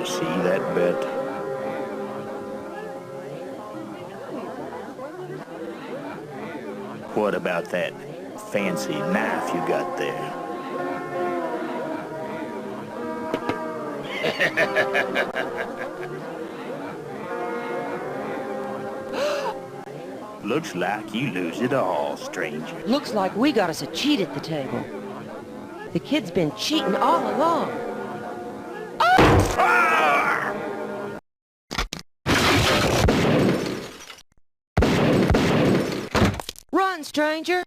You see that bet? What about that fancy knife you got there? Looks like you lose it all, stranger. Looks like we got us a cheat at the table. The kid's been cheating all along. Ah! Run, stranger!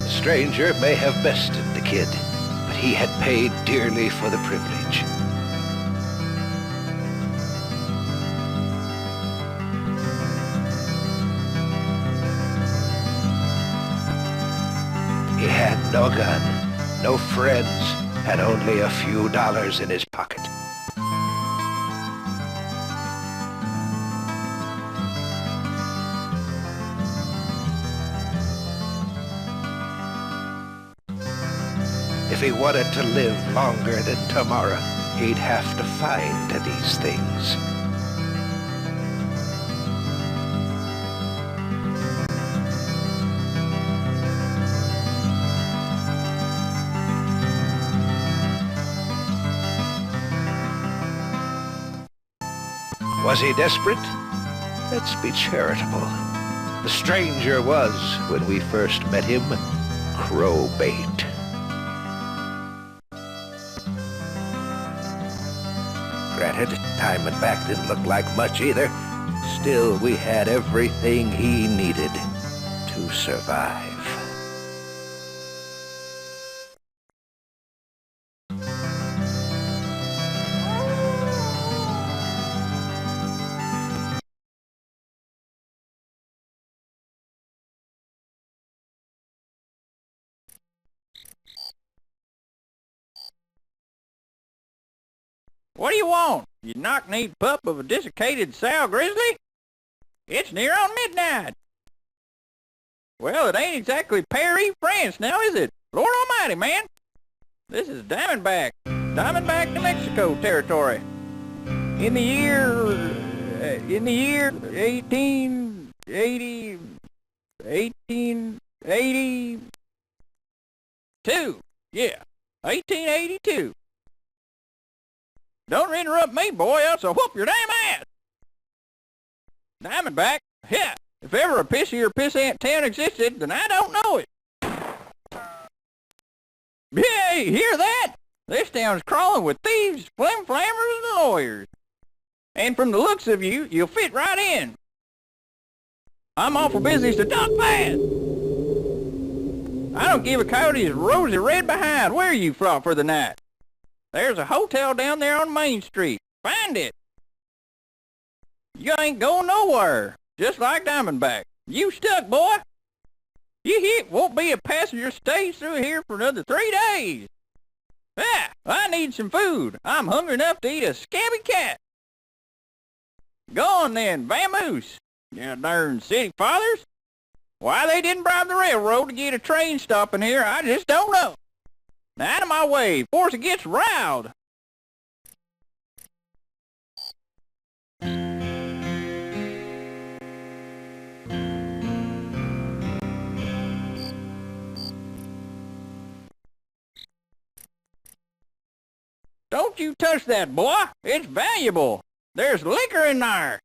The stranger may have bested the kid, but he had paid dearly for the privilege. He had no gun, no friends, and only a few dollars in his pocket. If he wanted to live longer than tomorrow, he'd have to find these things. Was he desperate? Let's be charitable. The stranger was, when we first met him, crow bait. Granted, Diamondback didn't look like much either. Still, we had everything he needed to survive. What do you want, you knock-kneed pup of a desiccated sow grizzly? It's near on midnight. Well, it ain't exactly Paris, France now, is it? Lord almighty, man. This is Diamondback. Diamondback, New Mexico territory. In the year 1882. Yeah, 1882. Don't interrupt me, boy, else I'll whoop your damn ass! Diamondback? Yeah, if ever a pissier pissant town existed, then I don't know it. Yeah, you hear that? This town's crawling with thieves, flim-flammers, and lawyers. And from the looks of you, you'll fit right in. I'm awful busy, so duck fast! I don't give a coyote's rosy red behind where you from for the night. There's a hotel down there on Main Street. Find it. You ain't going nowhere, just like Diamondback. You stuck, boy. You hit won't be a passenger stays through here for another 3 days. Ah, I need some food. I'm hungry enough to eat a scabby cat. Go on then, vamoose. You darn city fathers. Why they didn't bribe the railroad to get a train stopping here, I just don't know. Now out of my way, before it gets riled. Don't you touch that, boy. It's valuable. There's liquor in there.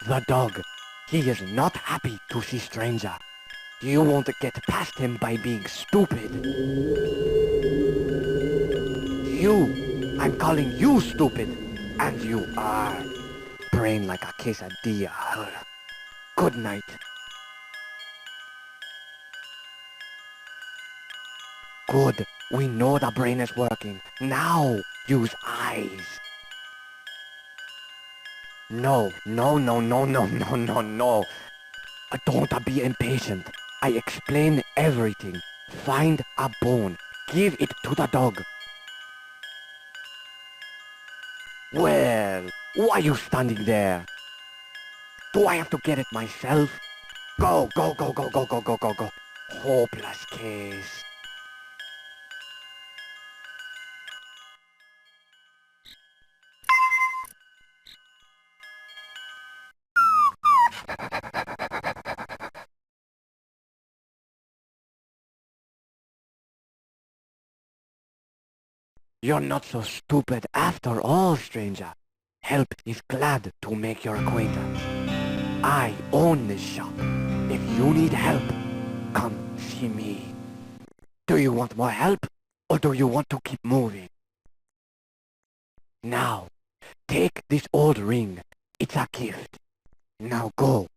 The dog. He is not happy to see stranger. You won't get past him by being stupid. You! I'm calling you stupid! And you are. Brain like a quesadilla. Good night. Good. We know the brain is working. Now, use eyes. No. Don't be impatient. I explain everything. Find a bone. Give it to the dog. Well, why are you standing there? Do I have to get it myself? Go. Hopeless case. You're not so stupid after all, stranger. Help is glad to make your acquaintance. I own this shop. If you need help, come see me. Do you want more help, or do you want to keep moving? Now, take this old ring. It's a gift. Now go.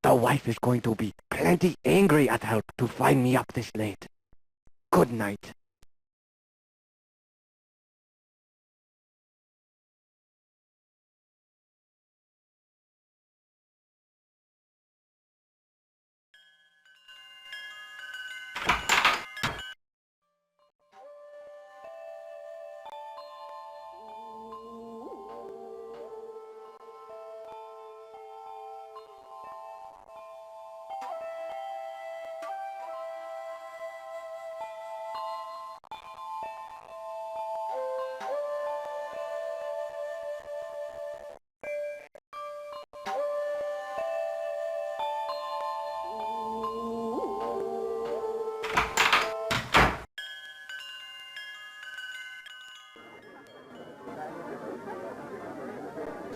The wife is going to be plenty angry at help to find me up this late. Good night.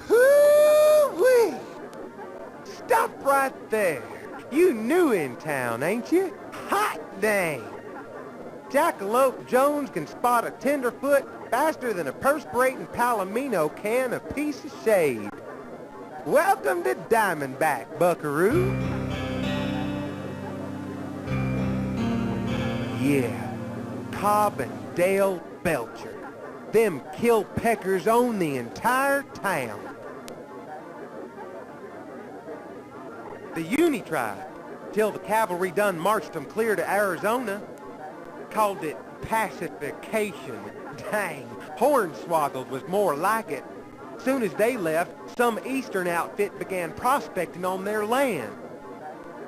Hoo-wee! Stop right there. You new in town, ain't you? Hot dang! Jackalope Jones can spot a tenderfoot faster than a perspirating palomino can a piece of shade. Welcome to Diamondback, buckaroo. Yeah, Cobb and Dale Belcher. Them kill peckers own the entire town. The Uni tribe, till the cavalry done marched them clear to Arizona. Called it pacification. Dang, Hornswoggled was more like it. Soon as they left, some eastern outfit began prospecting on their land.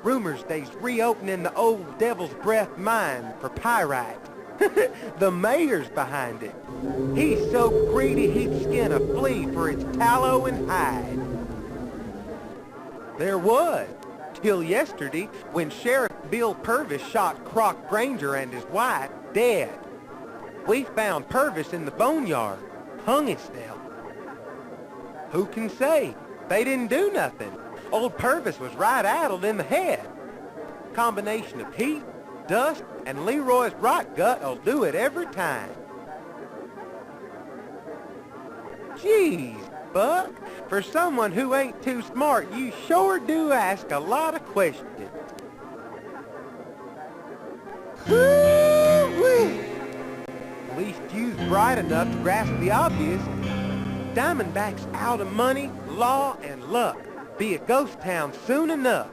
Rumors they's reopening the old Devil's Breath mine for pyrite. The mayor's behind it. He's so greedy he'd skin a flea for its tallow and hide. There was, till yesterday, when Sheriff Bill Purvis shot Croc Granger and his wife dead. We found Purvis in the boneyard, hung himself. Who can say? They didn't do nothing. Old Purvis was right addled in the head. Combination of heat, dust, and Leroy's rot gut'll do it every time. Jeez, Buck, for someone who ain't too smart, you sure do ask a lot of questions. Woo-wee! At least you's bright enough to grasp the obvious. Diamondback's out of money, law, and luck. Be a ghost town soon enough.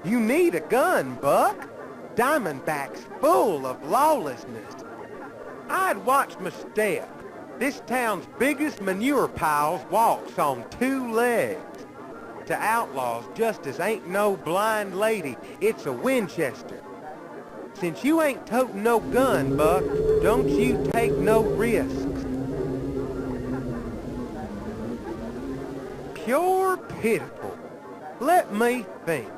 You need a gun, Buck. Diamondback's full of lawlessness. I'd watch my step. This town's biggest manure piles walks on two legs. To outlaws, justice ain't no blind lady, it's a Winchester. Since you ain't toting no gun, Buck, don't you take no risks. Pure pitiful. Let me think.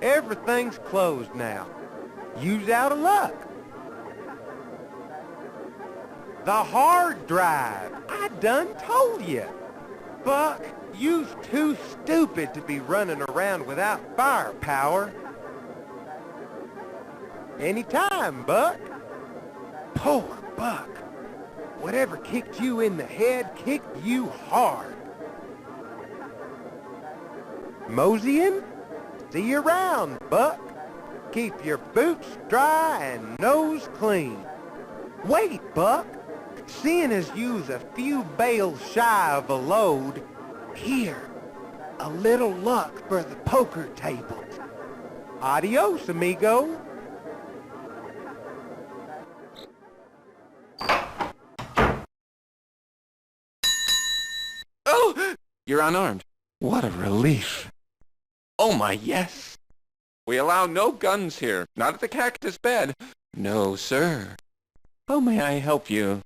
Everything's closed now. You's out of luck. The hard drive. I done told you. Buck, you's too stupid to be running around without firepower. Anytime, Buck. Poor Buck. Whatever kicked you in the head kicked you hard. Moseying? See you around, Buck. Keep your boots dry and nose clean. Wait, Buck. Seeing as you's a few bales shy of a load, here, a little luck for the poker tables. Adios, amigo. Oh! You're unarmed. What a relief. Oh my, yes. We allow no guns here. Not at the Cactus Bed. No, sir. How may I help you?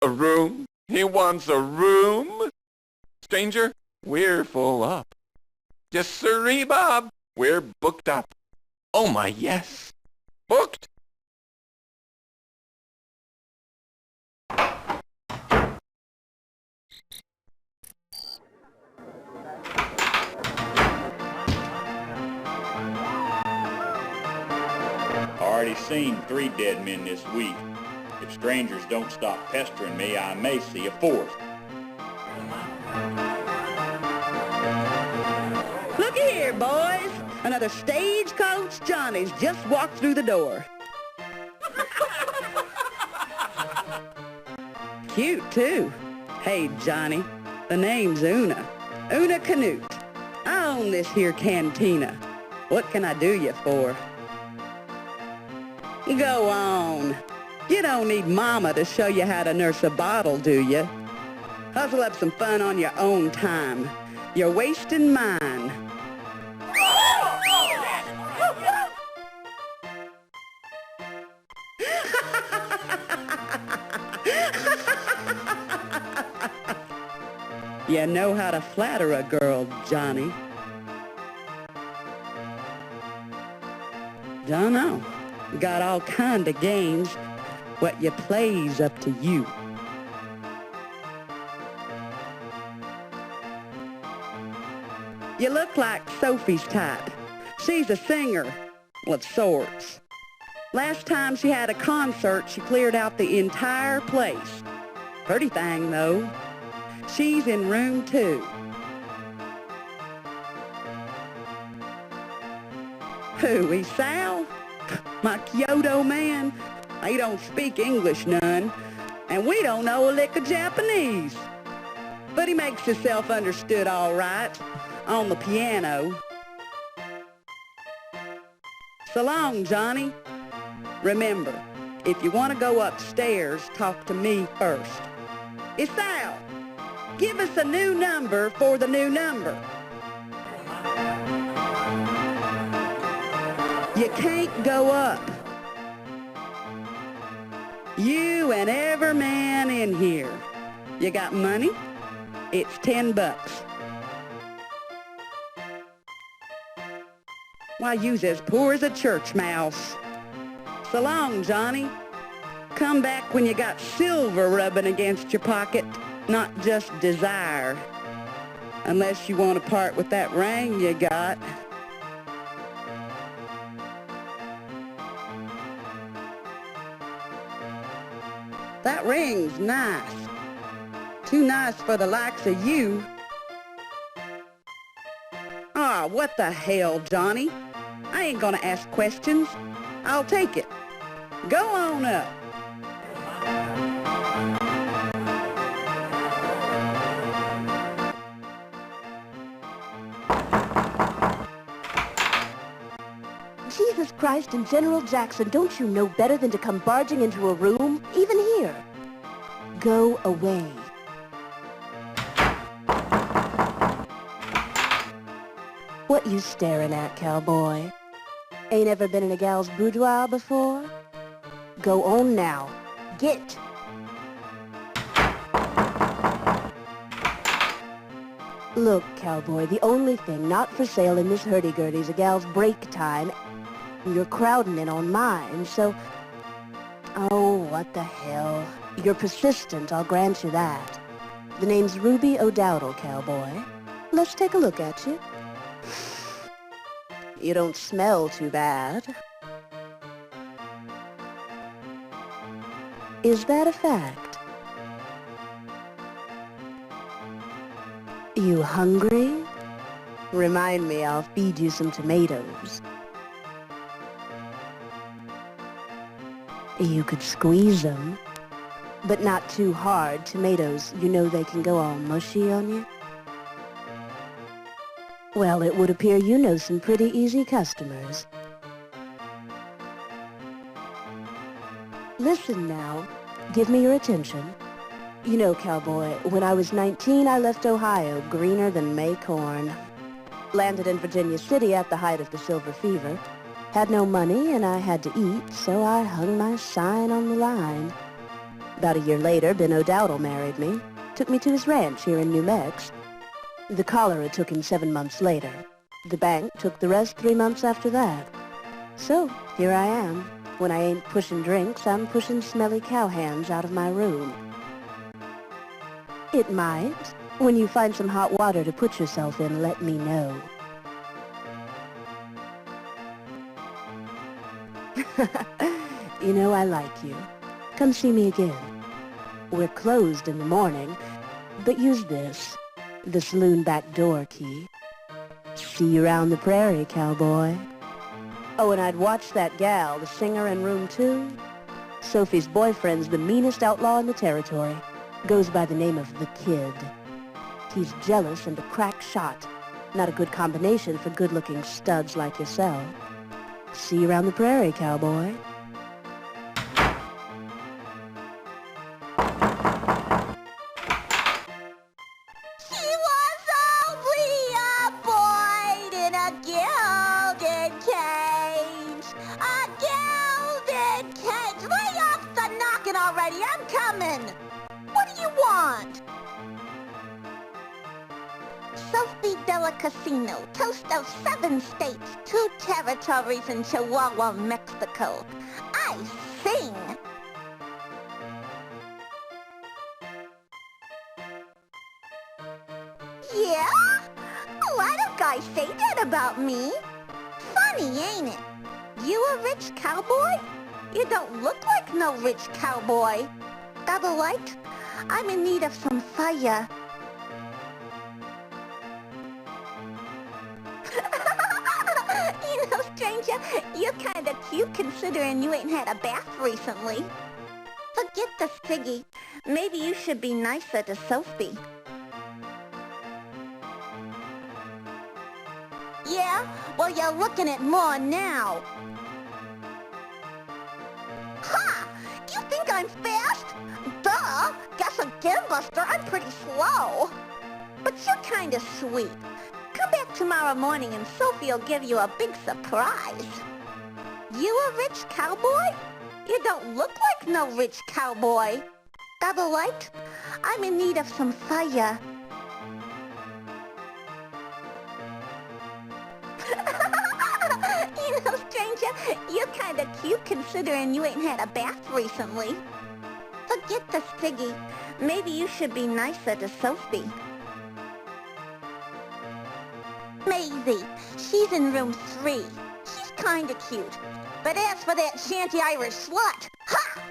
A room? He wants a room? Stranger, we're full up. Yes, sirree, Bob. We're booked up. Oh my, yes. Booked? Already seen 3 dead men this week. If strangers don't stop pestering me, I may see a 4th. Looky here, boys. Another Stagecoach Johnny's just walked through the door. Cute, too. Hey, Johnny. The name's Una. Una Canute. I own this here cantina. What can I do you for? Go on. You don't need Mama to show you how to nurse a bottle, do you? Hustle up some fun on your own time. You're wasting mine. You know how to flatter a girl, Johnny. Dunno. Got all kind of games. What you play's up to you. You look like Sophie's type. She's a singer, of sorts. Last time she had a concert, she cleared out the entire place. Pretty thing, though. She's in room 2. Who, is Sal? My Kyoto man? He don't speak English none, and we don't know a lick of Japanese. But he makes himself understood all right on the piano. So long, Johnny. Remember, if you want to go upstairs, talk to me first. It's Sal. Give us a new number for the new number. You can't go up. You and every man in here. You got money? It's $10. Why, you's as poor as a church mouse. So long, Johnny. Come back when you got silver rubbing against your pocket, not just desire. Unless you want to part with that ring you got. That ring's nice. Too nice for the likes of you. Ah, what the hell, Johnny? I ain't gonna ask questions. I'll take it. Go on up. Jesus Christ and General Jackson, don't you know better than to come barging into a room, even here? Go away. What you staring at, cowboy? Ain't ever been in a gal's boudoir before? Go on now. Get! Look, cowboy, the only thing not for sale in this hurdy-gurdy's a gal's break time. You're crowding in on mine, so... Oh, what the hell? You're persistent, I'll grant you that. The name's Ruby O'Dowdle, cowboy. Let's take a look at you. You don't smell too bad. Is that a fact? You hungry? Remind me, I'll feed you some tomatoes. You could squeeze them, but not too hard. Tomatoes, you know they can go all mushy on you. Well, it would appear you know some pretty easy customers. Listen now, give me your attention. You know, cowboy, when I was 19, I left Ohio greener than May corn. Landed in Virginia City at the height of the silver fever. Had no money and I had to eat, so I hung my sign on the line. About a year later, Ben O'Dowdle married me. Took me to his ranch here in New Mex. The cholera took him 7 months later. The bank took the rest 3 months after that. So, here I am. When I ain't pushing drinks, I'm pushing smelly cowhands out of my room. It might. When you find some hot water to put yourself in, let me know. You know I like you. Come see me again. We're closed in the morning, but use this, the saloon back door key. See you around the prairie, cowboy. Oh, and I'd watch that gal, the singer in room 2. Sophie's boyfriend's the meanest outlaw in the territory. Goes by the name of the Kid. He's jealous and a crack shot. Not a good combination for good-looking studs like yourself. See you around the prairie, cowboy. She was only a boy in a gilded cage. A gilded cage. Lay off the knocking already. I'm coming. What do you want? Sophie Della Casino, toast of 7 states, 2 territories in Chihuahua, Mexico. I sing. Yeah? A lot of guys say that about me. Funny, ain't it? You a rich cowboy? You don't look like no rich cowboy. Double light? I'm in need of some fire. You know, stranger, you're kinda cute considering you ain't had a bath recently. Forget the ciggy. Maybe you should be nicer to Sophie. Yeah? Well, you're looking at more now. Ha! You think I'm fast? Duh! Guess again, Buster, I'm pretty slow. But you're kinda sweet. Come back tomorrow morning and Sophie will give you a big surprise. You a rich cowboy? You don't look like no rich cowboy. Double light? I'm in need of some fire. You know, stranger, you're kinda cute considering you ain't had a bath recently. Forget the ciggy. Maybe you should be nicer to Sophie. Maisie, she's in room 3. She's kinda cute. But as for that shanty Irish slut, ha!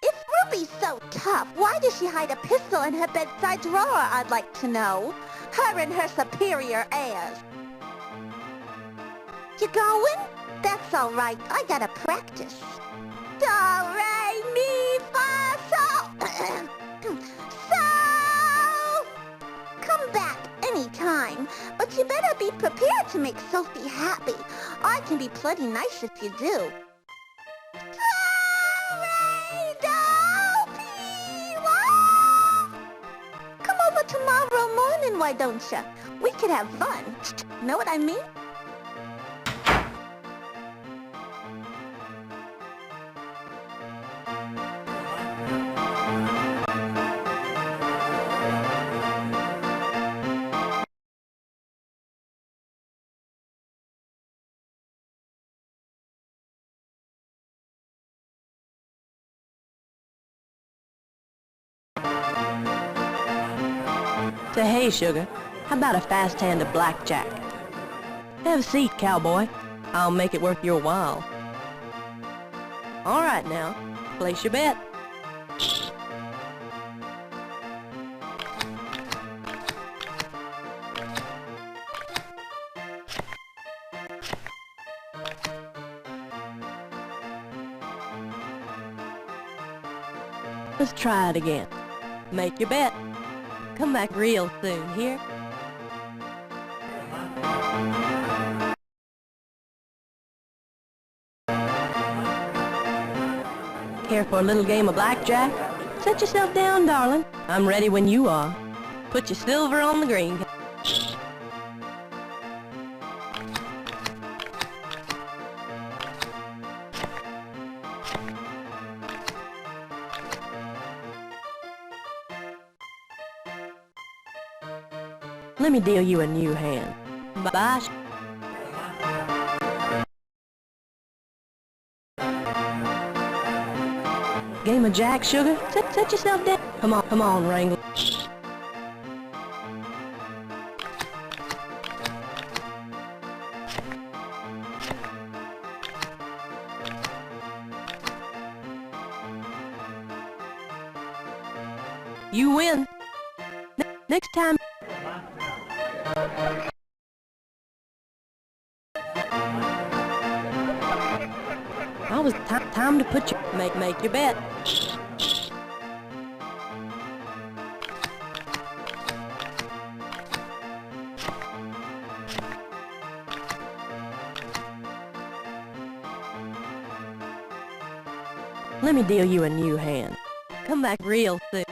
If Ruby's so tough, why does she hide a pistol in her bedside drawer, I'd like to know? Her and her superior airs. You going? That's alright, I gotta practice. Do, re, mi, fa, sol. So, come back anytime, but you better be prepared to make Sophie happy. I can be plenty nice if you do. Come over tomorrow morning, why don't ya? We could have fun. Know what I mean? Say, hey, Sugar, how about a fast hand of blackjack? Have a seat, cowboy. I'll make it worth your while. All right now, place your bet. Let's try it again. Make your bet. Come back real soon, here. Care for a little game of blackjack? Set yourself down, darling. I'm ready when you are. Put your silver on the green. Let me deal you a new hand. Bye. Game of jack, Sugar? Set yourself down. Come on, Wrangler. You win. Next time. Now was time to put your make your bet. Let me deal you a new hand. Come back real soon.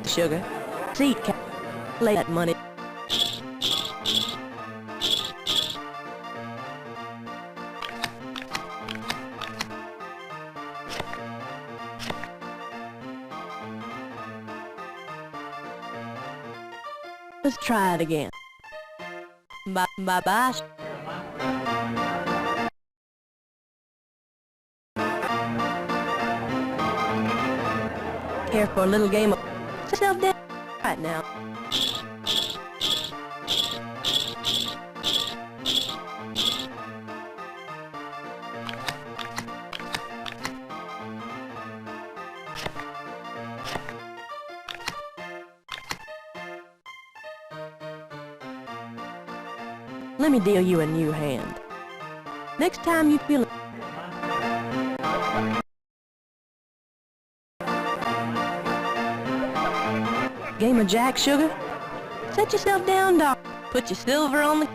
Sugar, seat cap, lay that money. Let's try it again. Bye-bye. Care for a little game of yourself down right now. Let me deal you a new hand. Next time you feel it. Game of jack, Sugar? Set yourself down, Doc. Put your silver on the...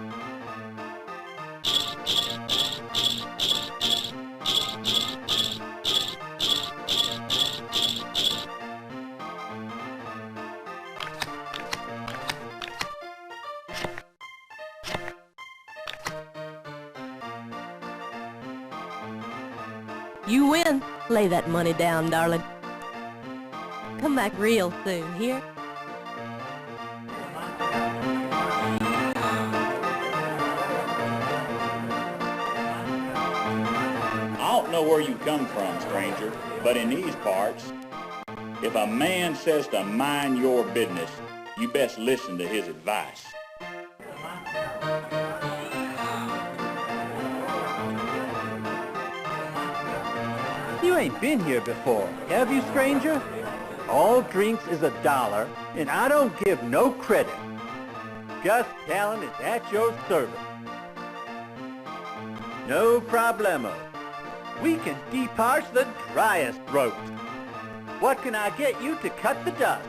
You win. Lay that money down, darling. Come back real soon, here. I don't know where you come from, stranger, but in these parts, if a man says to mind your business, you best listen to his advice. You ain't been here before, have you, stranger? All drinks is $1, and I don't give no credit. Gus Callan is at your service. No problemo. We can deparch the driest throat. What can I get you to cut the dust?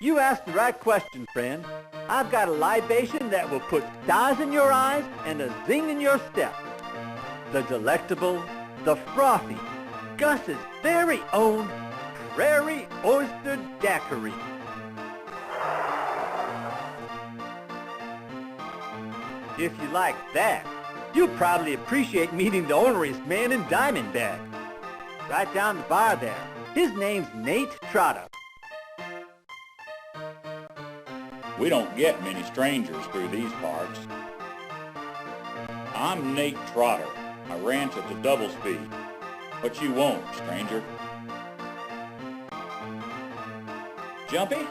You asked the right question, friend. I've got a libation that will put stars in your eyes and a zing in your step. The delectable, the frothy, Gus's very own Prairie Oyster Daiquiri. If you like that, you'll probably appreciate meeting the orneriest man in Diamondback. Right down the bar there. His name's Nate Trotter. We don't get many strangers through these parts. I'm Nate Trotter, I ran to the double speed. What you want, stranger? Jumpy?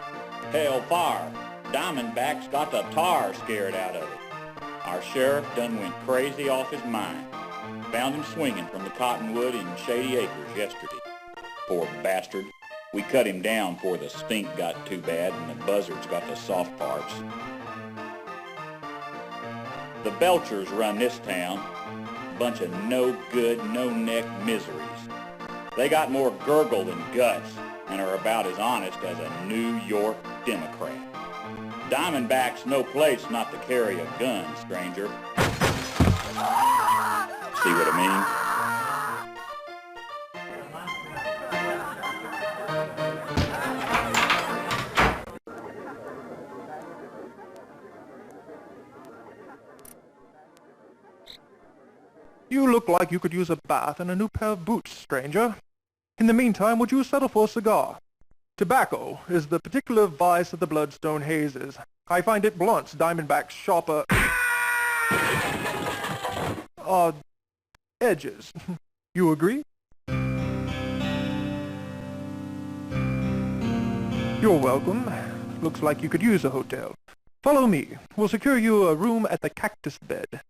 Hellfire. Diamondback's got the tar scared out of it. Our sheriff done went crazy off his mind. Found him swinging from the cottonwood in Shady Acres yesterday. Poor bastard. We cut him down before the stink got too bad and the buzzards got the soft parts. The Belchers run this town. Bunch of no-good, no-neck miseries. They got more gurgle than guts and are about as honest as a New York Democrat. Diamondback's no place not to carry a gun, stranger. See what I mean? You look like you could use a bath and a new pair of boots, stranger. In the meantime, would you settle for a cigar? Tobacco is the particular vice of the Bloodstone hazes. I find it blunts Diamondback's sharper edges. You agree? You're welcome. Looks like you could use a hotel. Follow me. We'll secure you a room at the Cactus Bed.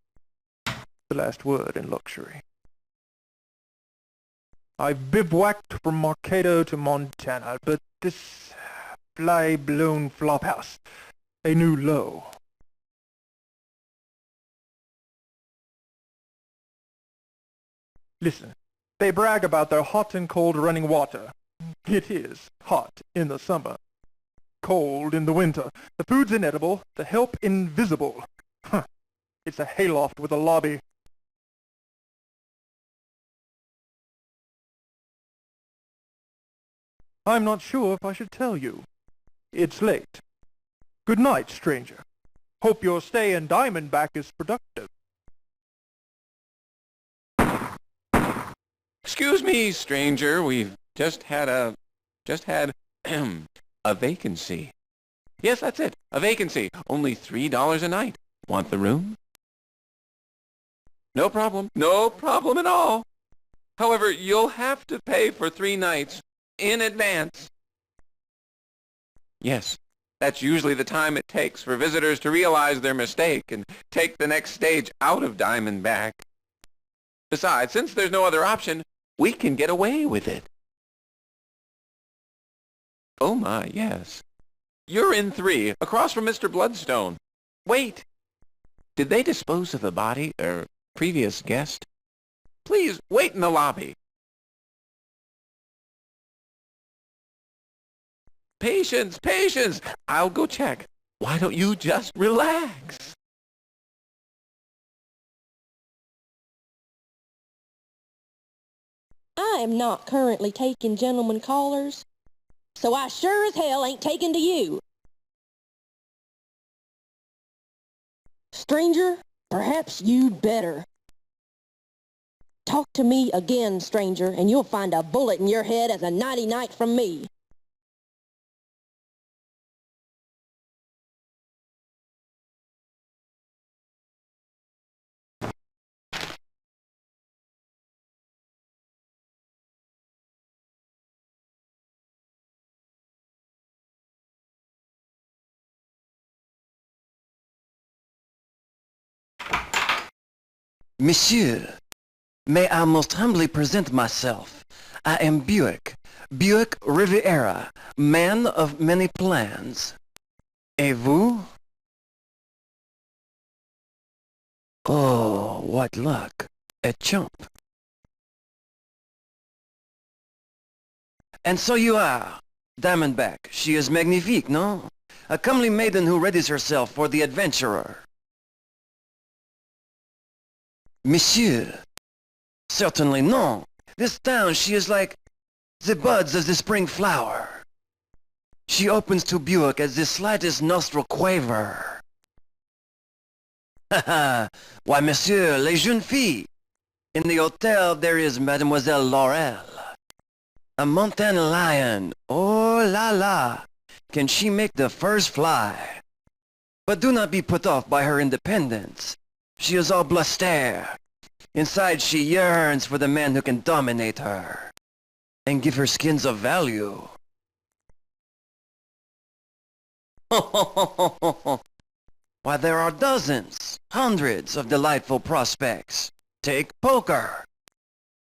The last word in luxury. I've bivouacked from Mankato to Montana, but this fly-blown flophouse, a new low. Listen, they brag about their hot and cold running water. It is hot in the summer, cold in the winter. The food's inedible, the help invisible. Huh. It's a hayloft with a lobby. I'm not sure if I should tell you. It's late. Good night, stranger. Hope your stay in Diamondback is productive. Excuse me, stranger. We've just had a vacancy. Yes, that's it. A vacancy. Only $3 a night. Want the room? No problem. No problem at all. However, you'll have to pay for 3 nights. In advance. Yes, that's usually the time it takes for visitors to realize their mistake and take the next stage out of Diamondback. Besides, since there's no other option, we can get away with it. Oh my, yes. You're in 3, across from Mr. Bloodstone. Wait, did they dispose of the body, or previous guest? Please, wait in the lobby. Patience, patience! I'll go check. Why don't you just relax? I am not currently taking gentlemen callers, so I sure as hell ain't taking to you. Stranger, perhaps you'd better. Talk to me again, stranger, and you'll find a bullet in your head as a nighty-night from me. Monsieur, may I most humbly present myself. I am Buick Riviera, man of many plans. Et vous? Oh, what luck. A chump. And so you are. Diamondback, she is magnifique, no? A comely maiden who readies herself for the adventurer. Monsieur, certainly no. This town, she is like the buds of the spring flower. She opens to Buick as the slightest nostril quaver. Ha ha! Why, monsieur, les jeunes filles. In the hotel there is Mademoiselle Laurel. A Montana lion. Oh la la! Can she make the first fly? But do not be put off by her independence. She is all bluster. Inside she yearns for the man who can dominate her and give her skins of value. Why, there are dozens, hundreds of delightful prospects. Take poker.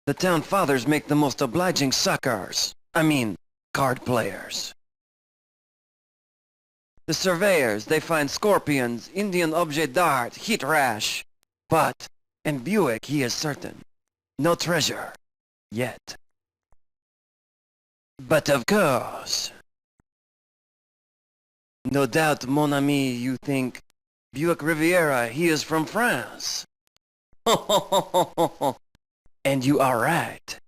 The town fathers make the most obliging suckers. Card players. The surveyors, they find scorpions, Indian objet d'art, heat rash. But in Buick he is certain. No treasure. Yet. But of course. No doubt, mon ami, you think Buick Riviera, he is from France. And you are right.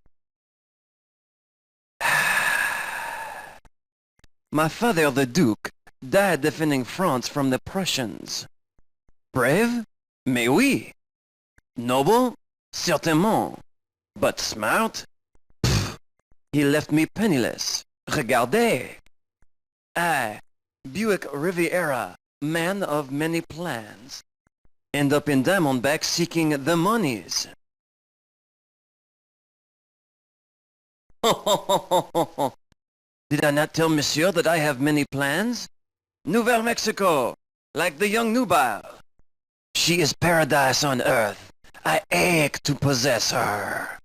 My father, the Duke, died defending France from the Prussians. Brave? Mais oui. Noble? Certainement. But smart? Pfft. He left me penniless. Regardez. I, Buick Riviera, man of many plans, end up in Diamondback seeking the monies. Did I not tell monsieur that I have many plans? Nouvelle Mexico, like the young Nubile. She is paradise on earth. I ache to possess her.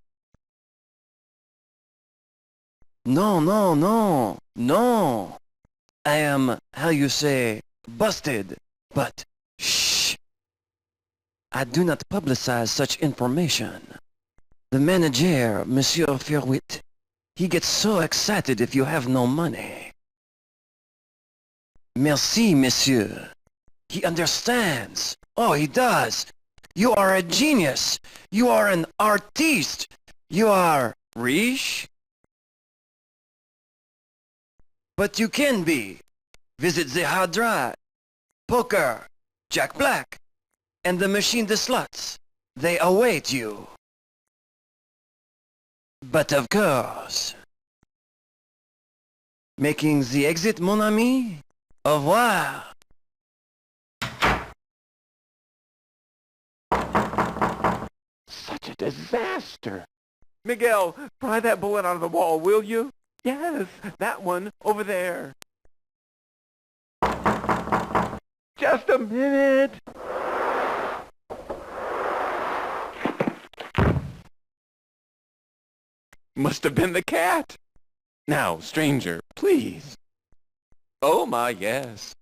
No, no, no, no. I am, how you say, busted, but shh. I do not publicize such information. The manager, Monsieur Furwit, he gets so excited if you have no money. Merci, monsieur. He understands. Oh, he does. You are a genius. You are an artiste. You are riche. But you can be. Visit the hard drive. Poker, Jack Black, and the machine de slots. They await you. But of course. Making the exit, mon ami? Au revoir. Such a disaster. Miguel, pry that bullet out of the wall, will you? Yes, that one over there. Just a minute. Must have been the cat. Now, stranger, please. Oh, my, yes.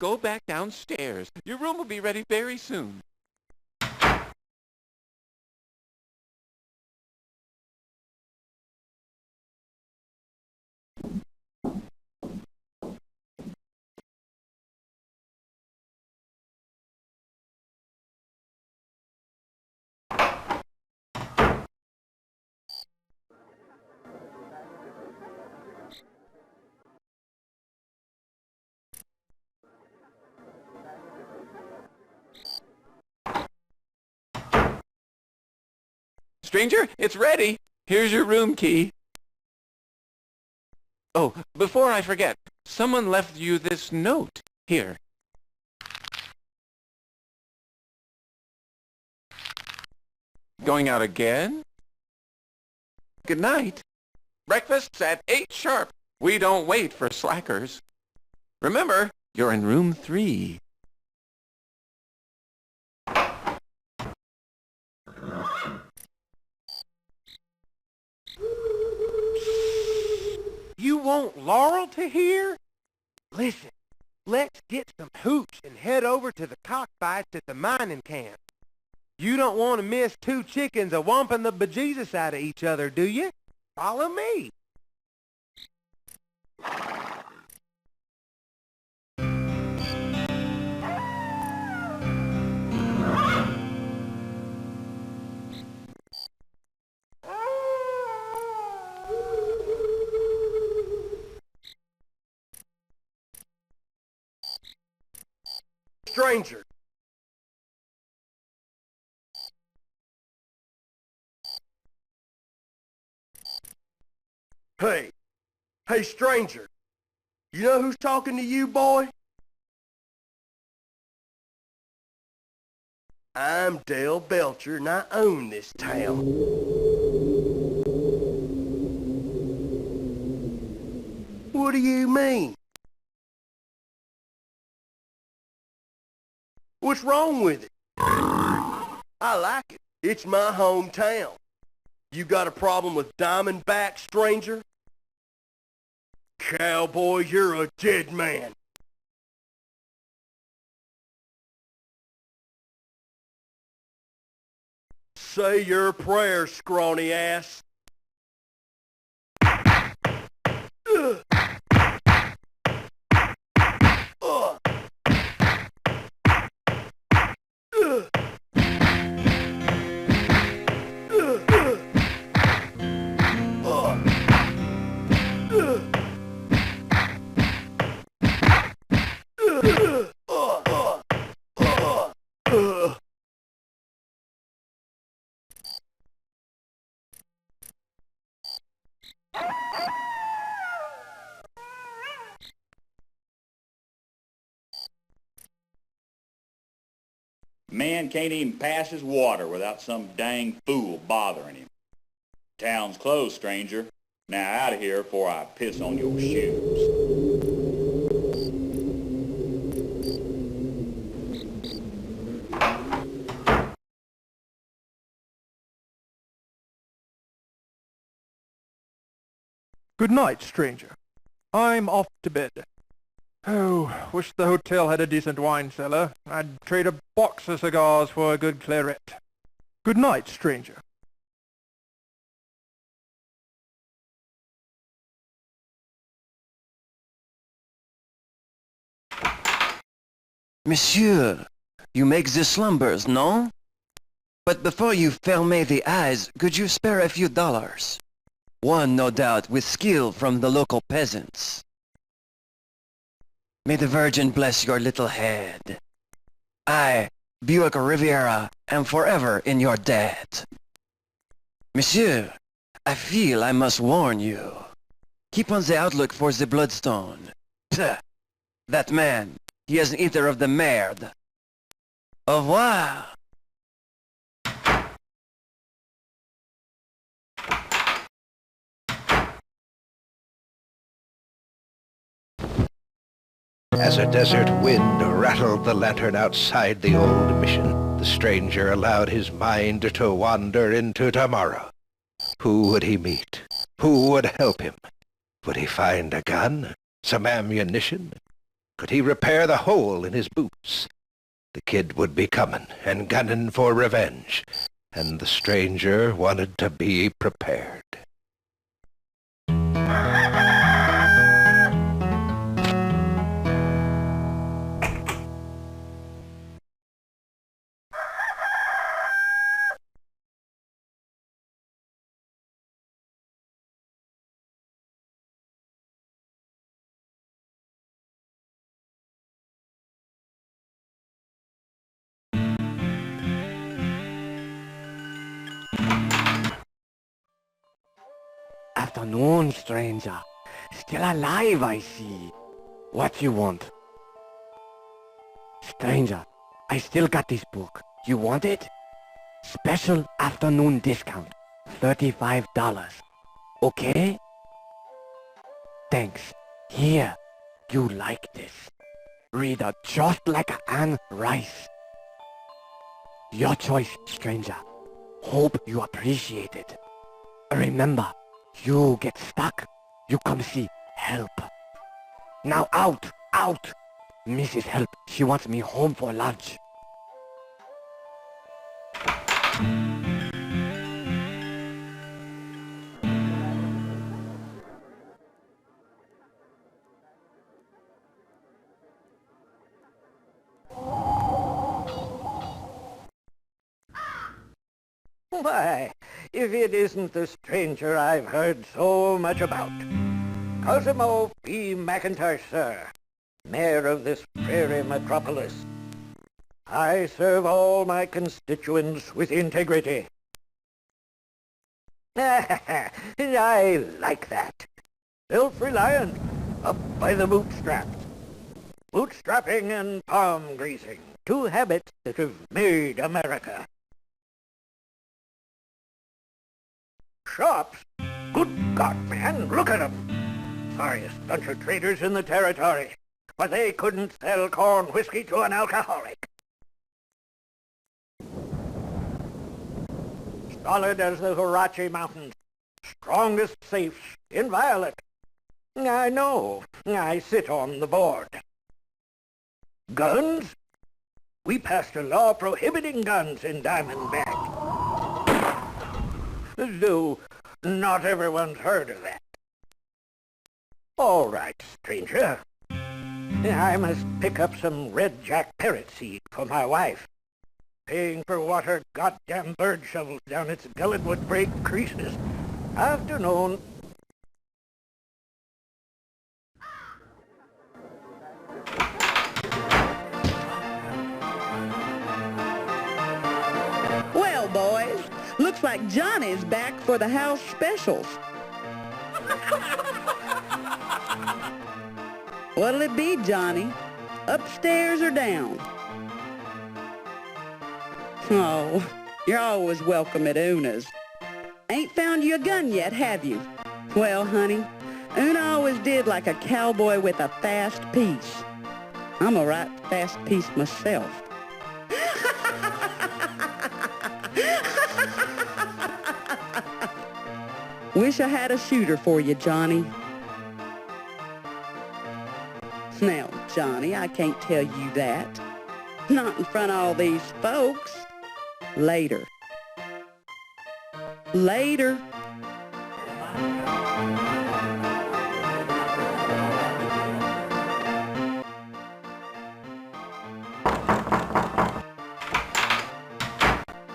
Go back downstairs. Your room will be ready very soon. Stranger, it's ready. Here's your room key. Oh, before I forget, someone left you this note. Here. Going out again? Good night. Breakfast's at 8 sharp. We don't wait for slackers. Remember, you're in room 3. You want Laurel to hear? Listen, let's get some hooch and head over to the cockfights at the mining camp. You don't want to miss 2 chickens a-whomping the bejesus out of each other, do you? Follow me. Stranger. Hey, stranger. You know who's talking to you, boy? I'm Dale Belcher, and I own this town. What do you mean? What's wrong with it? I like it. It's my hometown. You got a problem with Diamondback, stranger? Cowboy, you're a dead man. Say your prayers, scrawny ass. Ugh. Ugh. Ugh. Man can't even pass his water without some dang fool bothering him. Town's closed, stranger. Now out of here before I piss on your shoes. Good night, stranger. I'm off to bed. Oh, wish the hotel had a decent wine cellar. I'd trade a box of cigars for a good claret. Good night, stranger. Monsieur, you make the slumbers, no? But before you ferme the eyes, could you spare a few dollars? One, no doubt, with skill from the local peasants. May the Virgin bless your little head. I, Buick Riviera, am forever in your debt. Monsieur, I feel I must warn you. Keep on the outlook for the Bloodstone. Psst. That man, he is an eater of the merde. Au revoir. As a desert wind rattled the lantern outside the old mission, the stranger allowed his mind to wander into tomorrow. Who would he meet? Who would help him? Would he find a gun? Some ammunition? Could he repair the hole in his boots? The kid would be coming and gunning for revenge, and the stranger wanted to be prepared. Afternoon, stranger. Still alive, I see. What you want? Stranger, I still got this book. You want it? Special afternoon discount. $35. Okay? Thanks. Here. You like this. Read it just like Anne Rice. Your choice, stranger. Hope you appreciate it. Remember, you get stuck, you come see help. Now out, out! Mrs. Help, she wants me home for lunch. Why, if it isn't the stranger I've heard so much about. Cosimo P. McIntosh, sir, mayor of this prairie metropolis. I serve all my constituents with integrity. I like that. Self-reliant, up by the bootstraps. bootstrapping and palm greasing, two habits that have made America. Shops? Good God, man, look at 'em. Sorriest bunch of traders in the territory, but they couldn't sell corn whiskey to an alcoholic. Solid as the Huarache Mountains, strongest safes, inviolate. I know, I sit on the board. Guns? We passed a law prohibiting guns in Diamondback. Though not everyone's heard of that. All right, stranger. I must pick up some red jack parrot seed for my wife. Paying for water goddamn bird shovels down its gullet would break creases. Afternoon. Well, boys, looks like Johnny's back for the house specials. What'll it be, Johnny? Upstairs or down? Oh, you're always welcome at Una's. Ain't found you a gun yet, have you? Well, honey, Una always did like a cowboy with a fast piece. I'm a right fast piece myself. Wish I had a shooter for you, Johnny. Now, Johnny, I can't tell you that. Not in front of all these folks. Later. Later.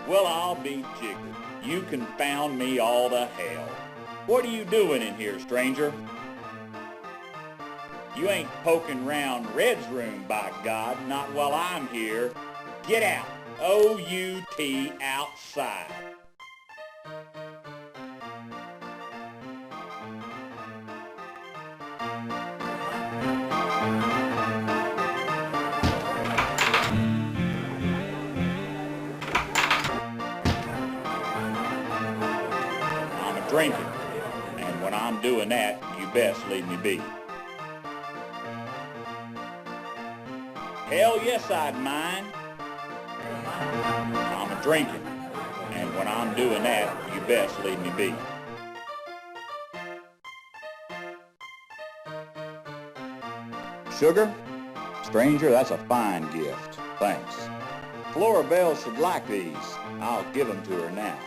Well, I'll be jiggered. You confound me all to hell. What are you doing in here, stranger? You ain't poking round Red's room, by God, not while I'm here. Get out. O-U-T, outside. I'm a-drinking, and when I'm doing that, you best leave me be. Hell yes, I'd mind. I'm a-drinking, and when I'm doing that, you best leave me be. Sugar? Stranger, that's a fine gift. Thanks. Flora Belle should like these. I'll give them to her now.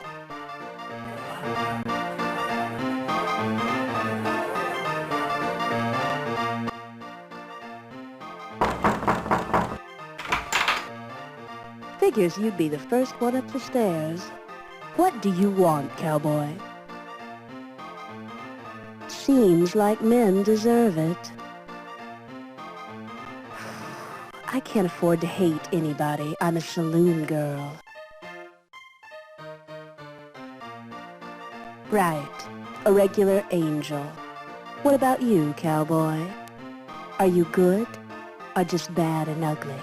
Figures you'd be the first one up the stairs. What do you want, cowboy? Seems like men deserve it. I can't afford to hate anybody. I'm a saloon girl. Right. A regular angel. What about you, cowboy? Are you good, or just bad and ugly?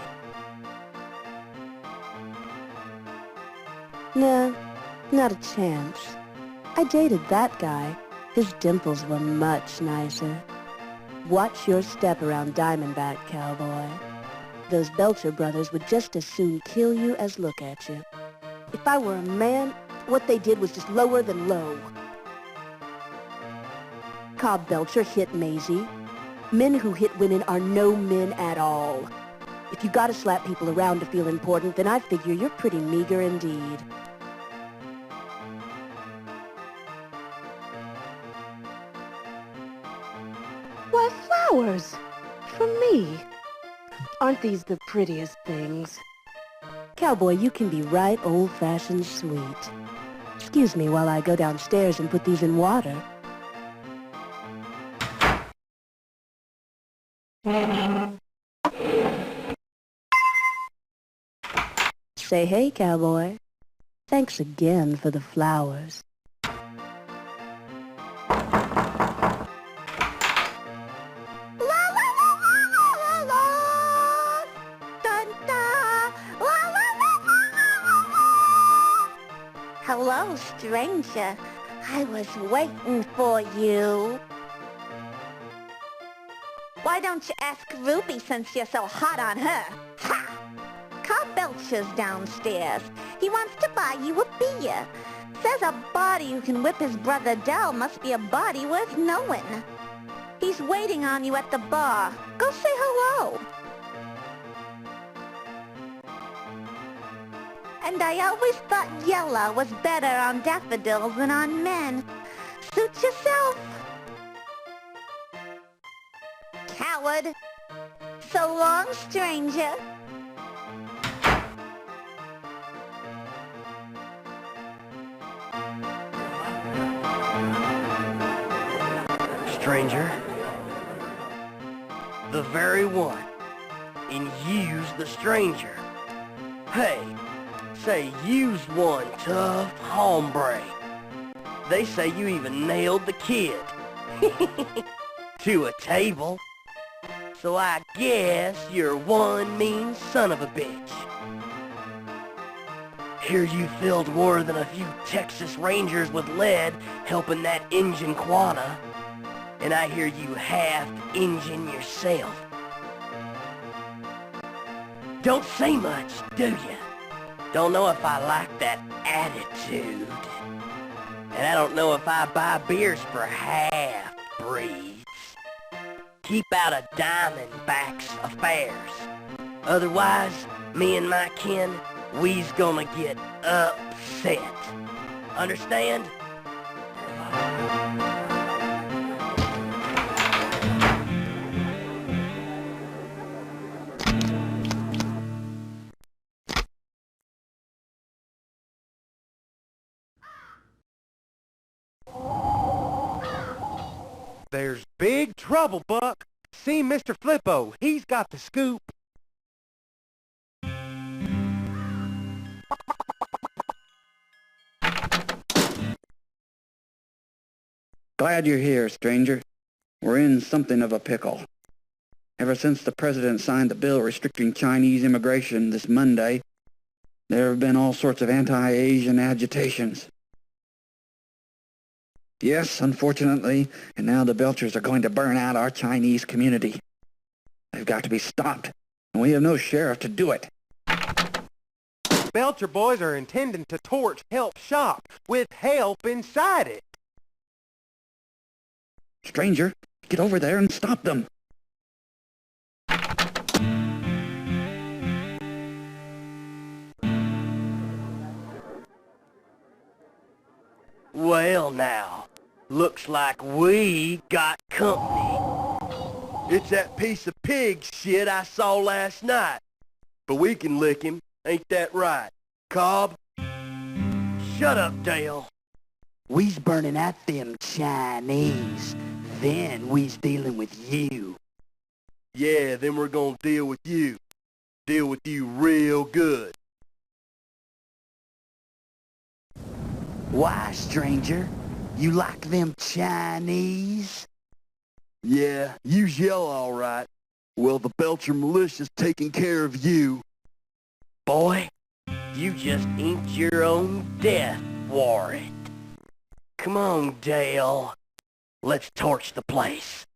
No, not a chance. I dated that guy. His dimples were much nicer. Watch your step around Diamondback, cowboy. Those Belcher brothers would just as soon kill you as look at you. If I were a man, what they did was just lower than low. Cobb Belcher hit Maisie. Men who hit women are no men at all. If you gotta slap people around to feel important, then I figure you're pretty meager indeed. Why, flowers! For me! Aren't these the prettiest things? Cowboy, you can be right old-fashioned sweet. Excuse me while I go downstairs and put these in water. Say hey, cowboy. Thanks again for the flowers. La la la la la la la. Hello, stranger. I was waiting for you. Why don't you ask Ruby since you're so hot on her? Ha! Cobb Belcher's downstairs. He wants to buy you a beer. Says a body who can whip his brother Dell must be a body worth knowing. He's waiting on you at the bar. Go say hello. And I always thought yellow was better on daffodils than on men. Suit yourself. Coward. So long, stranger. Stranger. The very one. And you's the stranger. Hey, say you's one tough hombre. They say you even nailed the kid. To a table. So I guess you're one mean son of a bitch. Hear you filled more than a few Texas Rangers with lead helping that Injun Quana. And I hear you half-Injun yourself. Don't say much, do ya? Don't know if I like that attitude. And I don't know if I buy beers for half-breeds. Keep out of Diamondback's affairs. Otherwise, me and my kin, we's gonna get upset. Understand? There's big trouble, Buck. See Mr. Flippo. He's got the scoop. Glad you're here, stranger. We're in something of a pickle. Ever since the president signed the bill restricting Chinese immigration this Monday, there have been all sorts of anti-Asian agitations. Yes, unfortunately, and now the Belchers are going to burn out our Chinese community. They've got to be stopped, and we have no sheriff to do it. Belcher boys are intending to torch Help Shop with help inside it. Stranger, get over there and stop them. Well now, looks like we got company. It's that piece of pig shit I saw last night. But we can lick him, ain't that right, Cobb? Shut up, Dale. We's burning at them Chinese. Then we's dealing with you. Yeah, then we're gonna deal with you. Deal with you real good. Why, stranger? You like them Chinese? Yeah, you's yellow all right. Well, the Belcher militia's taking care of you. Boy, you just inked your own death warrant. Come on, Dale. Let's torch the place.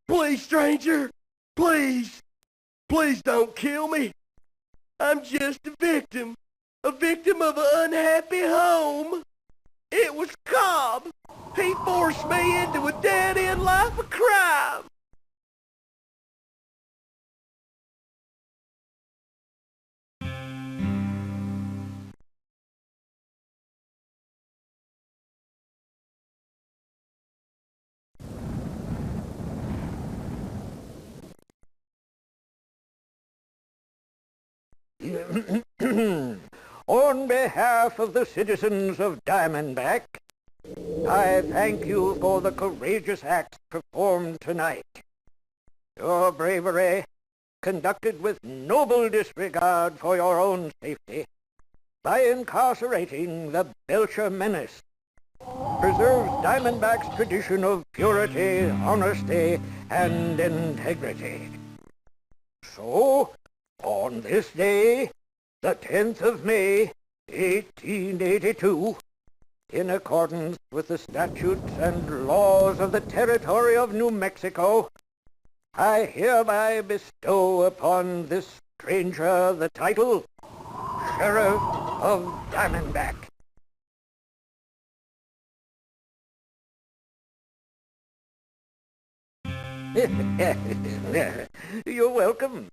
Please, stranger. Please. Please don't kill me. I'm just a victim of an unhappy home. It was Cobb. He forced me into a dead-end life of crime. On behalf of the citizens of Diamondback, I thank you for the courageous acts performed tonight. Your bravery, conducted with noble disregard for your own safety, by incarcerating the Belcher Menace, preserves Diamondback's tradition of purity, honesty, and integrity. So, On this day, the 10th of May, 1882, in accordance with the statutes and laws of the territory of New Mexico, I hereby bestow upon this stranger the title Sheriff of Diamondback. You're welcome.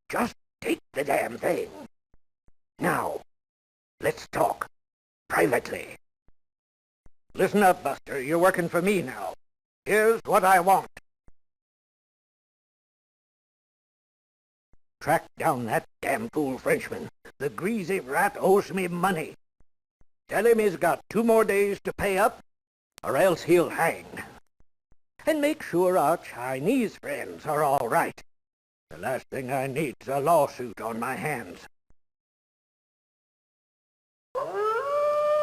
Just take the damn thing. Now, let's talk privately. Listen up, Buster. You're working for me now. Here's what I want. Track down that damn fool Frenchman. The greasy rat owes me money. Tell him he's got 2 more days to pay up, or else he'll hang. And make sure our Chinese friends are all right. The last thing I need's a lawsuit on my hands.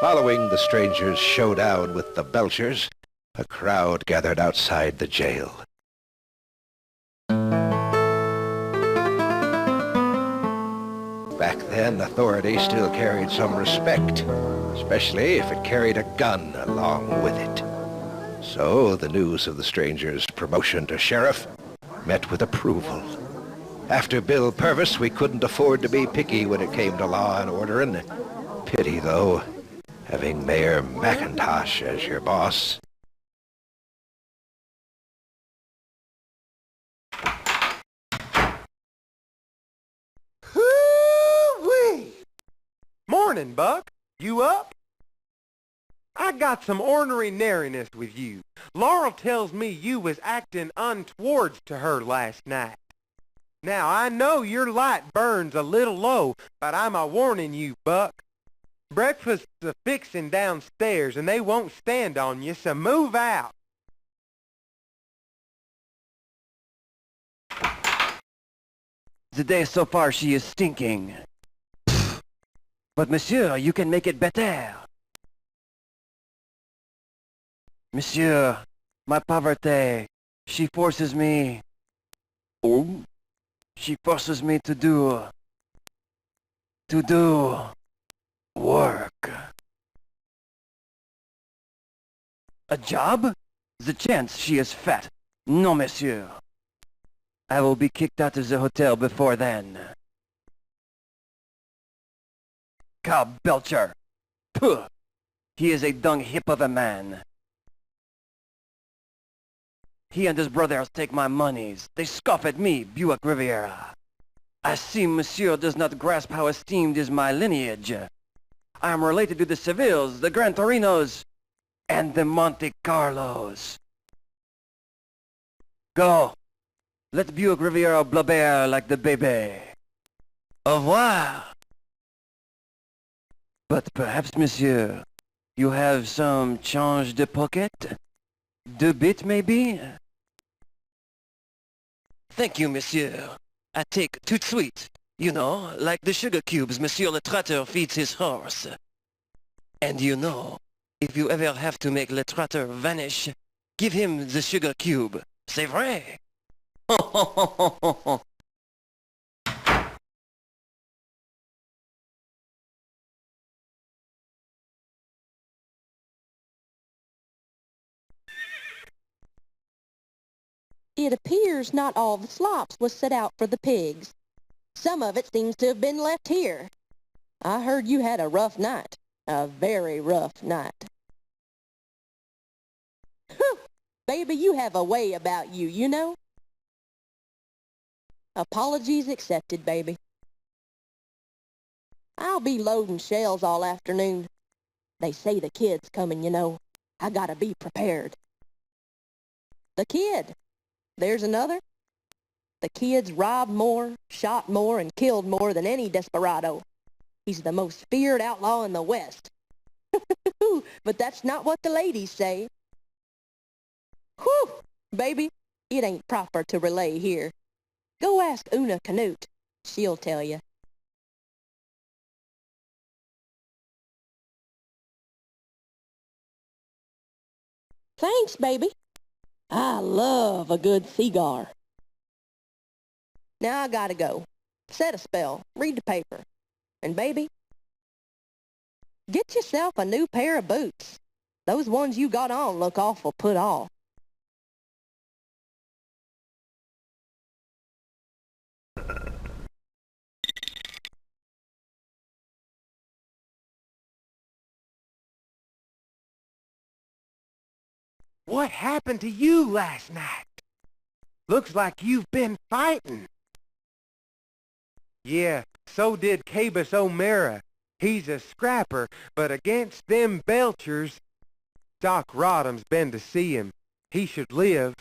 Following the stranger's showdown with the Belchers, a crowd gathered outside the jail. Back then, authority still carried some respect, especially if it carried a gun along with it. So the news of the stranger's promotion to sheriff met with approval. After Bill Purvis, we couldn't afford to be picky when it came to law and ordering. Pity, though, having Mayor McIntosh as your boss. Hoo-wee! Morning, Buck. You up? I got some ornery nariness with you. Laurel tells me you was acting untowards to her last night. Now, I know your light burns a little low, but I'm a-warning you, Buck. Breakfast's a-fixin' downstairs, and they won't stand on you, so move out. The day so far she is stinking. But monsieur, you can make it better. Monsieur, my poverty, she forces me... Oh? She forces me to do work. A job? The chance she is fat. No, monsieur. I will be kicked out of the hotel before then. Cobb Belcher. Puh! He is a dung heap of a man. He and his brothers take my monies. They scoff at me, Buick Riviera. I see monsieur does not grasp how esteemed is my lineage. I am related to the Sevilles, the Gran Torinos, and the Monte Carlos. Go. Let Buick Riviera blubber like the baby. Au revoir. But perhaps, monsieur, you have some change de pocket? 2 bits, maybe? Thank you, monsieur. I take tout de suite. You know, like the sugar cubes Monsieur Le Traiteur feeds his horse. And you know, if you ever have to make Le Traiteur vanish, give him the sugar cube. C'est vrai? It appears not all the slops was set out for the pigs. Some of it seems to have been left here. I heard you had a rough night. A very rough night. Whew! Baby, you have a way about you, you know? Apologies accepted, baby. I'll be loading shells all afternoon. They say the kid's coming, you know. I gotta be prepared. The kid. There's another. The kid's robbed more, shot more, and killed more than any desperado. He's the most feared outlaw in the West. But that's not what the ladies say. Whew! Baby, it ain't proper to relay here. Go ask Una Canute. She'll tell you. Thanks, baby. I love a good cigar. Now I gotta go. set a spell, read the paper. And baby, get yourself a new pair of boots. Those ones you got on look awful put off. What happened to you last night? Looks like you've been fighting. Yeah, so did Cabus O'Mara. He's a scrapper, but against them Belchers, Doc Rodham's been to see him. He should live.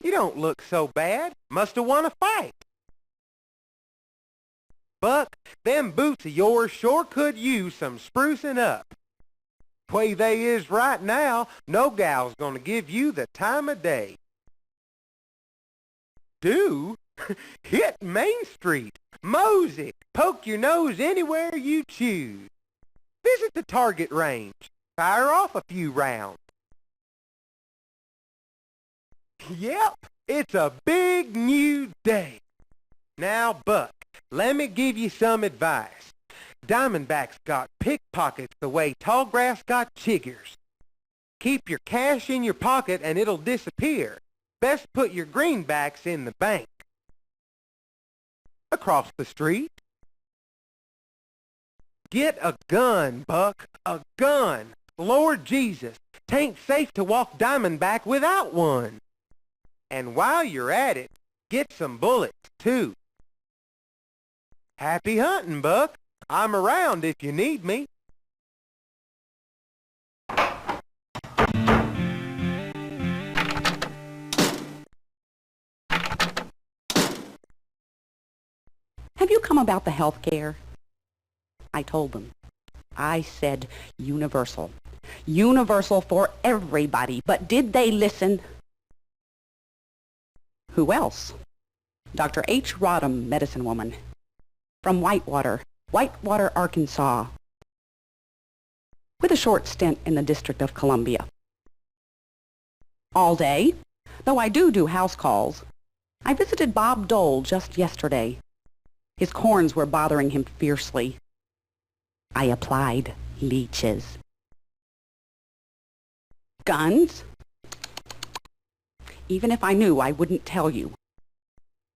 You don't look so bad. Must have won a fight. Buck, them boots of yours sure could use some sprucing up. Way they is right now, no gal's gonna give you the time of day. Do? Hit Main Street, mosey, poke your nose anywhere you choose. Visit the target range, fire off a few rounds. Yep, it's a big new day. Now, Buck, let me give you some advice. Diamondback's got pickpockets the way Tallgrass got chiggers. Keep your cash in your pocket and it'll disappear. Best put your greenbacks in the bank. Across the street. Get a gun, Buck, a gun. Lord Jesus, 'tain't safe to walk Diamondback without one. And while you're at it, get some bullets, too. Happy hunting, Buck. I'm around if you need me. Have you come about the health care? I told them. I said universal. Universal for everybody. But did they listen? Who else? Dr. H. Rodham, medicine woman. From Whitewater, Arkansas. With a short stint in the District of Columbia. All day, though I do house calls. I visited Bob Dole just yesterday. His corns were bothering him fiercely. I applied leeches. Guns? Even if I knew, I wouldn't tell you.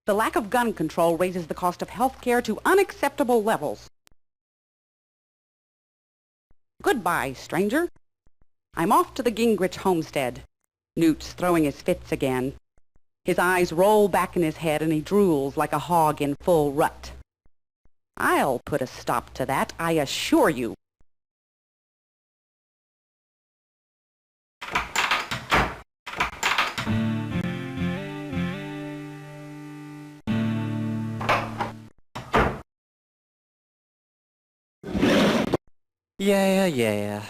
The lack of gun control raises the cost of health care to unacceptable levels. Goodbye, stranger. I'm off to the Gingrich homestead. Newt's throwing his fits again. His eyes roll back in his head and he drools like a hog in full rut. I'll put a stop to that, I assure you. Yeah.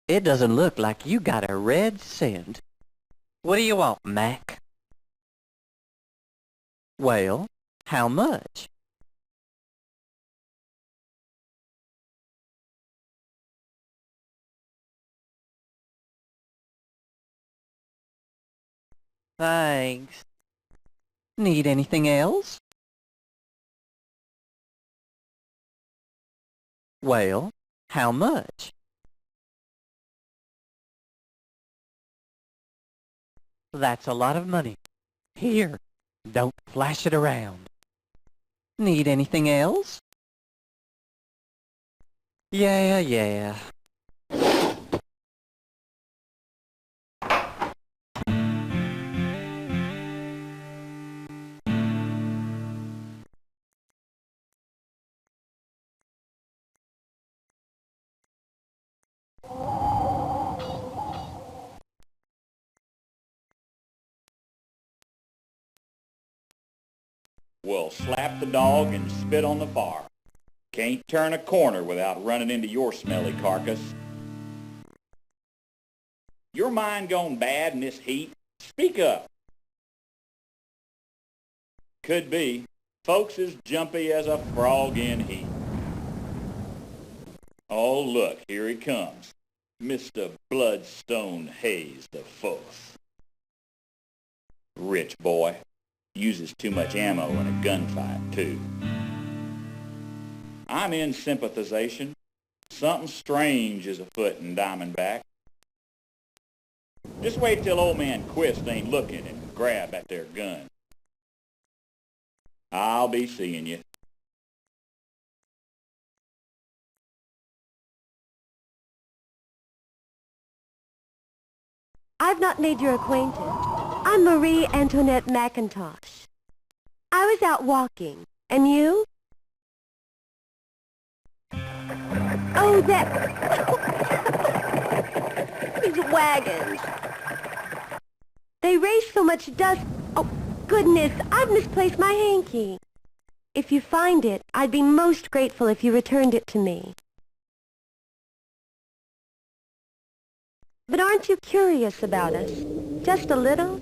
It doesn't look like you got a red cent. What do you want, Mac? Well, how much? Thanks. Need anything else? Well, how much? That's a lot of money. Here, don't flash it around. Need anything else? Yeah. Well, slap the dog and spit on the fire. Can't turn a corner without running into your smelly carcass. Your mind gone bad in this heat? Speak up. Could be. Folks as jumpy as a frog in heat. Oh, look, here he comes. Mr. Bloodstone Hayes the Fourth. Rich boy. Uses too much ammo in a gunfight, too. I'm in sympathization. Something strange is afoot in Diamondback. Just wait till old man Quist ain't looking and grab at their gun. I'll be seeing you. I've not made your acquaintance. I'm Marie Antoinette McIntosh. I was out walking. And you? Oh, these wagons. They raise so much dust. Oh, goodness, I've misplaced my hanky. If you find it, I'd be most grateful if you returned it to me. But aren't you curious about us? Just a little?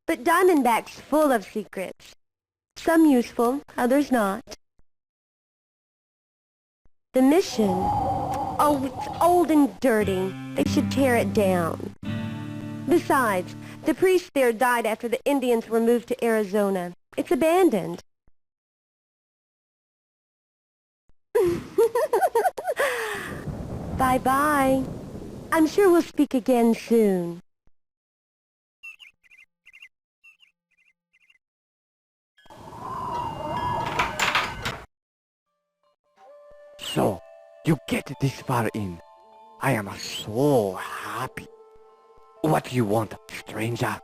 But Diamondback's full of secrets. Some useful, others not. The mission? Oh, it's old and dirty. They should tear it down. Besides, the priest there died after the Indians were moved to Arizona. It's abandoned. Bye-bye. I'm sure we'll speak again soon. So, you get this far in. I am so happy. What do you want, stranger?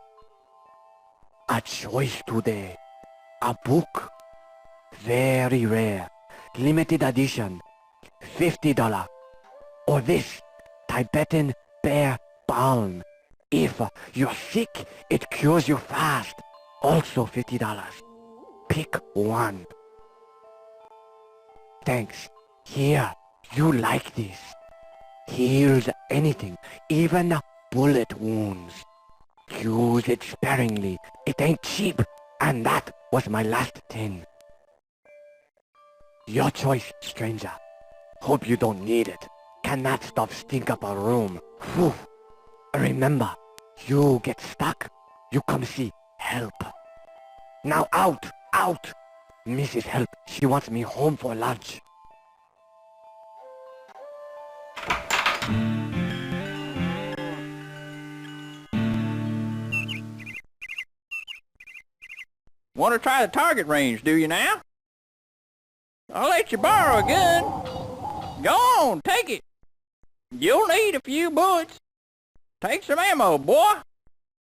A choice today. A book. Very rare. Limited edition. $50. Or this Tibetan bear balm. If you're sick, it cures you fast. Also $50. Pick one. Thanks. Here, you like this. Heals anything, even bullet wounds. Use it sparingly. It ain't cheap. And that was my last 10. Your choice, stranger. Hope you don't need it. Can that stuff stink up a room? Whew. Remember, you get stuck, you come see help. Now out, out! Mrs. Help, she wants me home for lunch. Want to try the target range, do you now? I'll let you borrow a gun. Go on, take it. You'll need a few bullets. Take some ammo, boy.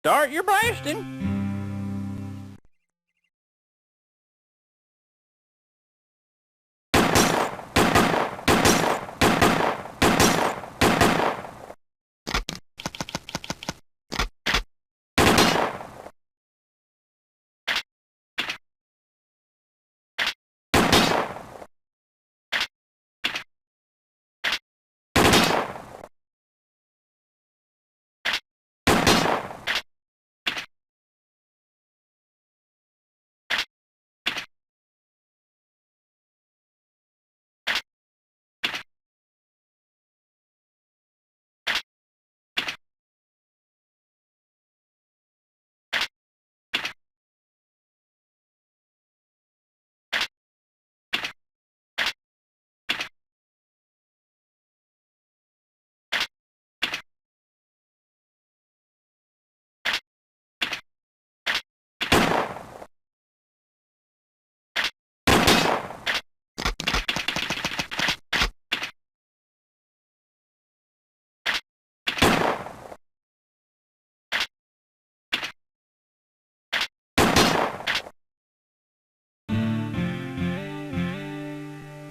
Start your blasting.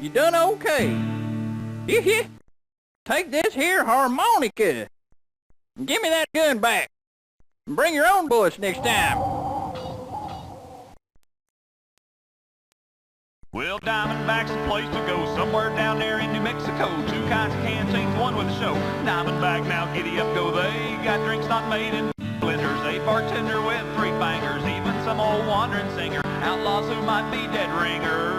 You done okay. Hee. Take this here harmonica. And give me that gun back. And bring your own bullets next time. Well, Diamondback's the place to go, somewhere down there in New Mexico. Two kinds of canteens, one with a show. Diamondback, now giddy up go they. Got drinks not made in blenders. A bartender with 3 fingers. Even some old wandering singer. Outlaws who might be dead ringers.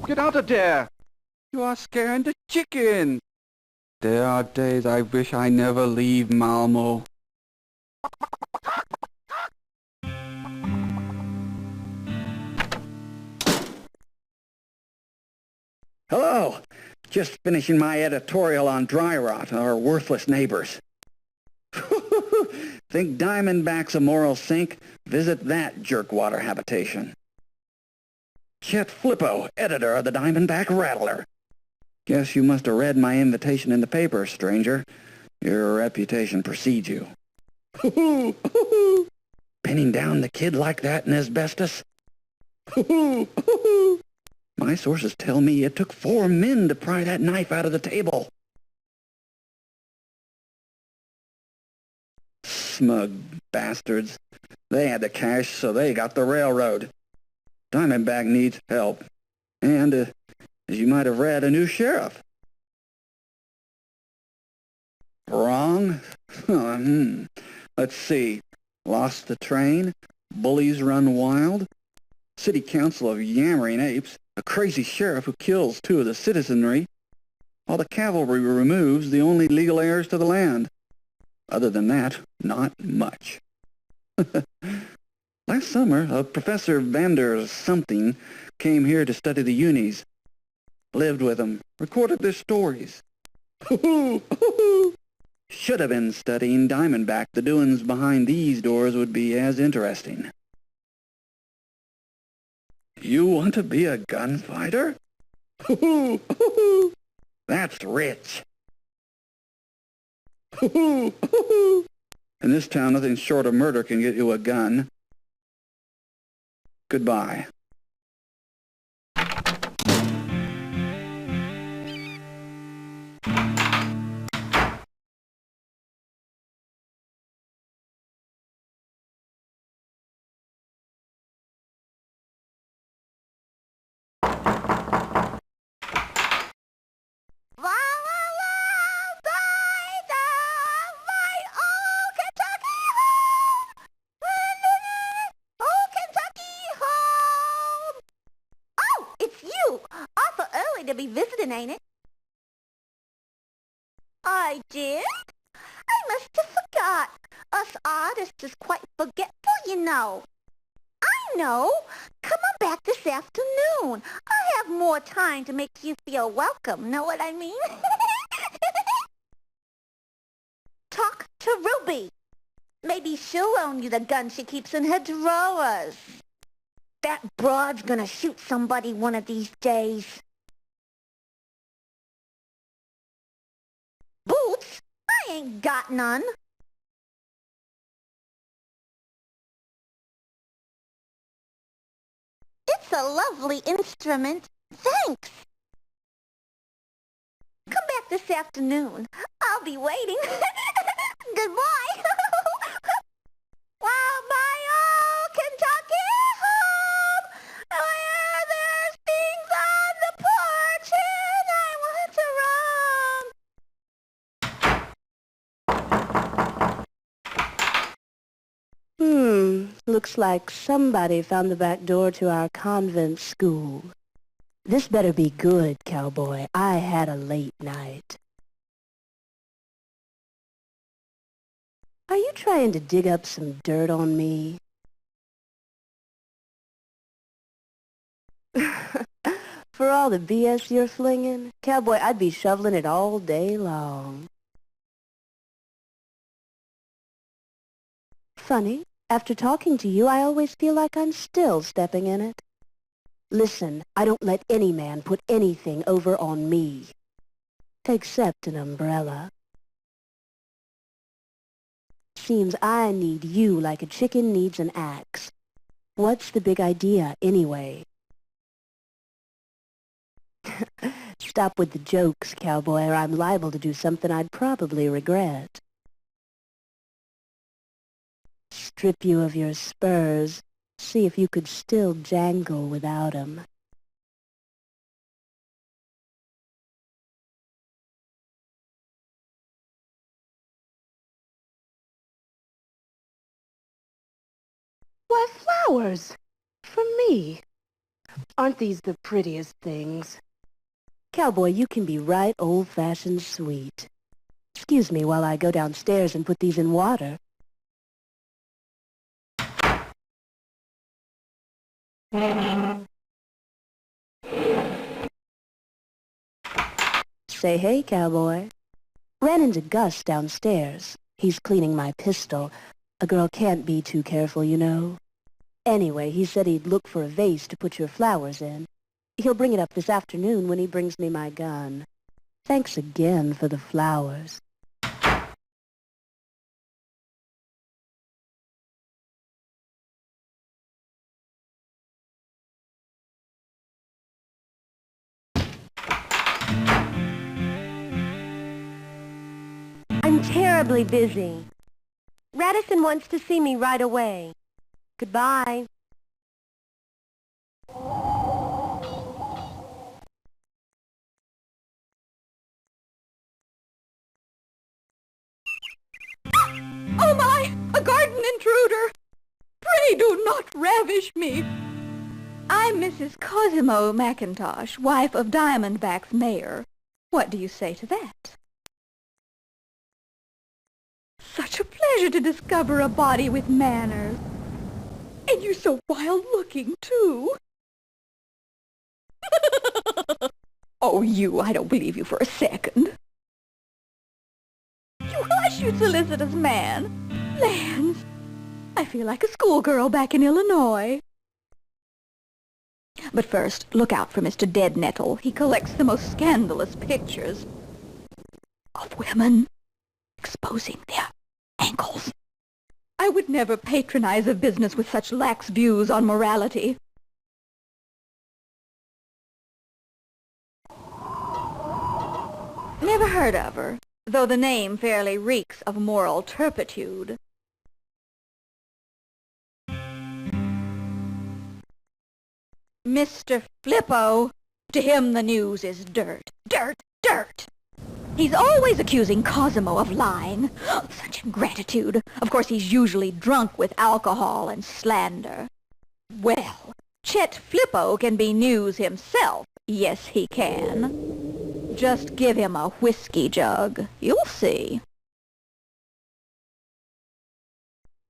Get out of there! You are scaring the chicken! There are days I wish I never leave Malmo. Hello! Just finishing my editorial on dry rot, our worthless neighbors. Think Diamondback's a moral sink? Visit that jerkwater habitation. Chet Flippo, editor of the Diamondback Rattler. Guess you must have read my invitation in the paper, stranger. Your reputation precedes you. Pinning down the kid like that in asbestos? My sources tell me it took 4 men to pry that knife out of the table. Smug bastards. They had the cash, so they got the railroad. Diamondback needs help. And, as you might have read, a new sheriff. Wrong? Let's see. Lost the train. Bullies run wild. City council of yammering apes. A crazy sheriff who kills 2 of the citizenry. While the cavalry removes the only legal heirs to the land. Other than that, not much. Last summer, Professor Vander something came here to study the unis. Lived with them. Recorded their stories. Should have been studying Diamondback. The doings behind these doors would be as interesting. You want to be a gunfighter? That's rich. In this town, nothing short of murder can get you a gun. Goodbye. To be visiting, ain't it? I did? I must have forgot. Us artists is quite forgetful, you know. I know. Come on back this afternoon. I have more time to make you feel welcome. Know what I mean? Talk to Ruby. Maybe she'll loan you the gun she keeps in her drawers. That broad's gonna shoot somebody one of these days. Boots? I ain't got none. It's a lovely instrument. Thanks. Come back this afternoon. I'll be waiting. Goodbye. Well, my old Kentucky home, where there's things on the porch and I want to run. Looks like somebody found the back door to our convent school. This better be good, cowboy. I had a late night. Are you trying to dig up some dirt on me? For all the BS you're flinging, cowboy, I'd be shoveling it all day long. Funny, after talking to you, I always feel like I'm still stepping in it. Listen, I don't let any man put anything over on me, except an umbrella. Seems I need you like a chicken needs an axe. What's the big idea, anyway? Stop with the jokes, cowboy, or I'm liable to do something I'd probably regret. Strip you of your spurs, see if you could still jangle without 'em. Why, flowers! For me. Aren't these the prettiest things? Cowboy, you can be right old-fashioned sweet. Excuse me while I go downstairs and put these in water. Say hey, Cowboy. Ran into Gus downstairs. He's cleaning my pistol. A girl can't be too careful, you know. Anyway, he said he'd look for a vase to put your flowers in. He'll bring it up this afternoon when he brings me my gun. Thanks again for the flowers. I'm terribly busy. Radisson wants to see me right away. Goodbye. Oh my! A garden intruder! Pray do not ravish me. I'm Mrs. Cosimo McIntosh, wife of Diamondback's mayor. What do you say to that? Such a pleasure to discover a body with manners. And you're so wild-looking, too. Oh, I don't believe you for a second. You hush, you solicitous man. Lands, I feel like a schoolgirl back in Illinois. But first, look out for Mr. Dead Nettle. He collects the most scandalous pictures of women exposing their ankles. I would never patronize a business with such lax views on morality. Never heard of her, though the name fairly reeks of moral turpitude. Mr. Flippo, to him the news is dirt, dirt, dirt. He's always accusing Cosimo of lying. Such ingratitude. Of course, he's usually drunk with alcohol and slander. Well, Chet Flippo can be news himself. Yes, he can. Just give him a whiskey jug. You'll see.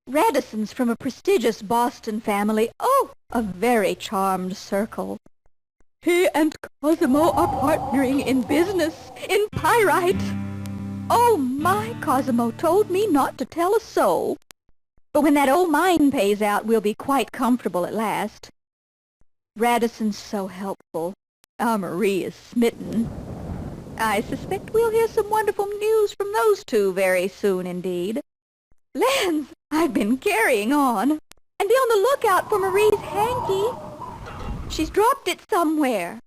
Radisson's from a prestigious Boston family. Oh, a very charmed circle. He and Cosimo are partnering in business, in pyrite. Oh my, Cosimo told me not to tell a soul. But when that old mine pays out, we'll be quite comfortable at last. Radisson's so helpful. Our Marie is smitten. I suspect we'll hear some wonderful news from those two very soon indeed. Lands, I've been carrying on. And be on the lookout for Marie's hanky. She's dropped it somewhere.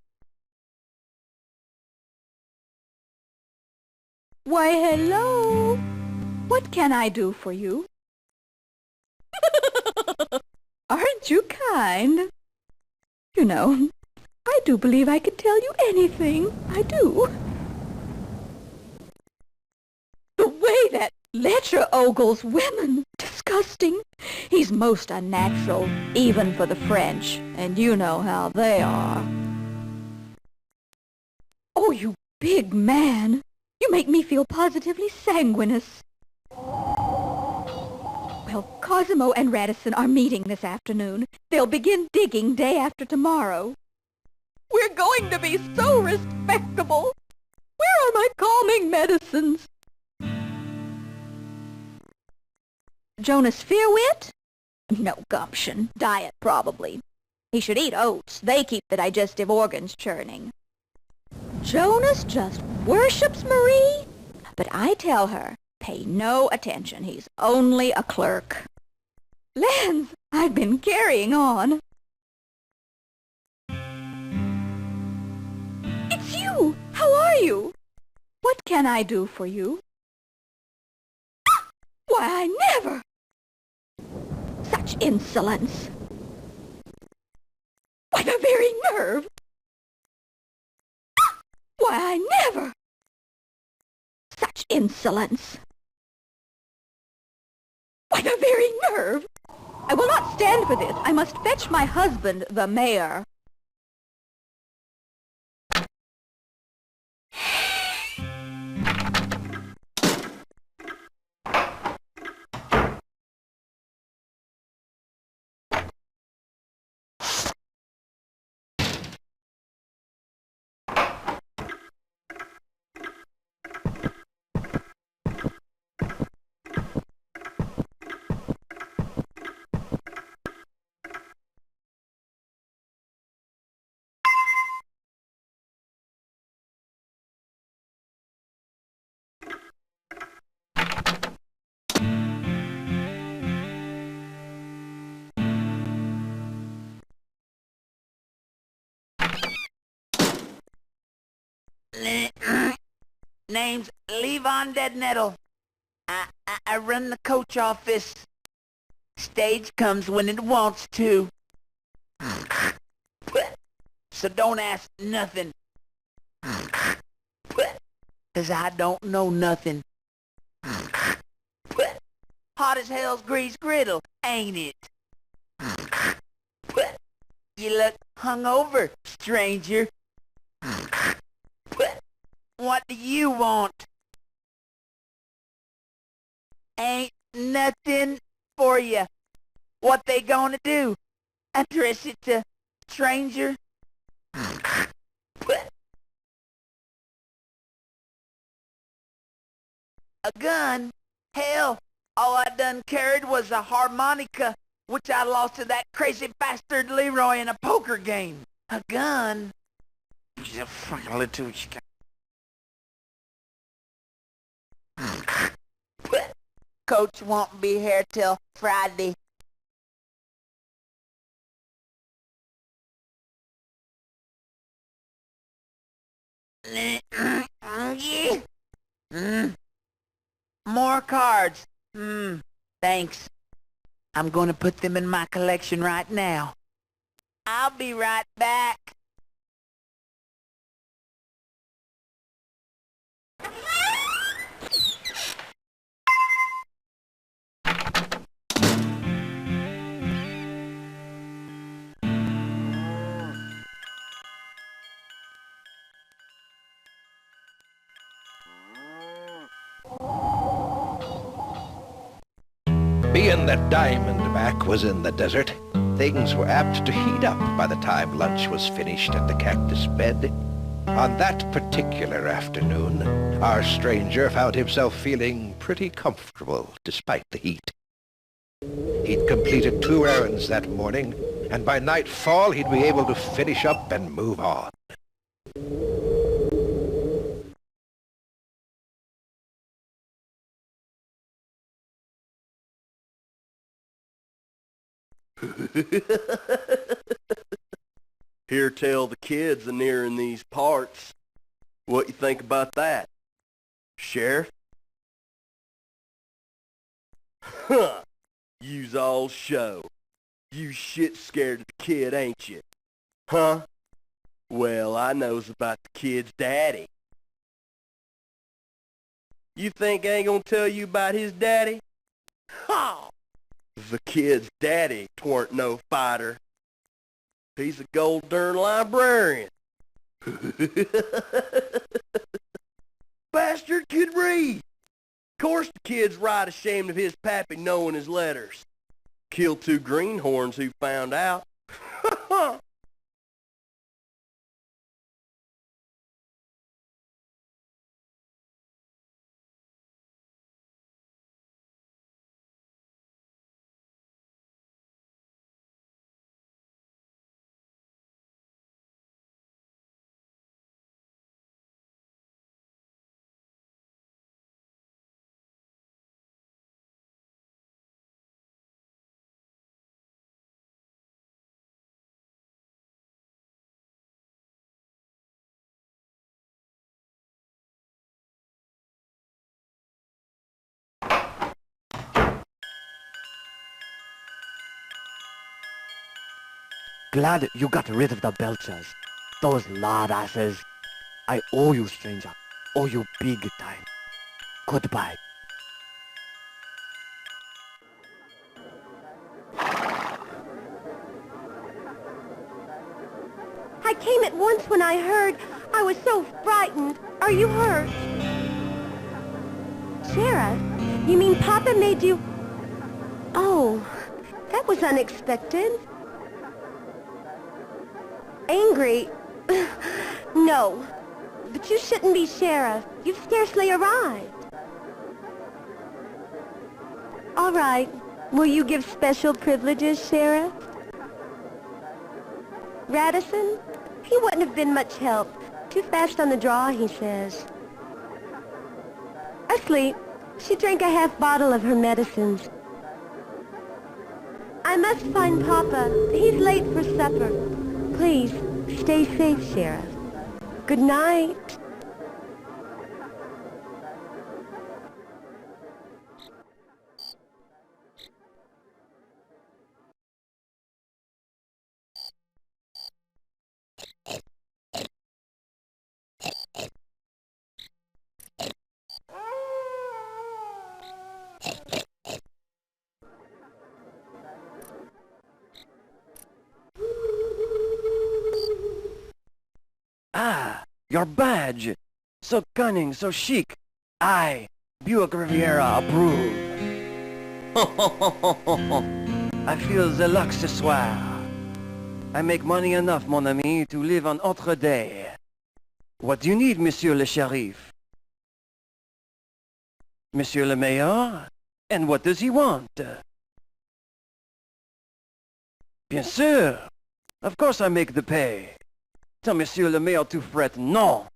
Why, hello. What can I do for you? Aren't you kind? You know, I do believe I could tell you anything. I do. The way that Letcher ogles women. Disgusting. He's most unnatural, even for the French, and you know how they are. Oh, you big man. You make me feel positively sanguineous. Well, Cosimo and Radisson are meeting this afternoon. They'll begin digging day after tomorrow. We're going to be so respectable. Where are my calming medicines? Jonas Fearwit? No gumption. Diet, probably. He should eat oats. They keep the digestive organs churning. Jonas just worships Marie? But I tell her, pay no attention. He's only a clerk. Lance, I've been carrying on. It's you! How are you? What can I do for you? Why, I never! Such insolence! Why, the very nerve! Why, I never! Such insolence! Why, the very nerve! I will not stand for this. I must fetch my husband, the mayor. Name's Levon Deadnettle. I run the coach office. Stage comes when it wants to. So don't ask nothing. 'Cause I don't know nothing. Hot as hell's greased griddle, ain't it? You look hungover, stranger. What do you want? Ain't nothing for you. What they gonna do? Address it to stranger? A gun? Hell, all I done carried was a harmonica, which I lost to that crazy bastard Leroy in a poker game. A gun? She's a fucking little chicken. Coach won't be here till Friday. More cards. Thanks. I'm gonna put them in my collection right now. I'll be right back. Being that Diamondback was in the desert, things were apt to heat up by the time lunch was finished at the cactus bed. On that particular afternoon, our stranger found himself feeling pretty comfortable despite the heat. He'd completed 2 errands that morning, and by nightfall he'd be able to finish up and move on. Hear tell the kids are near in these parts. What you think about that, Sheriff? Huh. You's all show. You shit scared of the kid, ain't you? Huh? Well, I knows about the kid's daddy. You think I ain't gonna tell you about his daddy? Ha! The kid's daddy twarn't no fighter. He's a gold darn librarian. Bastard could read. Course the kid's right ashamed of his pappy knowing his letters. Killed 2 greenhorns who found out. Glad you got rid of the Belchers. Those lard asses. I owe you, stranger. Owe you big time. Goodbye. I came at once when I heard. I was so frightened. Are you hurt? Sheriff, you mean Papa made you... Oh, that was unexpected. Angry? No. But you shouldn't be Sheriff. You've scarcely arrived. All right. Will you give special privileges, Sheriff? Radisson? He wouldn't have been much help. Too fast on the draw, he says. Asleep. She drank a half bottle of her medicines. I must find Papa. He's late for supper. Please, stay safe, Sheriff. Good night. your badge. So cunning, so chic. I, Buick Riviera, approve. I feel the luxe ce soir. I make money enough, mon ami, to live on autre day. What do you need, Monsieur le Sheriff? Monsieur le Mayor? And what does he want? Bien sûr. Of course I make the pay. Tell Monsieur le Mayor to fret non.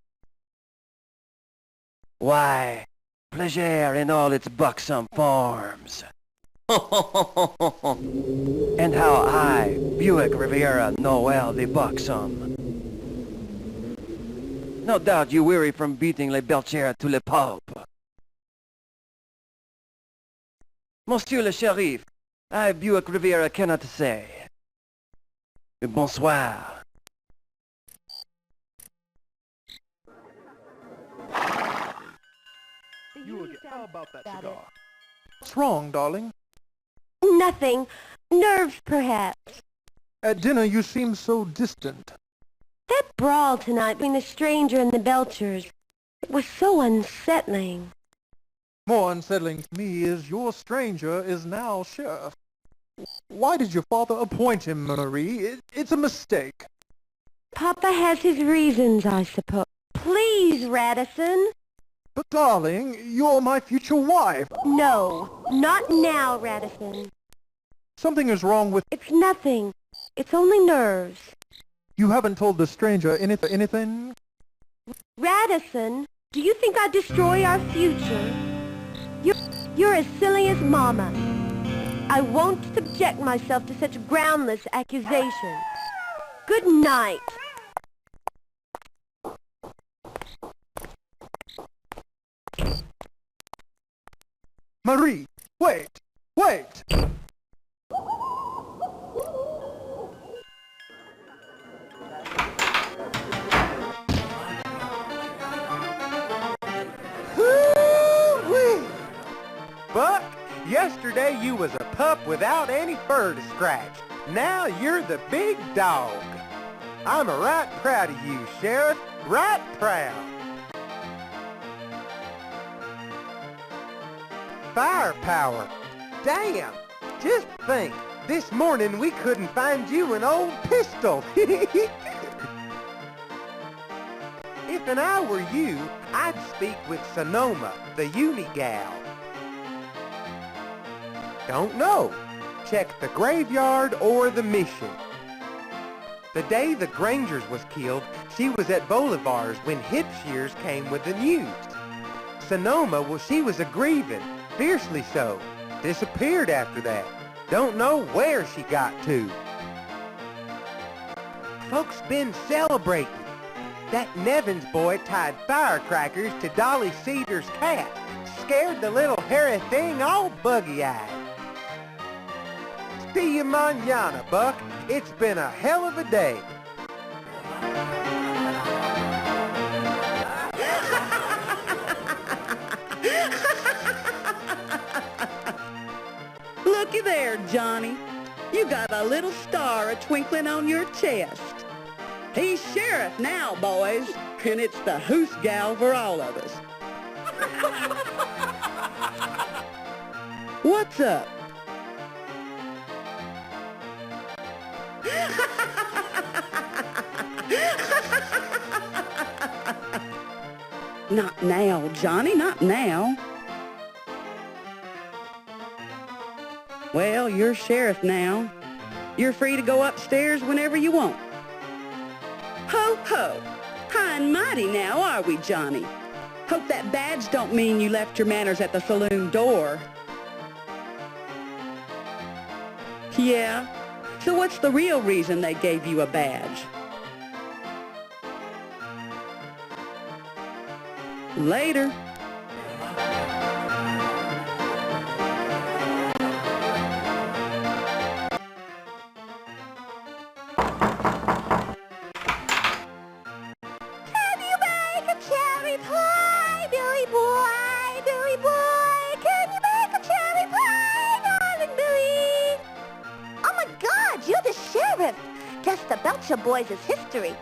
Why, pleasure in all its buxom forms. And how I, Buick Riviera, know well the buxom. No doubt you weary from beating les Belchers to le Pope. Monsieur le Sheriff, I, Buick Riviera, cannot say. Bonsoir. You again. How about that cigar? What's wrong, darling? Nothing. Nerves, perhaps. At dinner you seemed so distant. That brawl tonight between the stranger and the Belchers, it was so unsettling. More unsettling to me is your stranger is now sheriff. Why did your father appoint him, Marie? It's a mistake. Papa has his reasons, I suppose. Please, Radisson. But darling, you're my future wife. No, not now, Radisson. Something is wrong with... It's nothing. It's only nerves. You haven't told the stranger anything? Radisson, do you think I'd destroy our future? You're as silly as Mama. I won't subject myself to such groundless accusations. Good night. Marie, wait! Wait! Buck, yesterday you was a pup without any fur to scratch. Now you're the big dog. I'm right proud of you, Sheriff. Right proud. Firepower. Damn. Just think. This morning we couldn't find you an old pistol. If I were you, I'd speak with Sonoma, the uni gal. Don't know. Check the graveyard or the mission. The day the Grangers was killed, she was at Bolivar's when Hip Shears came with the news. Sonoma, well, she was a-grieving, fiercely so. Disappeared after that. Don't know where she got to. Folks been celebrating. That Nevins boy tied firecrackers to Dolly Cedar's cat. Scared the little hairy thing all buggy-eyed. See you mañana, Buck. It's been a hell of a day. Looky there, Johnny. You got a little star a-twinkling on your chest. He's sheriff now, boys, and it's the hoose gal for all of us. What's up? Not now, Johnny, not now. Well, you're sheriff now. You're free to go upstairs whenever you want. Ho, ho! High and mighty now, are we, Johnny? Hope that badge don't mean you left your manners at the saloon door. Yeah? So what's the real reason they gave you a badge? Later. Just the Belcher boys' history.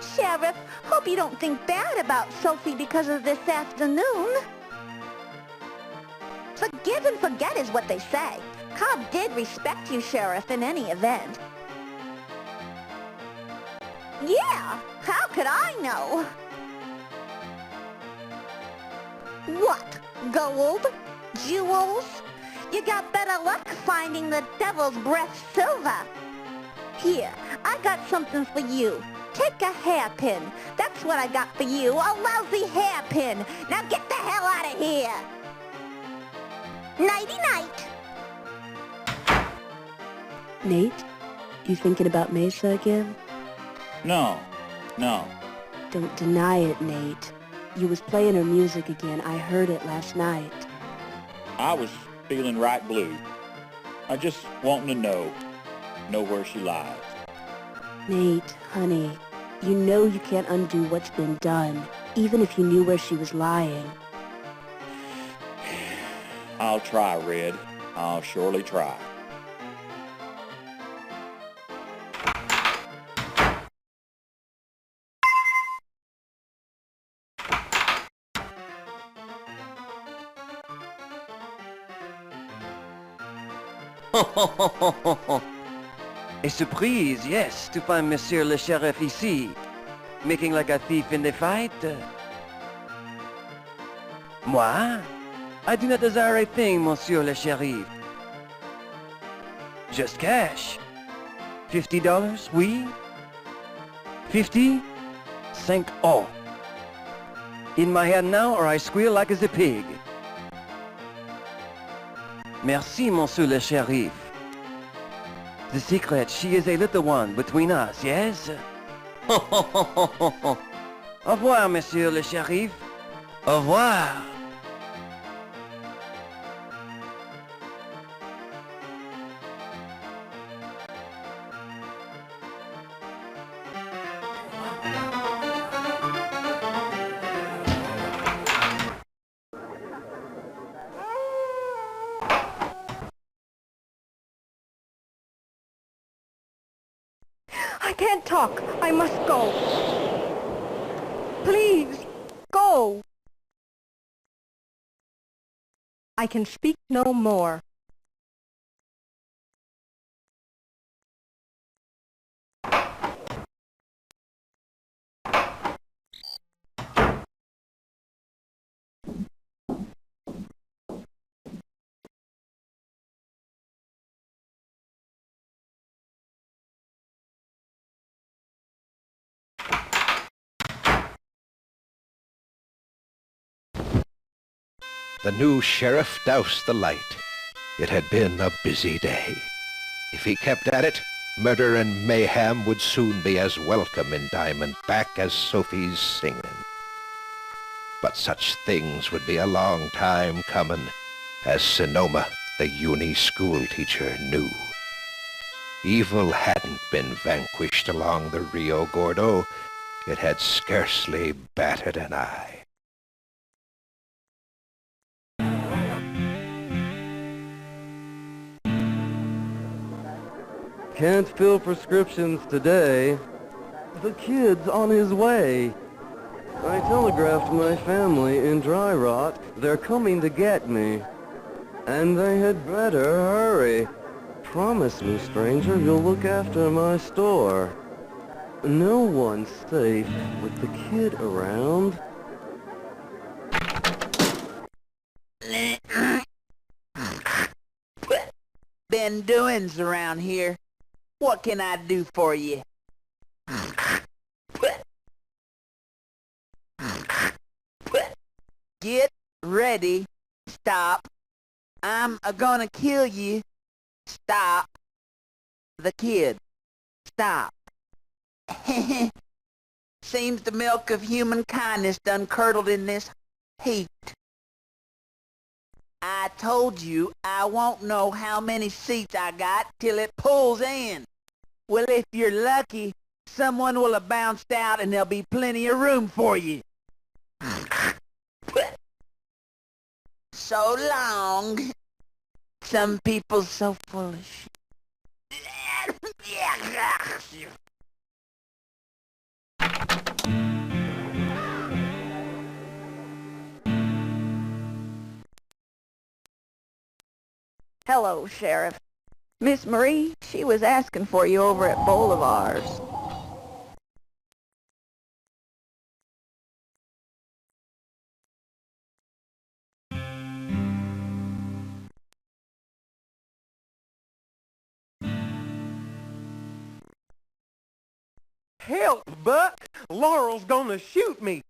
Sheriff, hope you don't think bad about Sophie because of this afternoon. Forgive and forget is what they say. Cobb did respect you, Sheriff, in any event. Yeah, how could I know? What? Gold? Jewels? You got better luck finding the devil's breath silver. Here, I got something for you. Take a hairpin. That's what I got for you, a lousy hairpin. Now get the hell out of here. Nighty-night. Nate, you thinking about Mesa again? No. Don't deny it, Nate. You was playing her music again. I heard it last night. I was feeling right blue. I just wanting to know where she lies. Nate, honey, you know you can't undo what's been done, even if you knew where she was lying. I'll try, Red. I'll surely try. A surprise, yes, to find Monsieur le Sheriff ici, making like a thief in the fight. Moi? I do not desire a thing, Monsieur le Sheriff. Just cash. $50, oui? 50? 5 In my hand now, or I squeal like as a pig. Merci, Monsieur le Sheriff. The secret, she is a little one between us, yes? Au revoir, Monsieur le Sheriff. Au revoir. I can't talk. I must go. Please, go. I can speak no more. The new sheriff doused the light. It had been a busy day. If he kept at it, murder and mayhem would soon be as welcome in Diamond Back as Sophie's singing. But such things would be a long time coming, as Sonoma, the uni school teacher, knew. Evil hadn't been vanquished along the Rio Gordo. It had scarcely batted an eye. Can't fill prescriptions today. The kid's on his way. I telegraphed my family in Dry Rock. They're coming to get me. And they had better hurry. Promise me, stranger, you'll look after my store. No one's safe with the kid around. Been doings around here. What can I do for you? Get ready. Stop. I'm gonna kill you. Stop. The kid. Stop. Seems the milk of human kindness done curdled in this heat. I told you I won't know how many seats I got till it pulls in. Well, if you're lucky, someone will have bounced out and there'll be plenty of room for you. So long. Some people so foolish. Hello, Sheriff. Miss Marie, she was asking for you over at Bolivar's. Help, Buck! Laurel's gonna shoot me.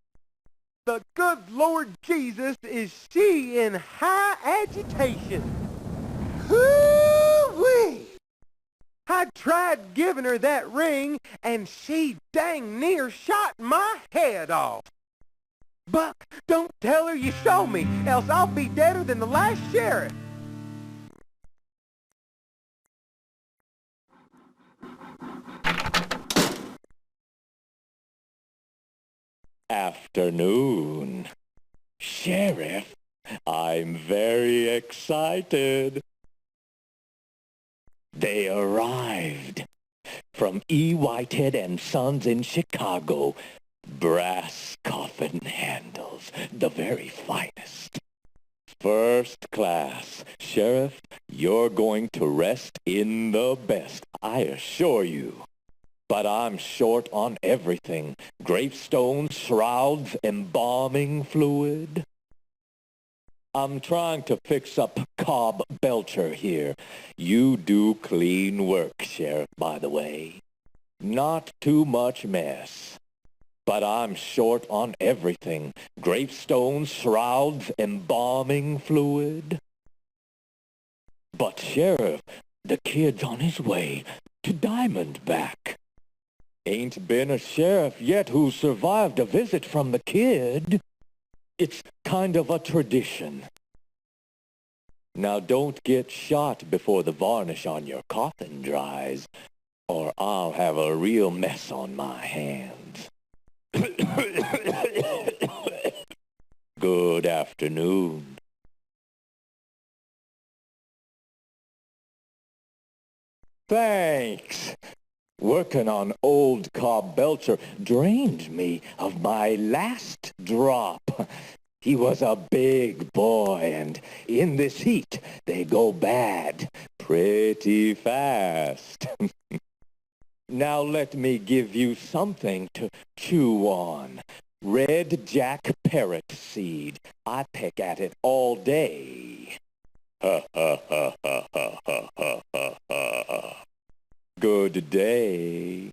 The good Lord Jesus, is she in high agitation? Hoo-wee! I tried giving her that ring, and she dang near shot my head off. Buck, don't tell her you saw me, else I'll be deader than the last sheriff. Afternoon. Sheriff, I'm very excited. They arrived from E. Whitehead and Sons in Chicago. Brass coffin handles, the very finest. First class. Sheriff, you're going to rest in the best, I assure you. But I'm short on everything. Gravestones, shrouds, embalming fluid. I'm trying to fix up Cobb Belcher here. You do clean work, Sheriff, by the way. Not too much mess. But I'm short on everything. Gravestones, shrouds, embalming fluid. But, Sheriff, the kid's on his way to Diamondback. Ain't been a sheriff yet who survived a visit from the kid. It's kind of a tradition. Now don't get shot before the varnish on your coffin dries, or I'll have a real mess on my hands. Good afternoon. Thanks. Working on old Cobb Belcher drained me of my last drop. He was a big boy, and in this heat, they go bad pretty fast. Now let me give you something to chew on. Red Jack parrot seed. I peck at it all day. Ha ha ha ha ha ha ha ha ha. Good day.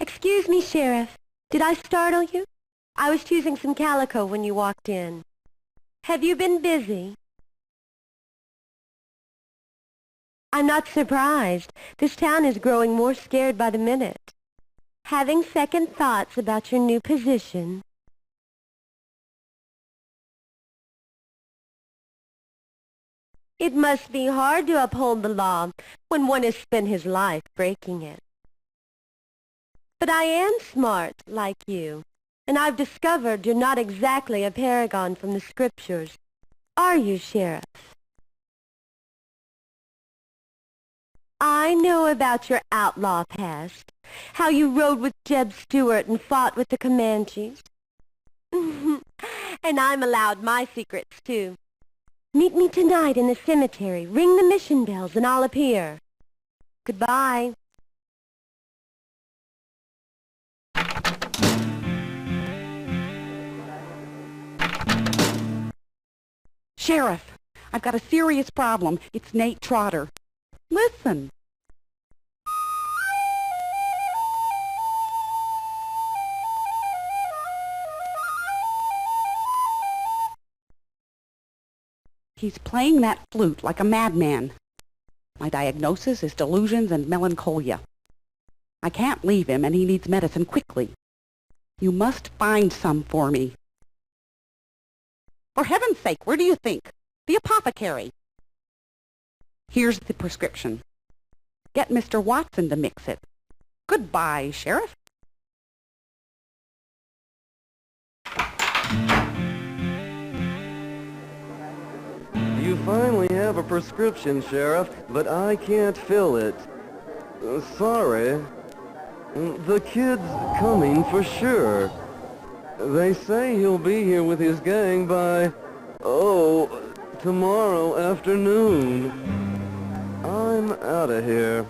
Excuse me, Sheriff. Did I startle you? I was choosing some calico when you walked in. Have you been busy? I'm not surprised. This town is growing more scared by the minute. Having second thoughts about your new position? It must be hard to uphold the law when one has spent his life breaking it. But I am smart, like you, and I've discovered you're not exactly a paragon from the scriptures. Are you, Sheriff? I know about your outlaw past, how you rode with Jeb Stuart and fought with the Comanches. And I'm allowed my secrets, too. Meet me tonight in the cemetery. Ring the mission bells and I'll appear. Goodbye. Sheriff, I've got a serious problem. It's Nate Trotter. Listen. He's playing that flute like a madman. My diagnosis is delusions and melancholia. I can't leave him, and he needs medicine quickly. You must find some for me. For heaven's sake, where do you think? The apothecary. Here's the prescription. Get Mr. Watson to mix it. Goodbye, Sheriff. You finally have a prescription, Sheriff, but I can't fill it. Sorry. The kid's coming for sure. They say he'll be here with his gang by, tomorrow afternoon. I'm out of here.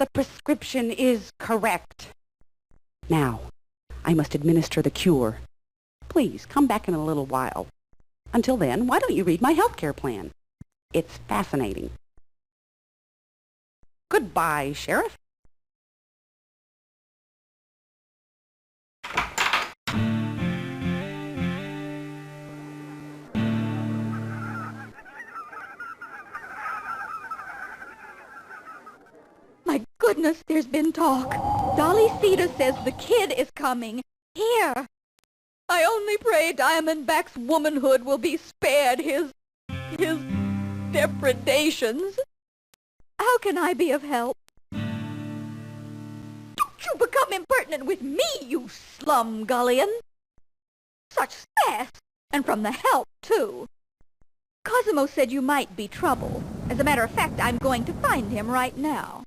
The prescription is correct. Now, I must administer the cure. Please, come back in a little while. Until then, why don't you read my health care plan? It's fascinating. Goodbye, Sheriff. My goodness, there's been talk. Dolly Cedar says the kid is coming. Here. I only pray Diamondback's womanhood will be spared his depredations. How can I be of help? Don't you become impertinent with me, you slumgullion. Such sass, and from the help, too. Cosimo said you might be trouble. As a matter of fact, I'm going to find him right now.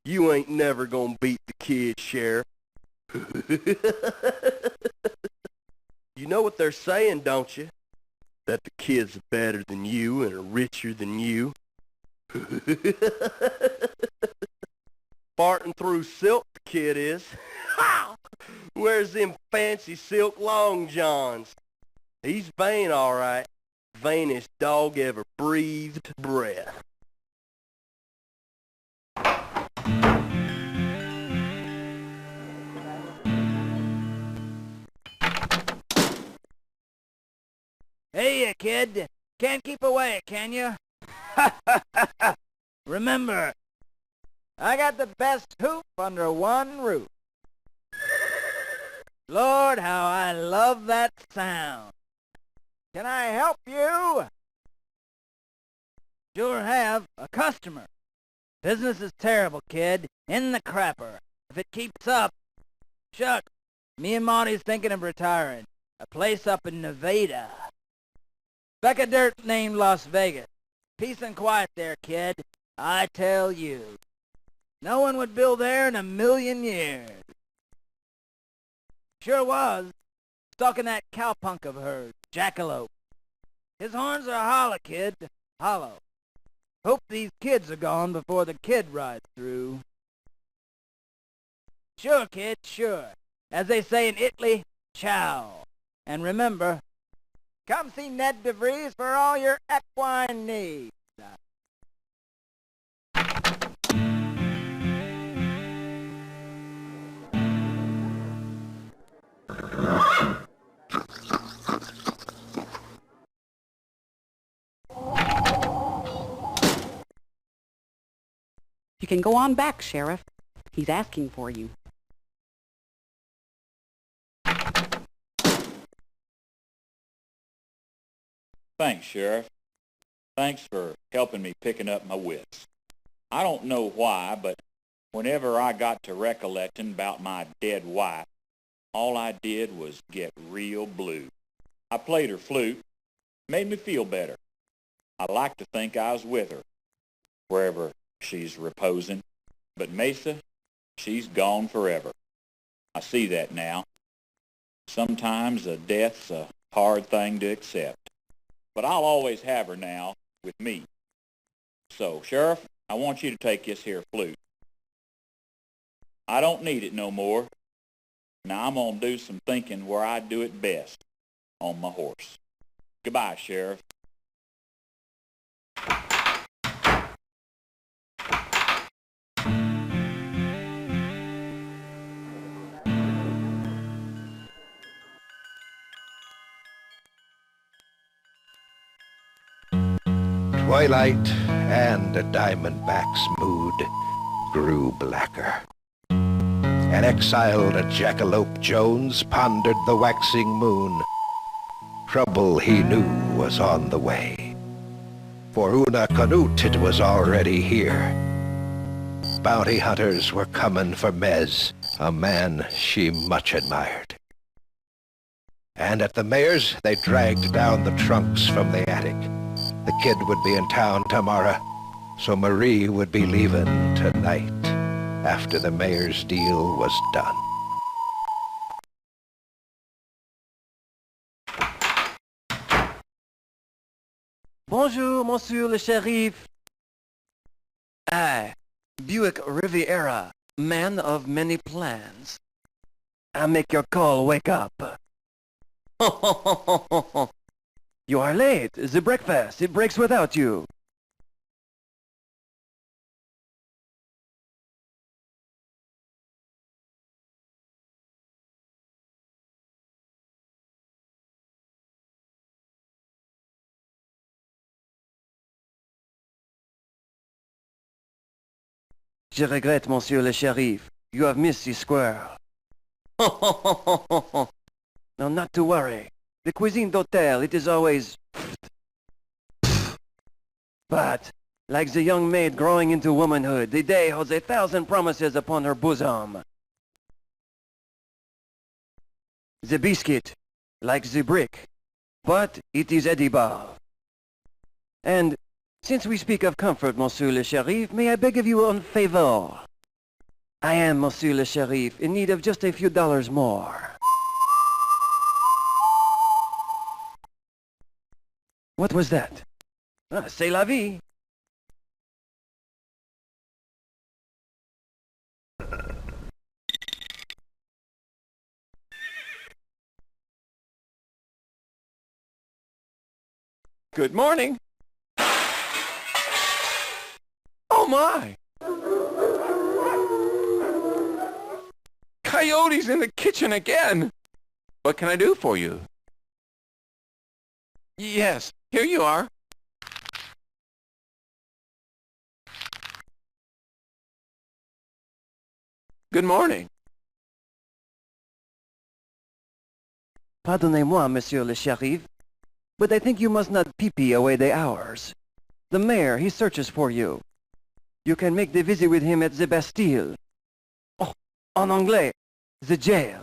You ain't never gonna beat the kid, Sheriff. You know what they're saying, don't you? That the kid's better than you and are richer than you. Farting through silk, the kid is. Wears them fancy silk long johns. He's vain, all right. Vainest dog ever breathed breath. Hey, you kid. Can't keep away, can you? Remember, I got the best hoop under one roof. Lord, how I love that sound. Can I help you? Sure have. A customer. Business is terrible, kid. In the crapper. If it keeps up, shucks. Me and Monty's thinking of retiring. A place up in Nevada. Speck of dirt named Las Vegas. Peace and quiet there, kid. I tell you. No one would build there in a million years. Sure was. Stalking that cowpunk of hers, Jackalope. His horns are hollow, kid. Hollow. Hope these kids are gone before the kid rides through. Sure, kid, sure. As they say in Italy, ciao. And remember, come see Ned DeVries for all your equine needs. You can go on back, Sheriff. He's asking for you. Thanks, Sheriff. Thanks for helping me picking up my wits. I don't know why, but whenever I got to recollecting about my dead wife, all I did was get real blue. I played her flute, made me feel better. I like to think I was with her, wherever she's reposing. But Mesa, she's gone forever. I see that now. Sometimes a death's a Hard thing to accept. But I'll always have her now with me. So, Sheriff, I want you to take this here flute. I don't need it no more. Now I'm going to do some thinking where I do it best, on my horse. Goodbye, Sheriff. Twilight and a diamondback's mood grew blacker. An exiled Jackalope Jones pondered the waxing moon. Trouble he knew was on the way. For Una Canute it was already here. Bounty hunters were coming for Mez, a man she much admired. And at the mayor's they dragged down the trunks from the attic. The kid would be in town tomorrow, so Marie would be leaving tonight after the mayor's deal was done. Bonjour, Monsieur le Sheriff. I, Buick Riviera, man of many plans. I make your call wake up. You are late. The breakfast, it breaks without you. Je regrette, Monsieur le Sheriff. You have missed the squirrel. No, not to worry. The cuisine d'hotel, it is always... But, like the young maid growing into womanhood, the day holds 1,000 promises upon her bosom. The biscuit, like the brick, but it is edible. And, since we speak of comfort, Monsieur le Sheriff, may I beg of you one favor? I am, Monsieur le Sheriff, in need of just a few dollars more. What was that? Ah, c'est la vie. Good morning. Oh my! Coyotes in the kitchen again! What can I do for you? Yes, here you are. Good morning. Pardonnez-moi, Monsieur le Sheriff, but I think you must not pee-pee away the hours. The mayor, he searches for you. You can make the visit with him at the Bastille. Oh, en anglais, the jail.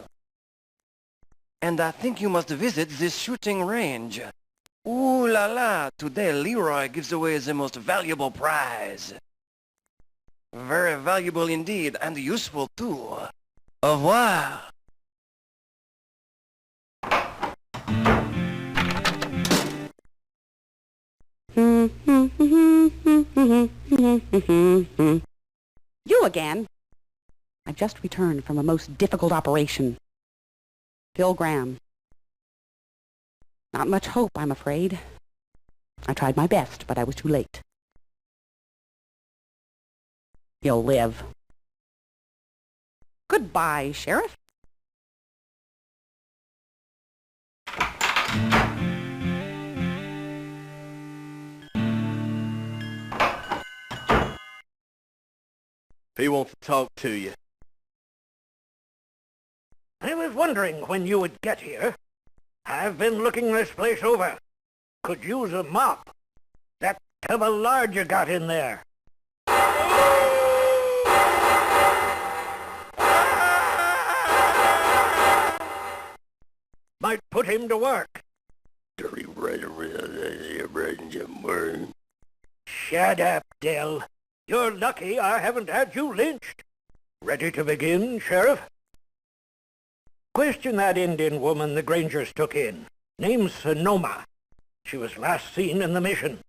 And I think you must visit this shooting range. Ooh la la, today Leroy gives away the most valuable prize. Very valuable indeed, and useful too. Au revoir. You again? I've just returned from a most difficult operation. Phil Graham. Not much hope, I'm afraid. I tried my best, but I was too late. He'll live. Goodbye, Sheriff. He wants to talk to you. I was wondering when you would get here. I've been looking this place over. Could use a mop. That tub of lard you got in there. Might put him to work. Shut up, Dell. You're lucky I haven't had you lynched. Ready to begin, Sheriff? Question that Indian woman the Grangers took in. Name's Sonoma. She was last seen in the mission.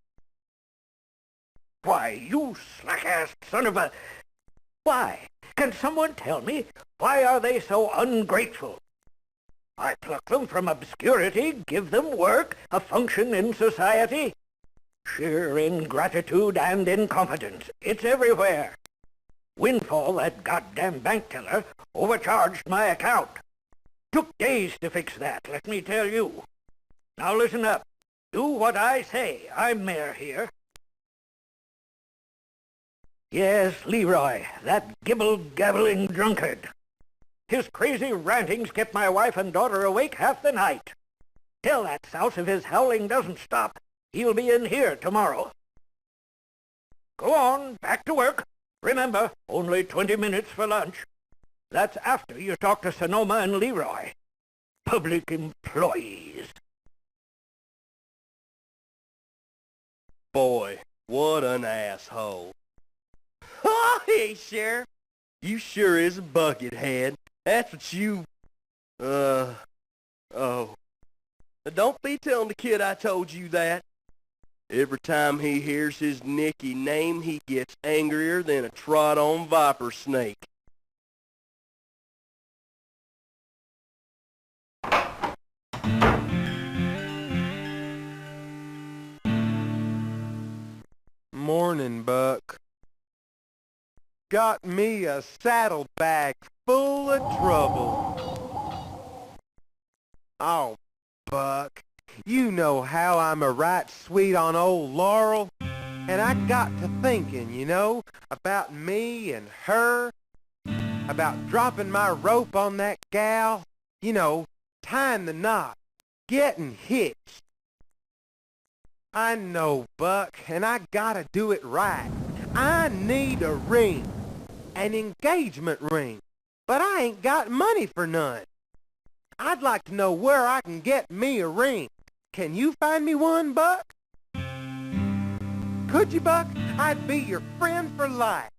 Why, you slack-assed son of a... Why? Can someone tell me, why are they so ungrateful? I pluck them from obscurity, give them work, a function in society. Sheer ingratitude and incompetence. It's everywhere. Windfall, that goddamn bank teller, overcharged my account. Took days to fix that, let me tell you. Now listen up. Do what I say. I'm mayor here. Yes, Leroy, that gibble-gabbling drunkard. His crazy rantings kept my wife and daughter awake half the night. Tell that souse if his howling doesn't stop, he'll be in here tomorrow. Go on, back to work. Remember, only 20 minutes for lunch. That's after you talk to Sonoma and Leroy. Public employees. Boy, what an asshole. Oh, hey, Sheriff. You sure is a buckethead. That's what you... Oh. Don't be telling the kid I told you that. Every time he hears his Nicky name, he gets angrier than a trot-on viper snake. Morning, Buck. Got me a saddlebag full of trouble. Oh, Buck, you know how I'm a right sweet on old Laurel. And I got to thinking, you know, about me and her, about dropping my rope on that gal, you know, tying the knot, getting hitched. I know, Buck, and I gotta do it right. I need a ring, an engagement ring, but I ain't got money for none. I'd like to know where I can get me a ring. Can you find me one, Buck? Could you, Buck? I'd be your friend for life.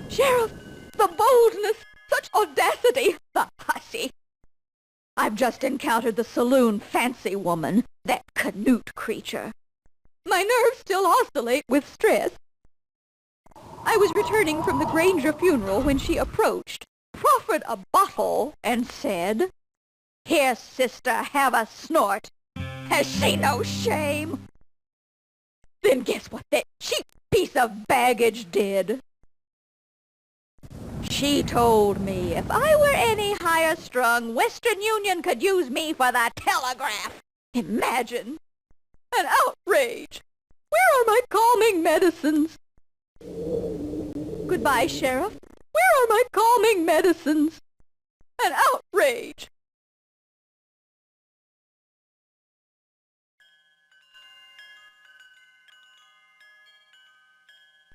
Sheriff, the boldness, such audacity, the hussy. I've just encountered the saloon fancy woman, that Canute creature. My nerves still oscillate with stress. I was returning from the Granger funeral when she approached, proffered a bottle, and said, "Here, sister, have a snort. Has she no shame?" Then guess what that cheap piece of baggage did? She told me if I were any higher strung, Western Union could use me for the telegraph. Imagine! An outrage! Where are my calming medicines? Goodbye, Sheriff. Where are my calming medicines? An outrage!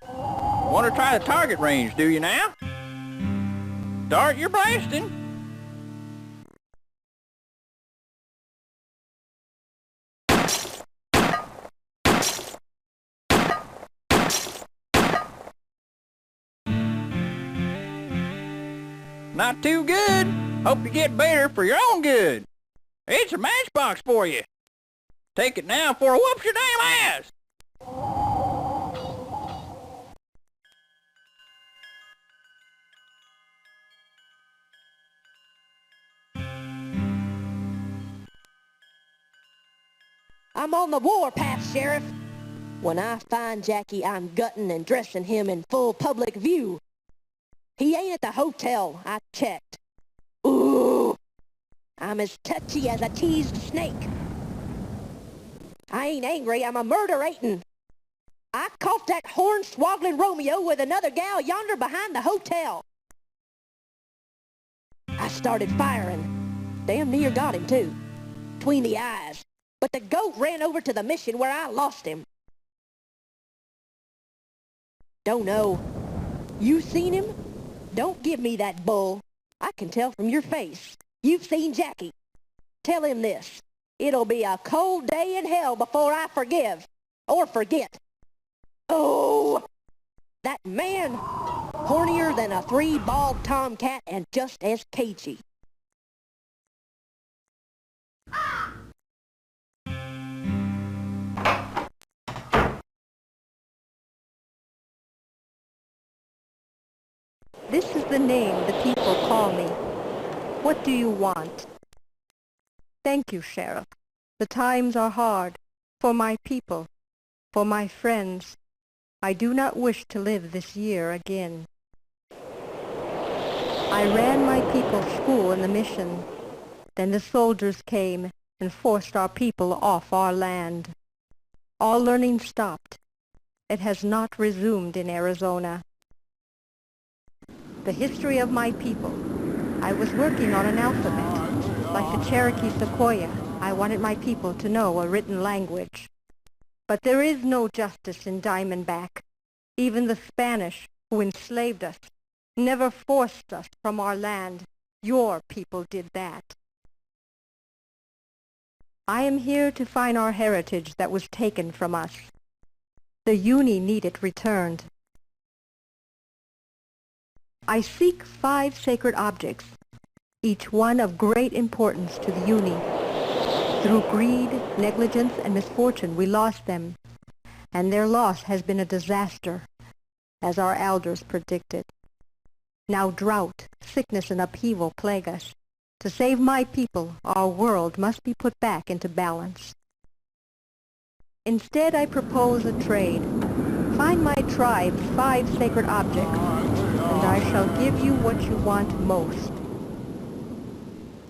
Want to try the target range, do you now? Start your blasting. Not too good. Hope you get better for your own good. It's a matchbox for you. Take it now for a whoops your damn ass. I'm on the warpath, Sheriff. When I find Jackie, I'm gutting and dressing him in full public view. He ain't at the hotel, I checked. Ooh! I'm as touchy as a teased snake. I ain't angry, I'm a murderatin'. I caught that horn-swaggling Romeo with another gal yonder behind the hotel. I started firing. Damn near got him, too. Between the eyes. But the goat ran over to the mission where I lost him. Don't know. You seen him? Don't give me that bull. I can tell from your face. You've seen Jackie. Tell him this. It'll be a cold day in hell before I forgive. Or forget. Oh! That man! hornier than a three-balled tomcat and just as cagey. This is the name the people call me. What do you want? Thank you, Sheriff. The times are hard. For my people, for my friends. I do not wish to live this year again. I ran my people's school in the mission. Then the soldiers came and forced our people off our land. All learning stopped. It has not resumed in Arizona. The history of my people. I was working on an alphabet. Like the Cherokee Sequoia, I wanted my people to know a written language. But there is no justice in Diamondback. Even the Spanish, who enslaved us, never forced us from our land. Your people did that. I am here to find our heritage that was taken from us. The Uni need it returned. I seek 5 sacred objects, each one of great importance to the Uni. Through greed, negligence, and misfortune we lost them, and their loss has been a disaster, as our elders predicted. Now drought, sickness, and upheaval plague us. To save my people, our world must be put back into balance. Instead, I propose a trade. Find my tribe's 5 sacred objects, and I shall give you what you want most.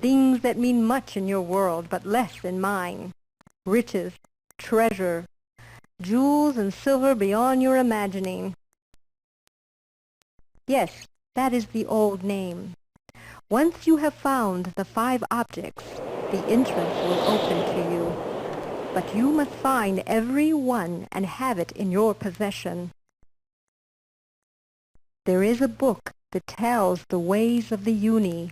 Things that mean much in your world, but less in mine. Riches, treasure, jewels and silver beyond your imagining. Yes, that is the old name. Once you have found the 5 objects, the entrance will open to you. But you must find every one and have it in your possession. There is a book that tells the ways of the Uni.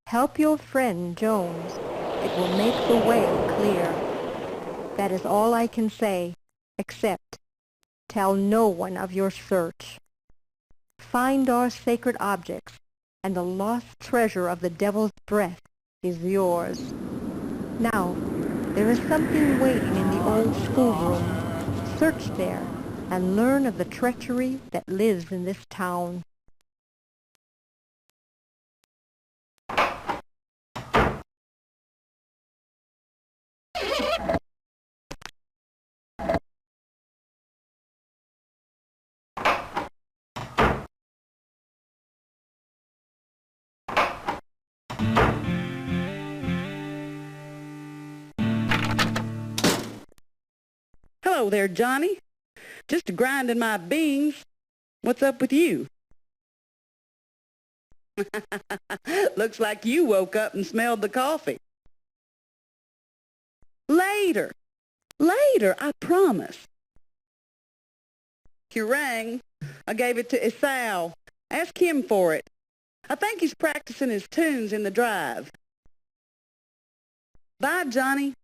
Help your friend Jones. It will make the way clear. That is all I can say, except tell no one of your search. Find our sacred objects, and the lost treasure of the Devil's Breath is yours. Now, there is something waiting in the old schoolroom. Search there and learn of the treachery that lives in this town. Hello there, Johnny. Just grinding my beans. What's up with you? Looks like you woke up and smelled the coffee. Later. Later, I promise. You rang. I gave it to Esau. Ask him for it. I think he's practicing his tunes in the drive. Bye, Johnny.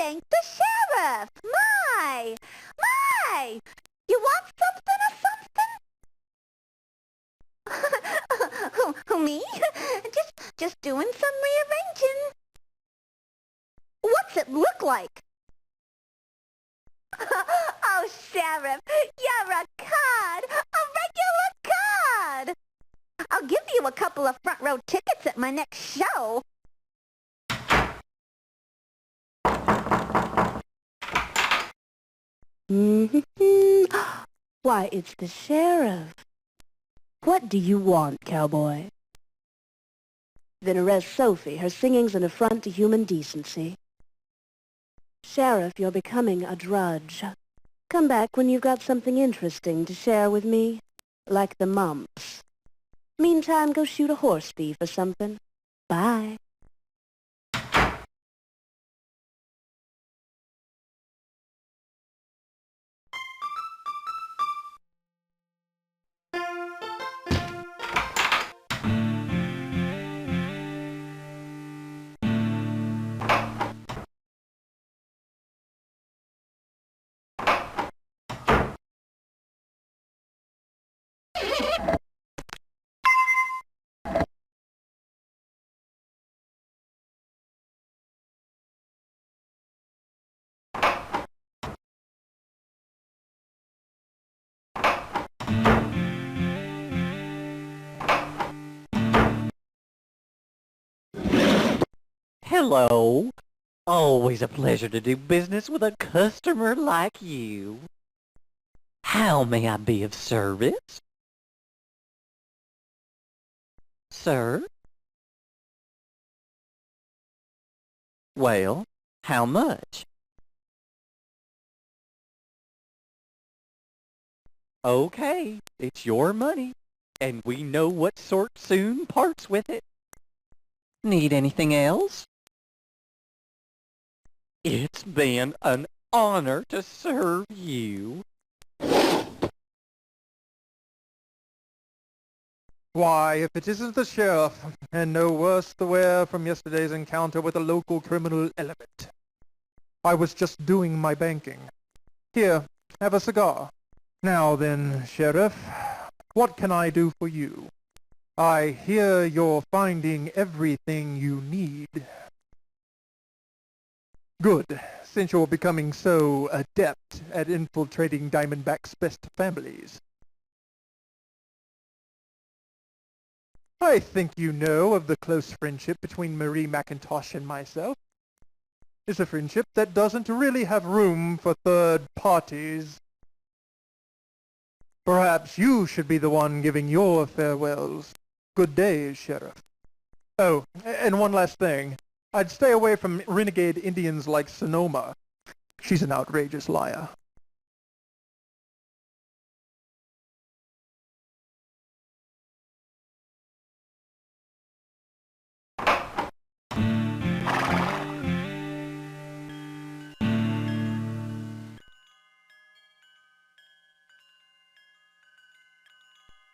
Ain't the sheriff. My! You want something or something? Who, me? Just doing some rearranging. What's it look like? Oh, Sheriff, you're a cod. A regular cod. I'll give you a couple of front row tickets at my next show. Why, it's the sheriff. What do you want, cowboy? Then arrest Sophie. Her singing's an affront to human decency. Sheriff, you're becoming a drudge. Come back when you've got something interesting to share with me, like the mumps. Meantime, go shoot a horse thief or something. Bye. Hello. Always a pleasure to do business with a customer like you. How may I be of service? Sir? Well, how much? Okay, it's your money, and we know what sort soon parts with it. Need anything else? It's been an honor to serve you. Why, if it isn't the sheriff, and no worse the wear from yesterday's encounter with a local criminal element. I was just doing my banking. Here, have a cigar. Now then, Sheriff, what can I do for you? I hear you're finding everything you need. Good, since you're becoming so adept at infiltrating Diamondback's best families. I think you know of the close friendship between Marie McIntosh and myself. It's a friendship that doesn't really have room for third parties. Perhaps you should be the one giving your farewells. Good day, Sheriff. Oh, and one last thing. I'd stay away from renegade Indians like Sonoma. She's an outrageous liar.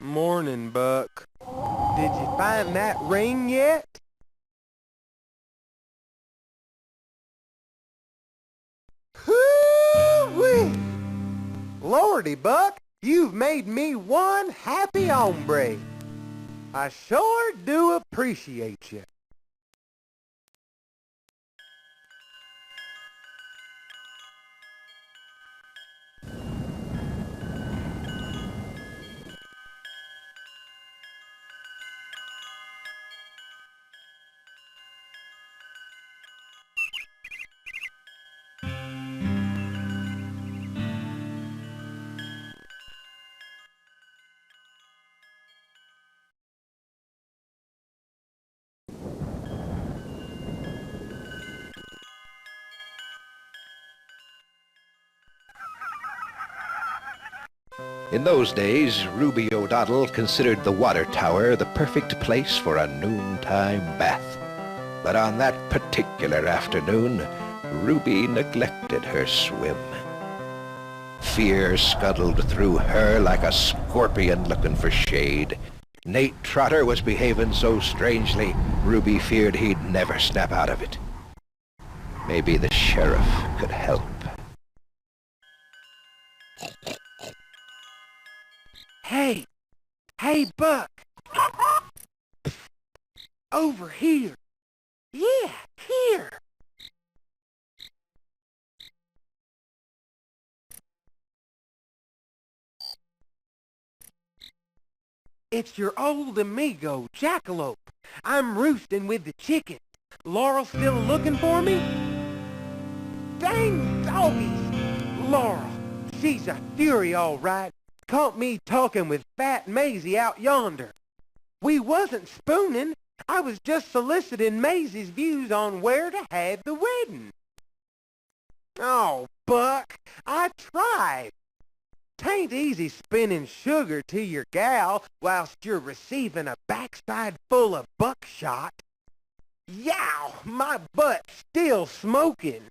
Morning, Buck. Did you find that ring yet? Hoo-wee! Lordy, Buck, you've made me one happy hombre. I sure do appreciate you. In those days, Ruby O'Donnell considered the water tower the perfect place for a noontime bath. But on that particular afternoon, Ruby neglected her swim. Fear scuttled through her like a scorpion looking for shade. Nate Trotter was behaving so strangely, Ruby feared he'd never snap out of it. Maybe the sheriff could help. Hey, Buck! Over here! Yeah, here! It's your old amigo, Jackalope. I'm roosting with the chickens. Laurel still looking for me? Dang doggies! Laurel, She's a fury, all right. Caught me talking with Fat Maisie out yonder. We wasn't spooning. I was just soliciting Maisie's views on where to have the wedding. Oh, Buck, I tried. 'Tain't easy spinning sugar to your gal whilst you're receiving a backside full of buckshot. Yow, my butt's still smoking.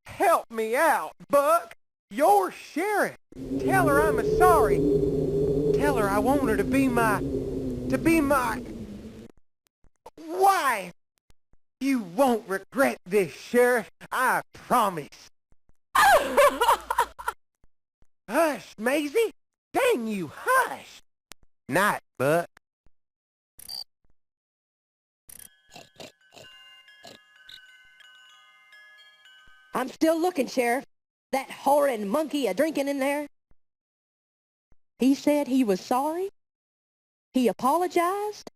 Help me out, Buck. You're sheriff. Tell her I'm sorry. Tell her I want her to be my wife. You won't regret this, Sheriff. I promise. Hush, Maisie. Dang you, hush. Night, Buck. I'm still looking, Sheriff. That horrid monkey a-drinking in there. He said he was sorry? He apologized?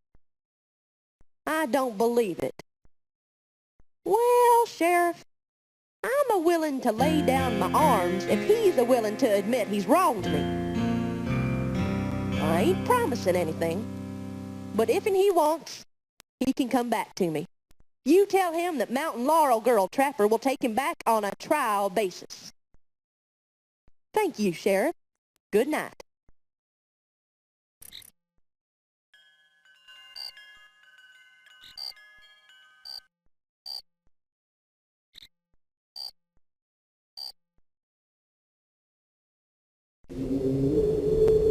I don't believe it. Well, Sheriff, I'm a-willing to lay down my arms if he's a-willing to admit he's wronged me. I ain't promising anything, but if and he wants, he can come back to me. You tell him that Mountain Laurel Girl Trapper will take him back on a trial basis. Thank you, Sheriff. Good night.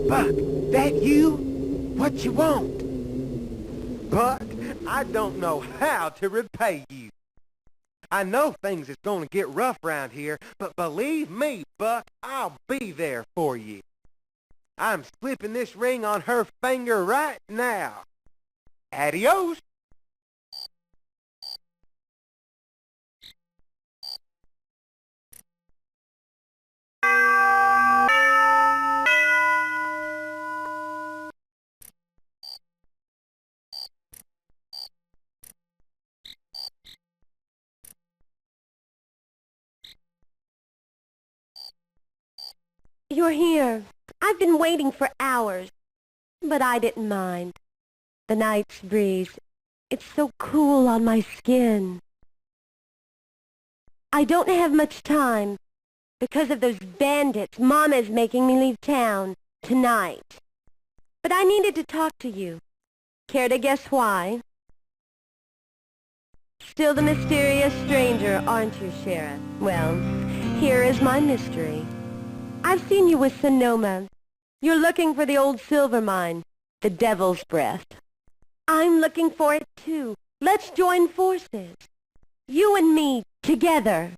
Buck, that you? What you want? Buck, I don't know how to repay you. I know things is gonna get rough around here, but believe me, Buck, I'll be there for you. I'm slipping this ring on her finger right now. Adios. You're here. I've been waiting for hours, but I didn't mind. The night's breeze, it's so cool on my skin. I don't have much time. Because of those bandits, Mama's making me leave town tonight. But I needed to talk to you. Care to guess why? Still the mysterious stranger, aren't you, Sheriff? Well, here is my mystery. I've seen you with Sonoma. You're looking for the old silver mine, the Devil's Breath. I'm looking for it too. Let's join forces. You and me, together.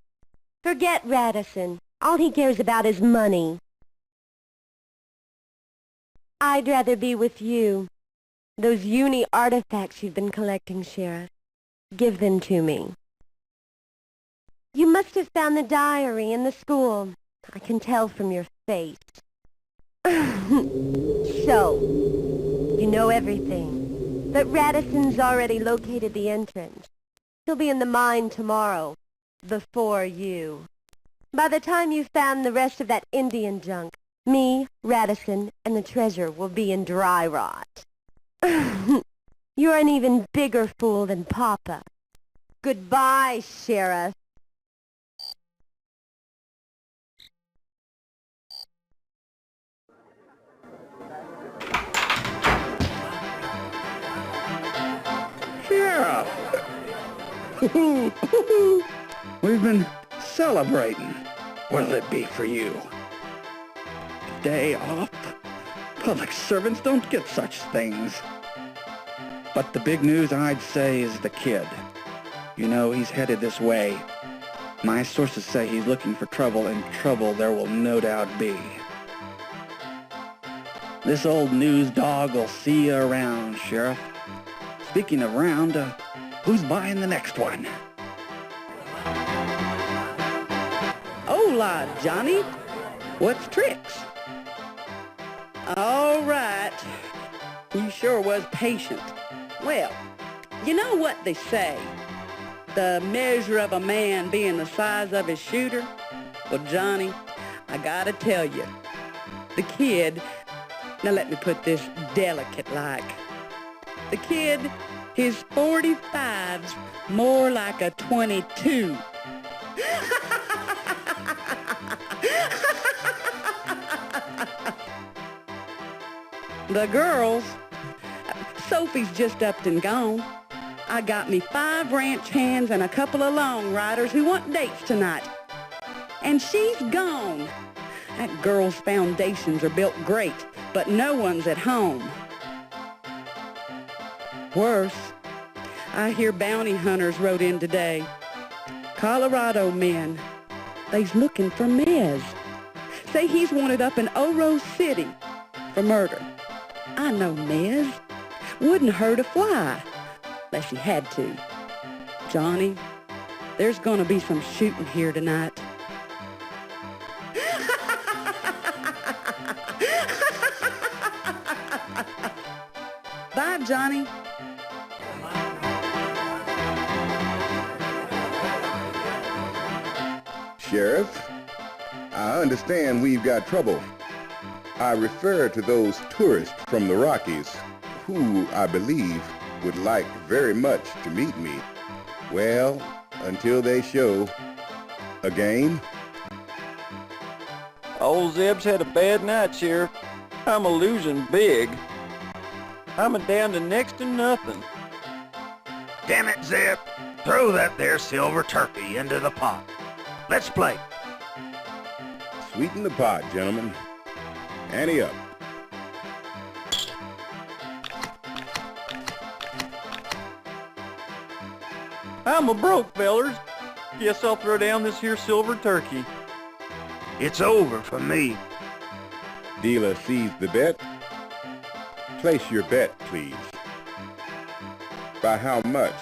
Forget Radisson. All he cares about is money. I'd rather be with you. Those uni artifacts you've been collecting, Sheriff. Give them to me. You must have found the diary in the school. I can tell from your face. So, you know everything. But Radisson's already located the entrance. He'll be in the mine tomorrow, before you. By the time you've found the rest of that Indian junk, me, Radisson, and the treasure will be in dry rot. You're an even bigger fool than Papa. Goodbye, Sheriff. Sheriff! We've been celebrating. What'll it be for you? Day off? Public servants don't get such things. But the big news, I'd say, is the kid. You know, he's headed this way. My sources say he's looking for trouble, and trouble there will no doubt be. This old news dog will see you around, Sheriff. Speaking of round, who's buying the next one? Hola, Johnny. What's tricks? All right. You sure was patient. Well, you know what they say. The measure of a man being the size of his shooter. Well, Johnny, I gotta tell you, the kid, now let me put this delicate-like. The kid, his 45's more like a 22. The girls, Sophie's just up and gone. I got me 5 ranch hands and a couple of long riders who want dates tonight. And she's gone. That girl's foundations are built great, but no one's at home. Worse, I hear bounty hunters rode in today. Colorado men. They's looking for Mez. Say he's wanted up in Oro City for murder. I know Mez. Wouldn't hurt a fly, unless he had to. Johnny, there's gonna be some shooting here tonight. Bye, Johnny. Sheriff, I understand we've got trouble. I refer to those tourists from the Rockies who, I believe, would like very much to meet me. Well, until they show. Again? Old Zeb's had a bad night, Sheriff. I'm a losing big. I'm a down to next to nothing. Damn it, Zeb. Throw that there silver turkey into the pot. Let's play. Sweeten the pot, gentlemen. Ante up. I'm a broke, fellers. Guess I'll throw down this here silver turkey. It's over for me. Dealer sees the bet. Place your bet, please. By how much?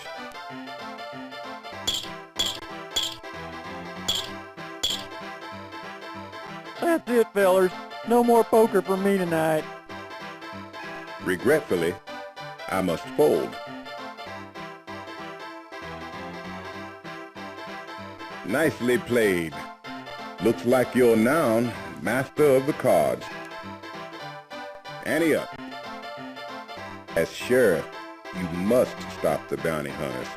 That's it, fellers. No more poker for me tonight. Regretfully, I must fold. Nicely played. Looks like you're now master of the cards. Ante up. As sheriff, you must stop the bounty hunters.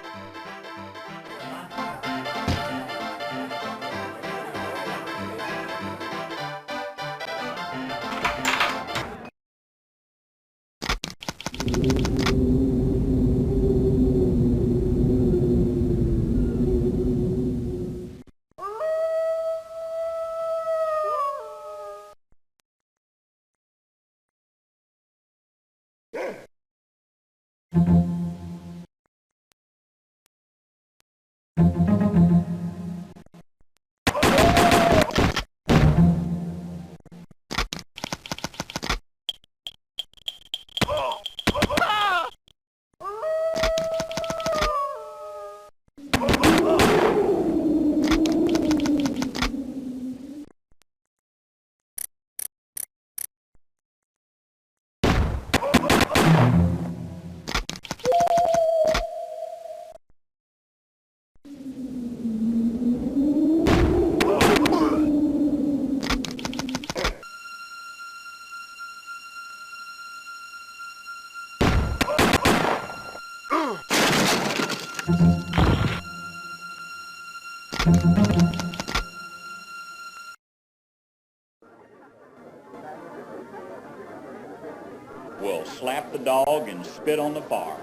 Well, slap the dog and spit on the bar.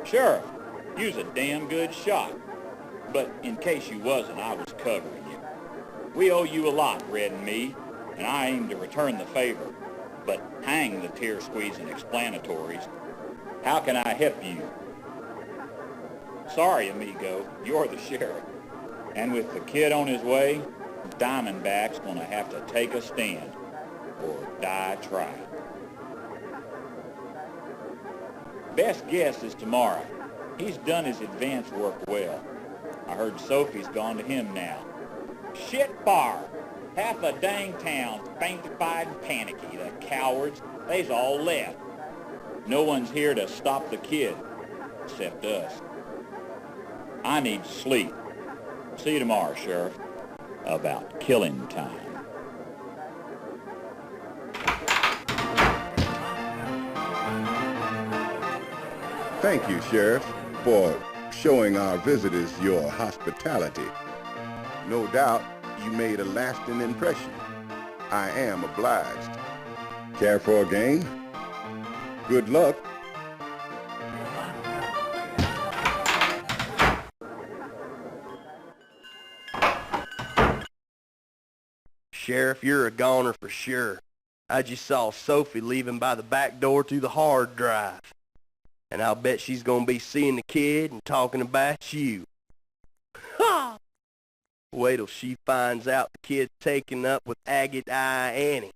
Sheriff, you's a damn good shot. But in case you wasn't, I was covering you. We owe you a lot, Red and me, and I aim to return the favor. But hang the tear-squeezing explanatories. How can I help you? Sorry, amigo, you're the sheriff. And with the kid on his way, Diamondback's gonna have to take a stand, or die trying. Best guess is tomorrow. He's done his advance work well. I heard Sophie's gone to him now. Shit bar! Half the dang town's faintified and panicky, the cowards. They's all left. No one's here to stop the kid, except us. I need sleep. See you tomorrow, Sheriff. about killing time. Thank you, Sheriff, for showing our visitors your hospitality. No doubt you made a lasting impression. I am obliged. Care for a game? Good luck. Sheriff, you're a goner for sure. I just saw Sophie leaving by the back door to the hard drive. And I'll bet she's gonna be seeing the kid and talking about you. Ha! Wait till she finds out the kid's taken up with Agate Eye Annie.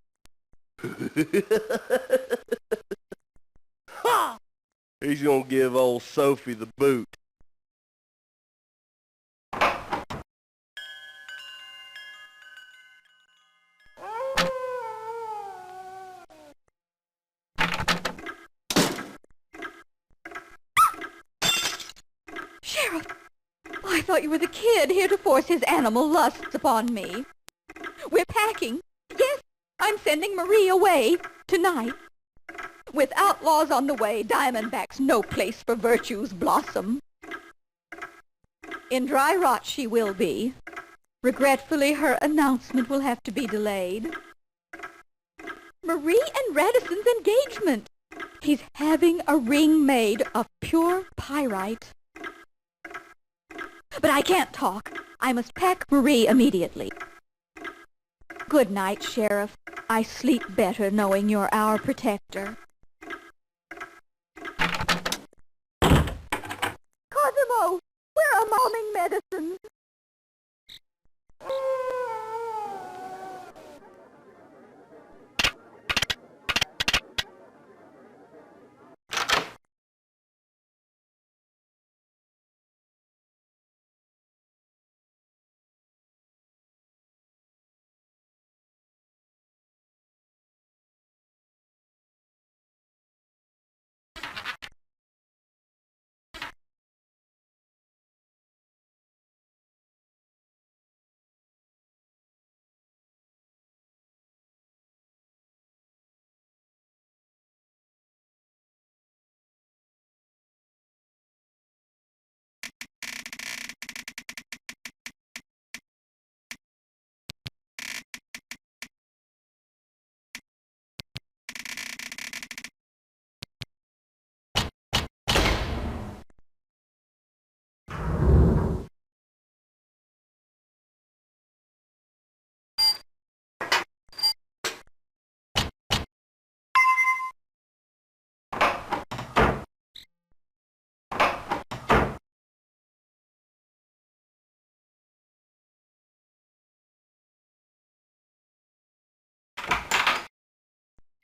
Ha! He's gonna give old Sophie the boot. Sheriff, I thought you were the kid here to force his animal lusts upon me. We're packing. Yes, I'm sending Marie away tonight. With outlaws on the way, Diamondback's no place for virtue's blossom. In Dry Rot she will be. Regretfully, her announcement will have to be delayed. Marie and Radisson's engagement. He's having a ring made of pure pyrite. But I can't talk. I must pack Marie immediately. Good night, Sheriff. I sleep better knowing you're our protector. Cosimo, where are momming medicines?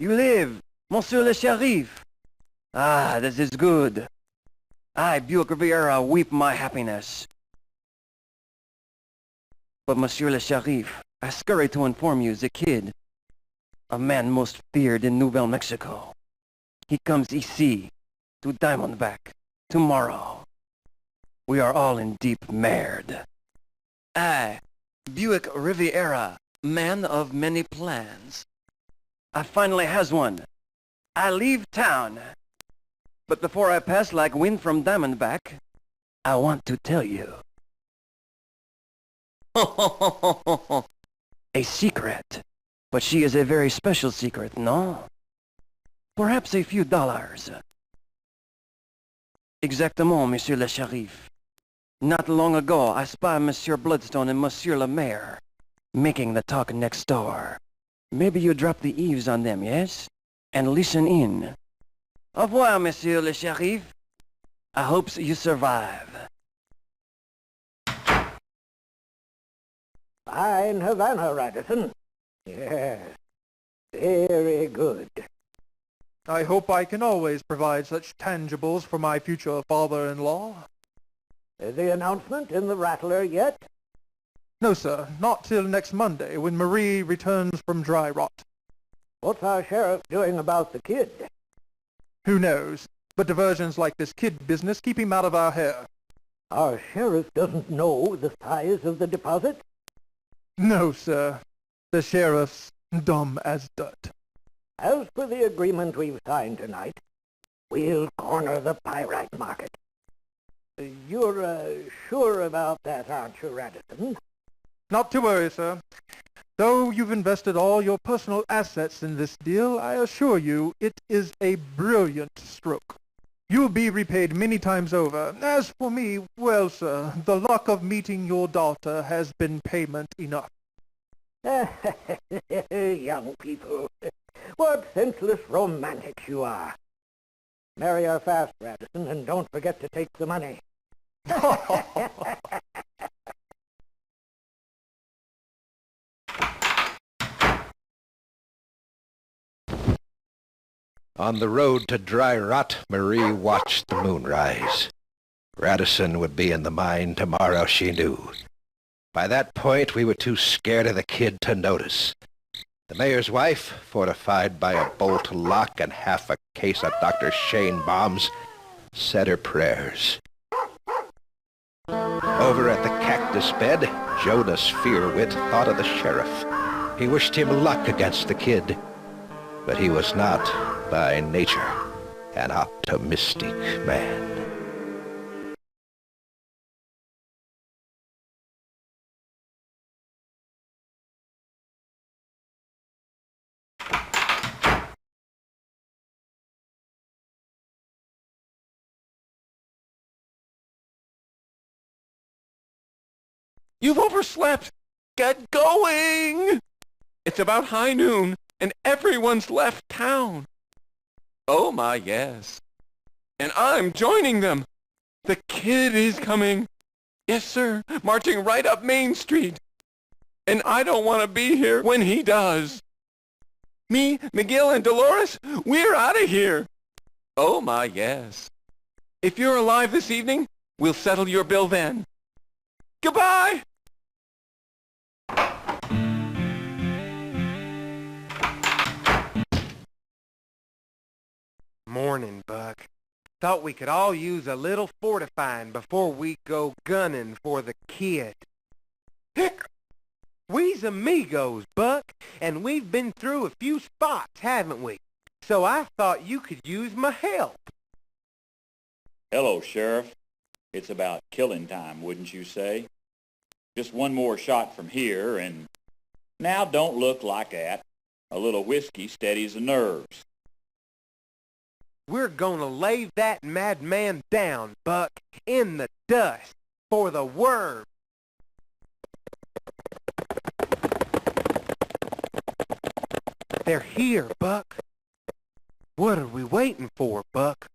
You live, Monsieur le Sheriff. Ah, this is good. I, Buick Riviera, weep my happiness. But Monsieur le Sheriff, I scurry to inform you the kid, a man most feared in Nouvelle Mexico. He comes ici, to Diamondback, tomorrow. We are all in deep merde. I, Buick Riviera, man of many plans. I finally has one. I leave town. But before I pass like wind from Diamondback, I want to tell you. A secret. But she is a very special secret, no? Perhaps a few dollars. Exactement, Monsieur le Sheriff. Not long ago, I spy Monsieur Bloodstone and Monsieur le Maire making the talk next door. Maybe you drop the eaves on them, yes? And listen in. Au revoir, Monsieur le Sheriff. I hopes you survive. Fine Havana, Radisson. Yes, very good. I hope I can always provide such tangibles for my future father-in-law. Is the announcement in the Rattler yet? No, sir, not till next Monday, when Marie returns from Dry Rot. What's our sheriff doing about the kid? Who knows? But diversions like this kid business keep him out of our hair. Our sheriff doesn't know the size of the deposit? No, sir. The sheriff's dumb as dirt. As for the agreement we've signed tonight, we'll corner the pyrite market. You're sure about that, aren't you, Radisson? Not to worry, sir. Though you've invested all your personal assets in this deal, I assure you it is a brilliant stroke. You'll be repaid many times over. As for me, well, sir, the luck of meeting your daughter has been payment enough. Young people, what senseless romantics you are. Marry her fast, Radisson, and don't forget to take the money. On the road to Dry Rot, Marie watched the moon rise. Radisson would be in the mine tomorrow, she knew. By that point, we were too scared of the kid to notice. The mayor's wife, fortified by a bolt lock and half a case of Dr. Shane bombs, said her prayers. Over at the cactus bed, Jonas Fearwit thought of the sheriff. He wished him luck against the kid, but he was not, by nature, an optimistic man. You've overslept! Get going! It's about high noon, and everyone's left town. Oh my, yes. And I'm joining them. The kid is coming. Yes, sir, marching right up Main Street. And I don't want to be here when he does. Me, McGill, and Dolores, we're out of here. Oh my, yes. If you're alive this evening, we'll settle your bill then. Goodbye! Morning, Buck. Thought we could all use a little fortifying before we go gunning for the kid. We's amigos, Buck, and we've been through a few spots, haven't we? So I thought you could use my help. Hello, Sheriff. It's about killing time, wouldn't you say? Just one more shot from here, and... Now, don't look like that. A little whiskey steadies the nerves. We're gonna lay that madman down, Buck, in the dust, for the worm. They're here, Buck. What are we waiting for, Buck?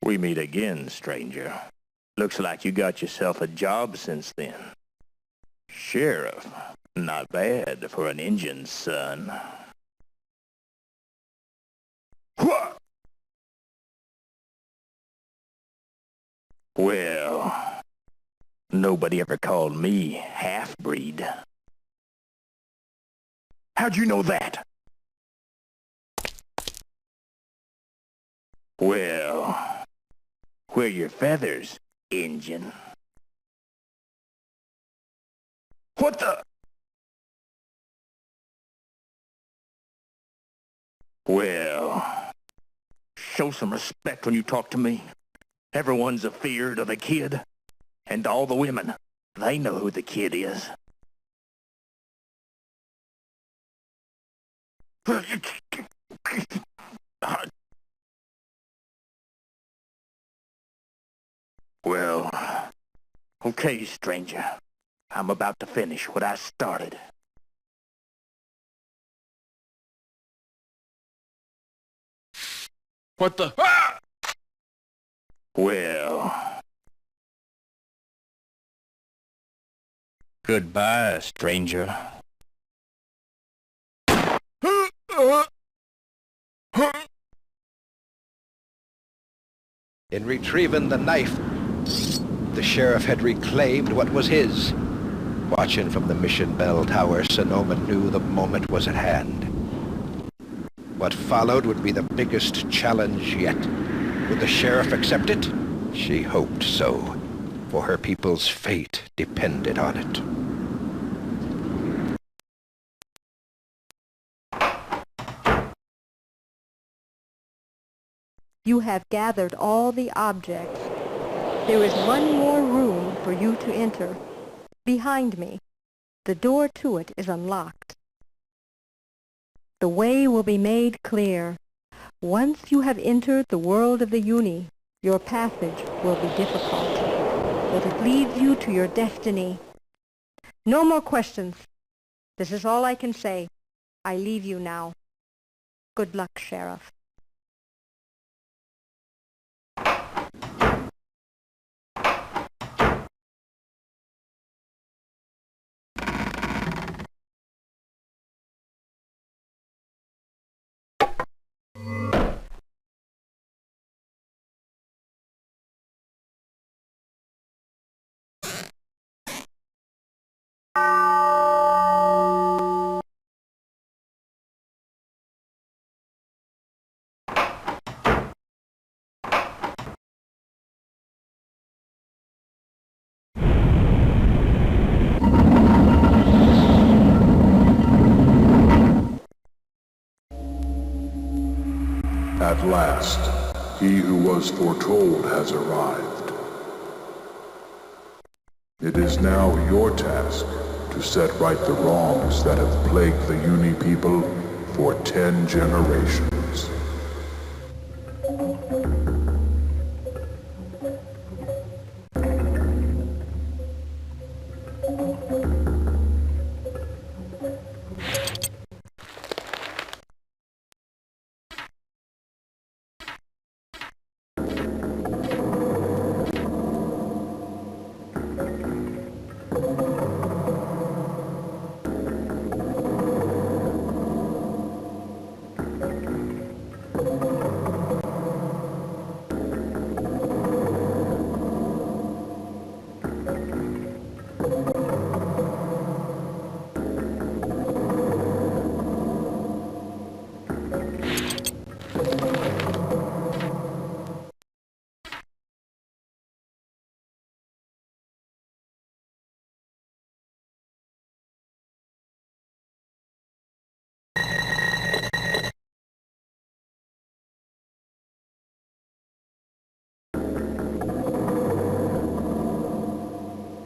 We meet again, stranger. Looks like you got yourself a job since then. Sheriff, not bad for an Injun's son. What? Well, nobody ever called me half-breed. How'd you know that? Well, where your feathers, Injun? What the? Well, show some respect when you talk to me. Everyone's afeard of the kid, and all the women, they know who the kid is. Well, okay, stranger. I'm about to finish what I started. What the? Ah! Well, goodbye, stranger. In retrieving the knife, the sheriff had reclaimed what was his. Watching from the Mission Bell Tower, Sonoma knew the moment was at hand. What followed would be the biggest challenge yet. Would the sheriff accept it? She hoped so, for her people's fate depended on it. You have gathered all the objects. There is one more room for you to enter. Behind me. The door to it is unlocked. The way will be made clear. Once you have entered the world of the Uni, your passage will be difficult, but it leads you to your destiny. No more questions. This is all I can say. I leave you now. Good luck, Sheriff. At last, he who was foretold has arrived. It is now your task to set right the wrongs that have plagued the Uni people for 10 generations.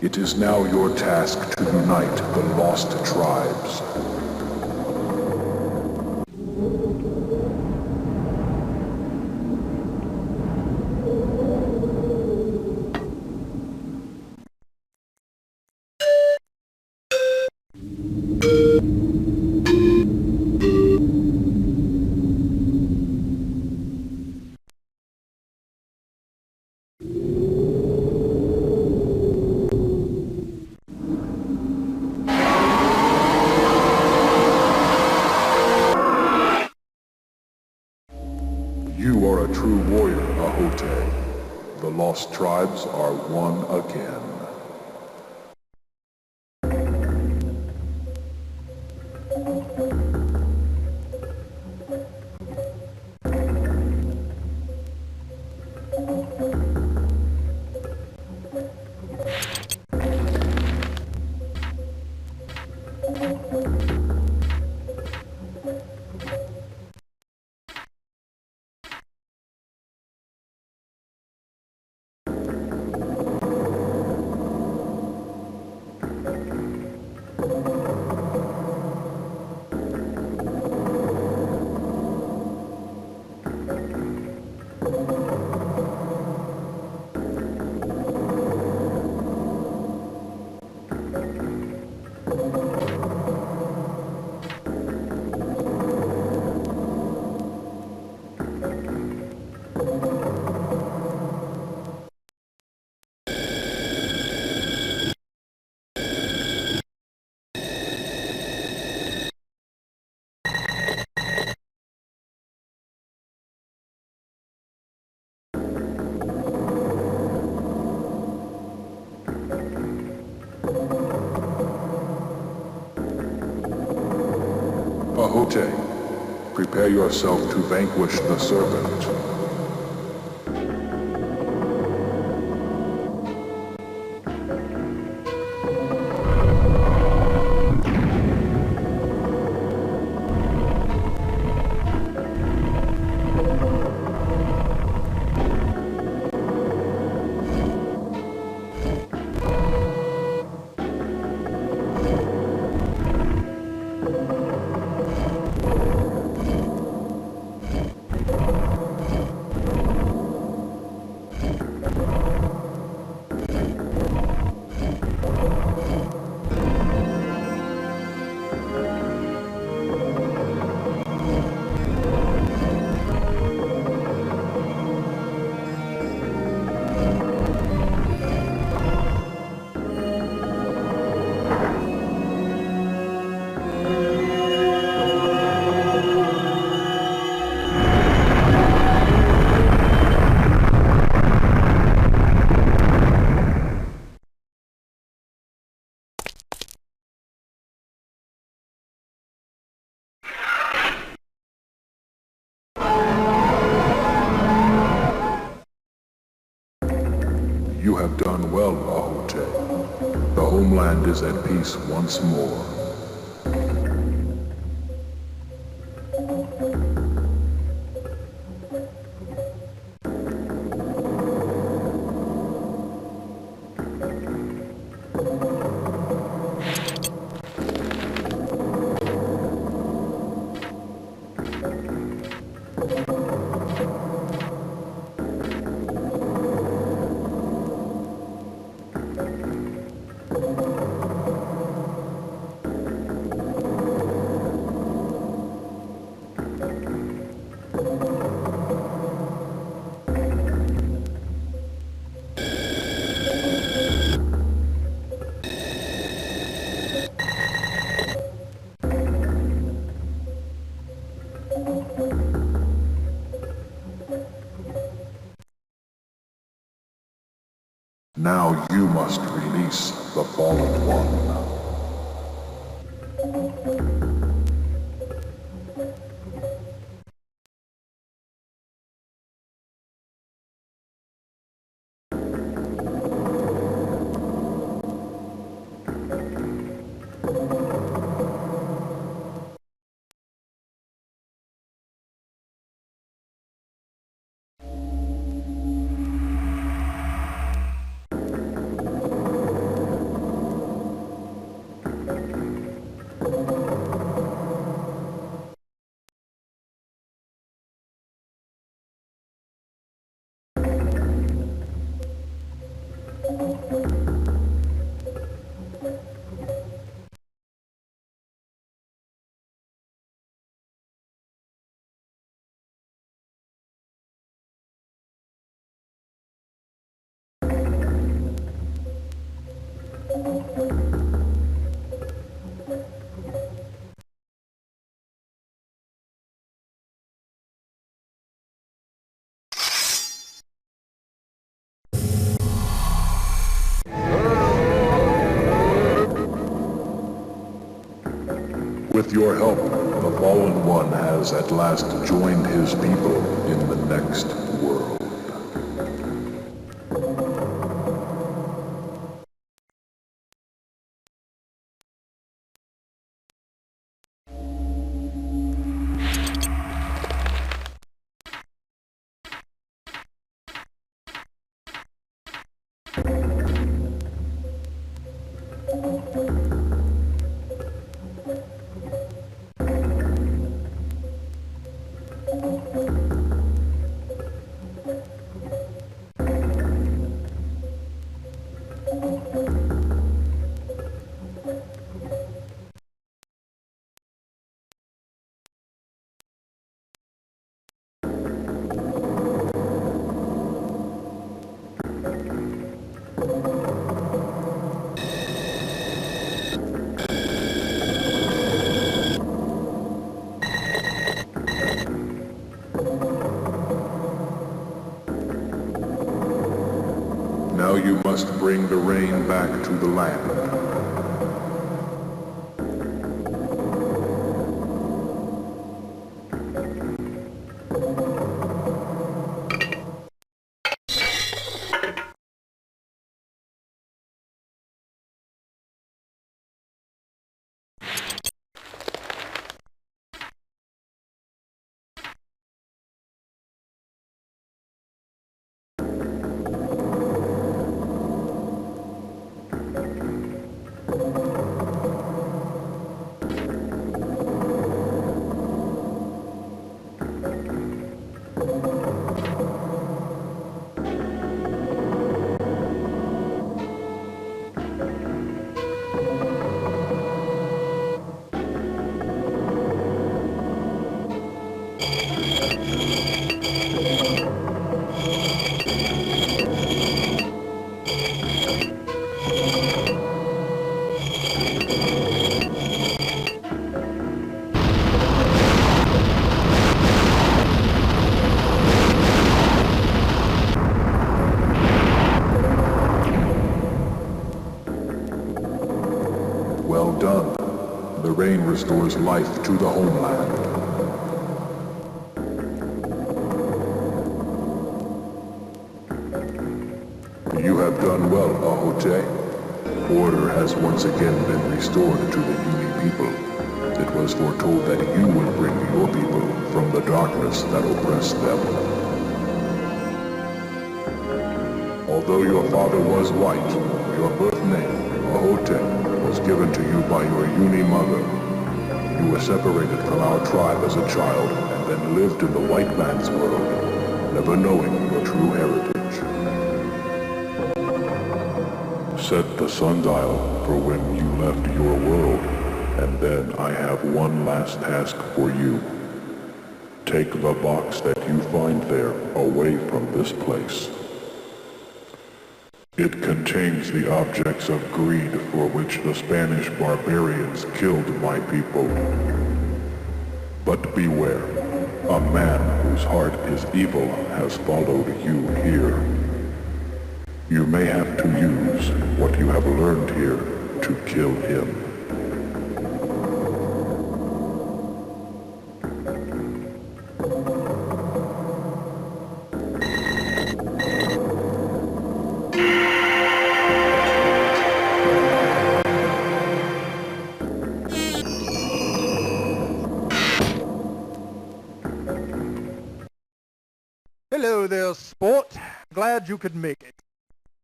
It is now your task to unite the lost tribes. lost tribes are one again. Ahote, prepare yourself to vanquish the serpent. You have done well, Ahote. The homeland is at peace once more. Now you must release the Fallen One. With your help, the Fallen One has at last joined his people in the next world. Now you must bring the rain back to the land. Well done. The rain restores life to the homeland. You have done well, Ahote. Order has once again been restored to the Uni people. It was foretold that you would bring your people from the darkness that oppressed them. Although your father was white, your birth name, Ahote, was given to you by your Uni mother. You were separated from our tribe as a child and then lived in the white man's world, never knowing your true heritage. Set the sundial for when you left your world, and then I have one last task for you. Take the box that you find there away from this place. It contains the objects of greed for which the Spanish barbarians killed my people. But beware, a man whose heart is evil has followed you here. You may have to use what you have learned here to kill him. Hello there, sport. Glad you could make it.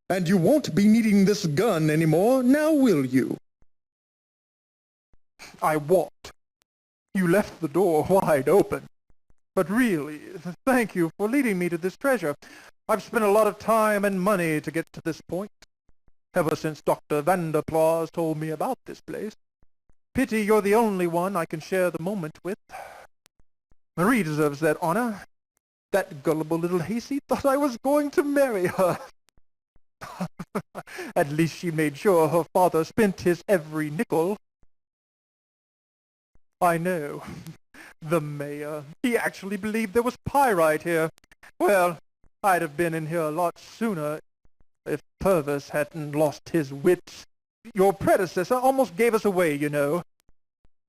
And you won't be needing this gun anymore, now will you? I won't. You left the door wide open. But really, thank you for leading me to this treasure. I've spent a lot of time and money to get to this point, ever since Dr. Vanderplaus told me about this place. Pity you're the only one I can share the moment with. Marie deserves that honor. That gullible little hayseed thought I was going to marry her. At least she made sure her father spent his every nickel. I know. The mayor. He actually believed there was pyrite here. Well, I'd have been in here a lot sooner if Purvis hadn't lost his wits. Your predecessor almost gave us away, you know.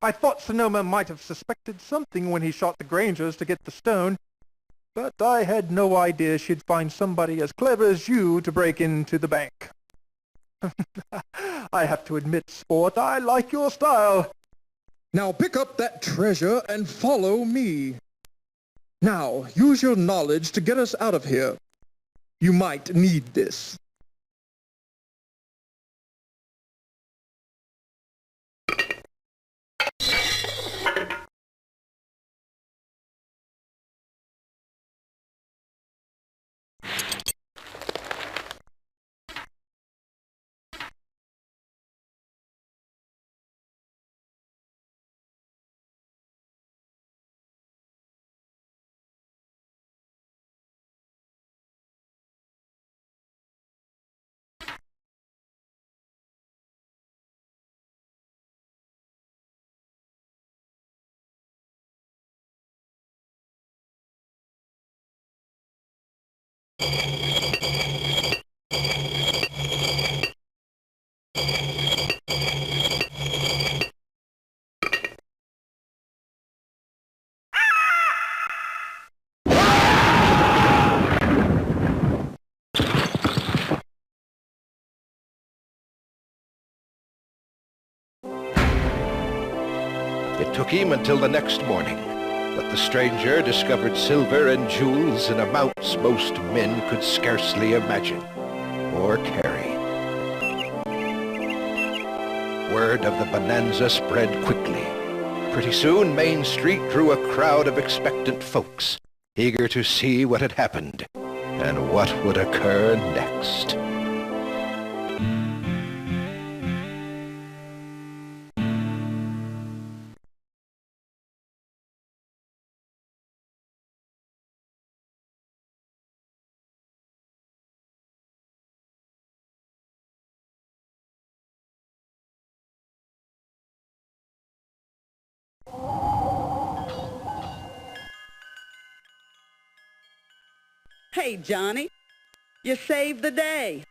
I thought Sonoma might have suspected something when he shot the Grangers to get the stone, but I had no idea she'd find somebody as clever as you to break into the bank. I have to admit, Sport, I like your style. Now pick up that treasure and follow me. Now, use your knowledge to get us out of here. You might need this. It took him until the next morning, but the stranger discovered silver and jewels in amounts most men could scarcely imagine or carry. Word of the bonanza spread quickly. Pretty soon, Main Street drew a crowd of expectant folks, eager to see what had happened and what would occur next. Hey, Johnny, you saved the day.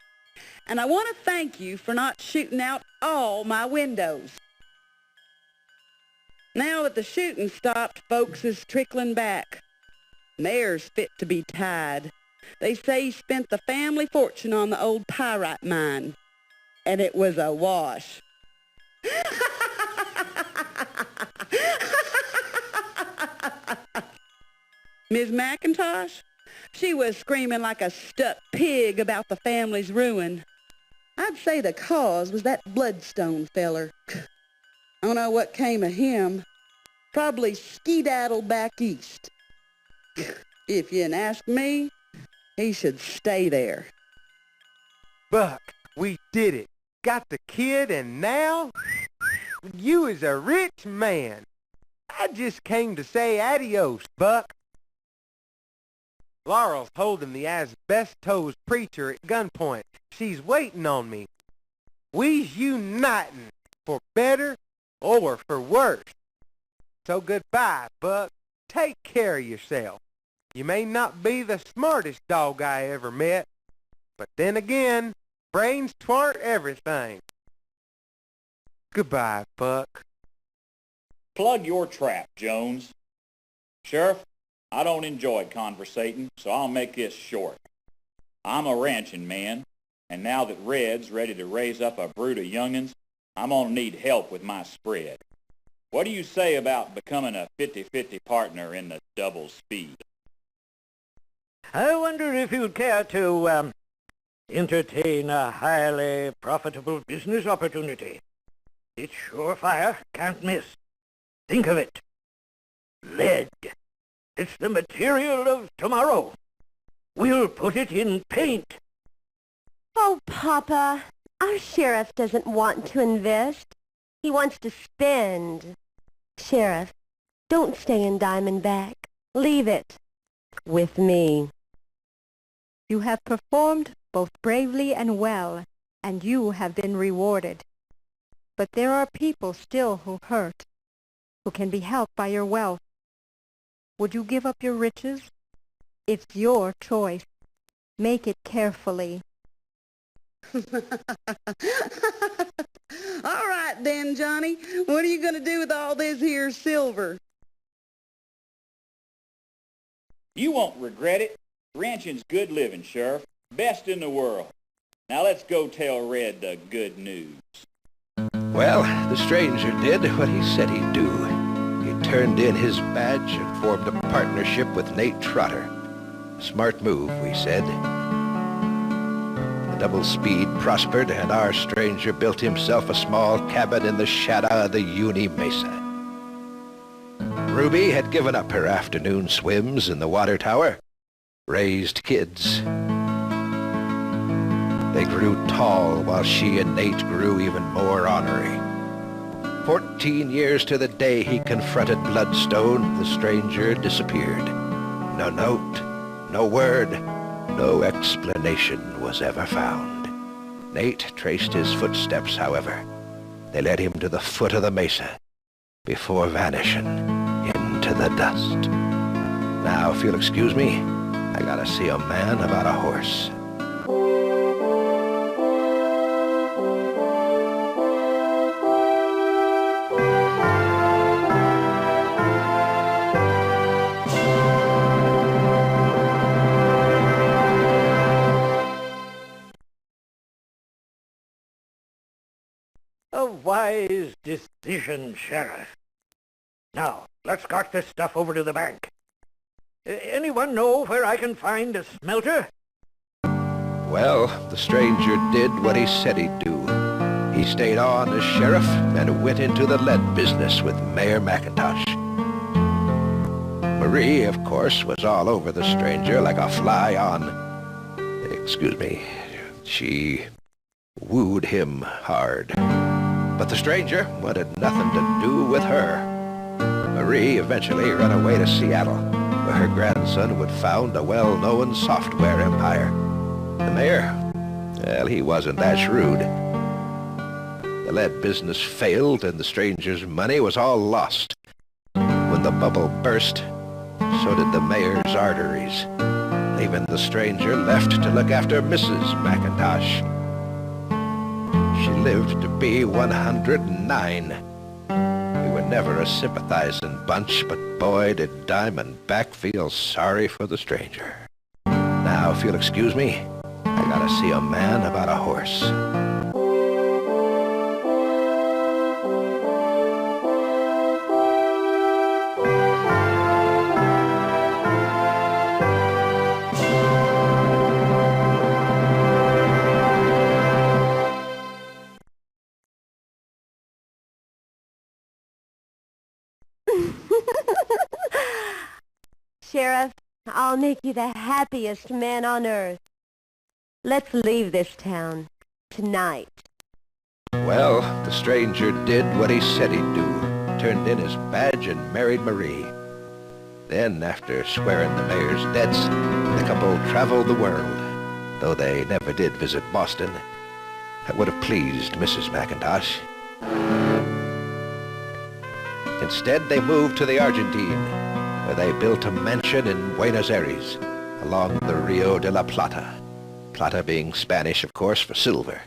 And I want to thank you for not shooting out all my windows. Now that the shooting stopped, folks is trickling back. Mayor's fit to be tied. They say he spent the family fortune on the old pyrite mine. And it was a wash. Ms. McIntosh? She was screaming like a stuck pig about the family's ruin. I'd say the cause was that Bloodstone feller. I don't know what came of him. Probably skedaddled back east. If you ask me, he should stay there. Buck, we did it. Got the kid, and now you is a rich man. I just came to say adios, Buck. Laurel's holding the asbestos preacher at gunpoint. She's waiting on me. We's uniting, for better or for worse. So goodbye, Buck. Take care of yourself. You may not be the smartest dog I ever met, but then again, brains twarn't everything. Goodbye, Buck. Plug your trap, Jones. Sheriff, I don't enjoy conversating, so I'll make this short. I'm a ranching man, and now that Red's ready to raise up a brood of young'uns, I'm gonna need help with my spread. What do you say about becoming a 50-50 partner in the double speed? I wonder if you'd care to entertain a highly profitable business opportunity. It's surefire, can't miss. Think of it. Lead. It's the material of tomorrow. We'll put it in paint. Oh, Papa, our sheriff doesn't want to invest. He wants to spend. Sheriff, don't stay in Diamondback. Leave it. With me. You have performed both bravely and well, and you have been rewarded. But there are people still who hurt, who can be helped by your wealth. Would you give up your riches? It's your choice. Make it carefully. All right then, Johnny. What are you going to do with all this here silver? You won't regret it. Ranching's good living, Sheriff. Best in the world. Now let's go tell Red the good news. Well, the stranger did what he said he'd do. He turned in his badge and formed a partnership with Nate Trotter. Smart move, we said. The double speed prospered, and our stranger built himself a small cabin in the shadow of the Uni Mesa. Ruby had given up her afternoon swims in the water tower, raised kids. They grew tall while she and Nate grew even more ornery. 14 years to the day he confronted Bloodstone, the stranger disappeared. No note, no word, no explanation was ever found. Nate traced his footsteps, however. They led him to the foot of the mesa before vanishing into the dust. Now, if you'll excuse me, I gotta see a man about a horse. A wise decision, Sheriff. Now, let's cart this stuff over to the bank. Anyone know where I can find a smelter? Well, the stranger did what he said he'd do. He stayed on as sheriff and went into the lead business with Mayor McIntosh. Marie, of course, was all over the stranger like a fly on... Excuse me. She wooed him hard. But the stranger wanted nothing to do with her. Marie eventually ran away to Seattle, where her grandson would found a well-known software empire. The mayor, well, he wasn't that shrewd. The lead business failed and the stranger's money was all lost. When the bubble burst, so did the mayor's arteries, leaving the stranger left to look after Mrs. McIntosh. She lived to be 109. We were never a sympathizing bunch, but boy, did Diamondback feel sorry for the stranger. Now, if you'll excuse me, I gotta see a man about a horse. Sheriff, I'll make you the happiest man on earth. Let's leave this town tonight. Well, the stranger did what he said he'd do, turned in his badge and married Marie. Then, after swearing the mayor's debts, the couple traveled the world, though they never did visit Boston. That would have pleased Mrs. McIntosh. Instead, they moved to the Argentine, where they built a mansion in Buenos Aires, along the Rio de la Plata. Plata being Spanish, of course, for silver.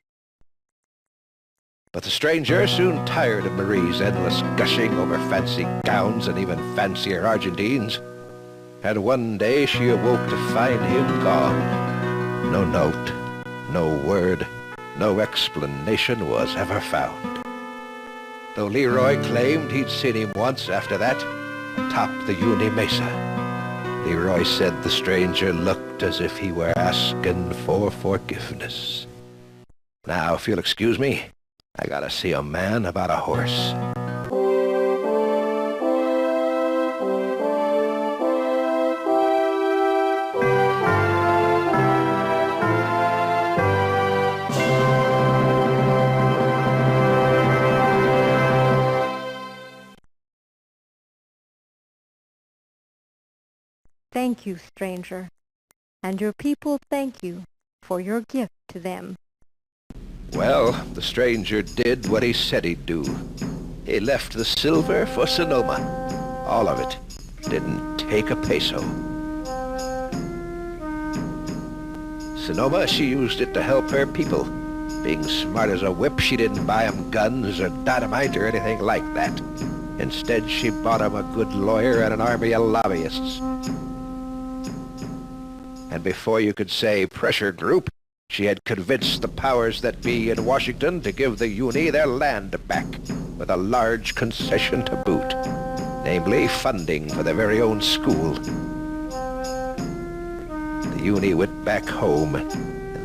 But the stranger soon tired of Marie's endless gushing over fancy gowns and even fancier Argentines. And one day she awoke to find him gone. No note, no word, no explanation was ever found. Though Leroy claimed he'd seen him once after that, atop the Uni Mesa. Leroy said the stranger looked as if he were asking for forgiveness. Now, if you'll excuse me, I gotta see a man about a horse. Thank you, stranger, and your people thank you for your gift to them. Well, the stranger did what he said he'd do. He left the silver for Sonoma. All of it. Didn't take a peso. Sonoma, she used it to help her people. Being smart as a whip, she didn't buy him guns or dynamite or anything like that. Instead, she bought him a good lawyer and an army of lobbyists. And before you could say pressure group, she had convinced the powers that be in Washington to give the Uni their land back, with a large concession to boot, namely funding for their very own school. The Uni went back home, and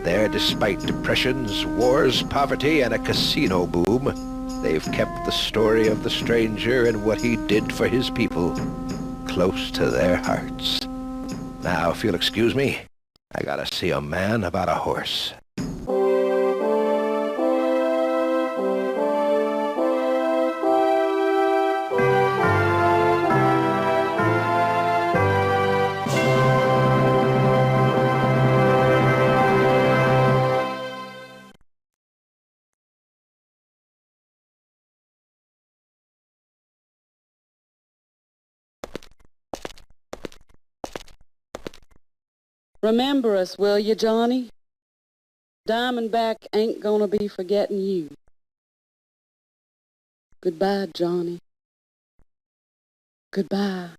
there, despite depressions, wars, poverty, and a casino boom, they've kept the story of the stranger and what he did for his people close to their hearts. Now, if you'll excuse me, I gotta see a man about a horse. Remember us, will you, Johnny? Diamondback ain't gonna be forgetting you. Goodbye, Johnny. Goodbye.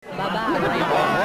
Bye-bye.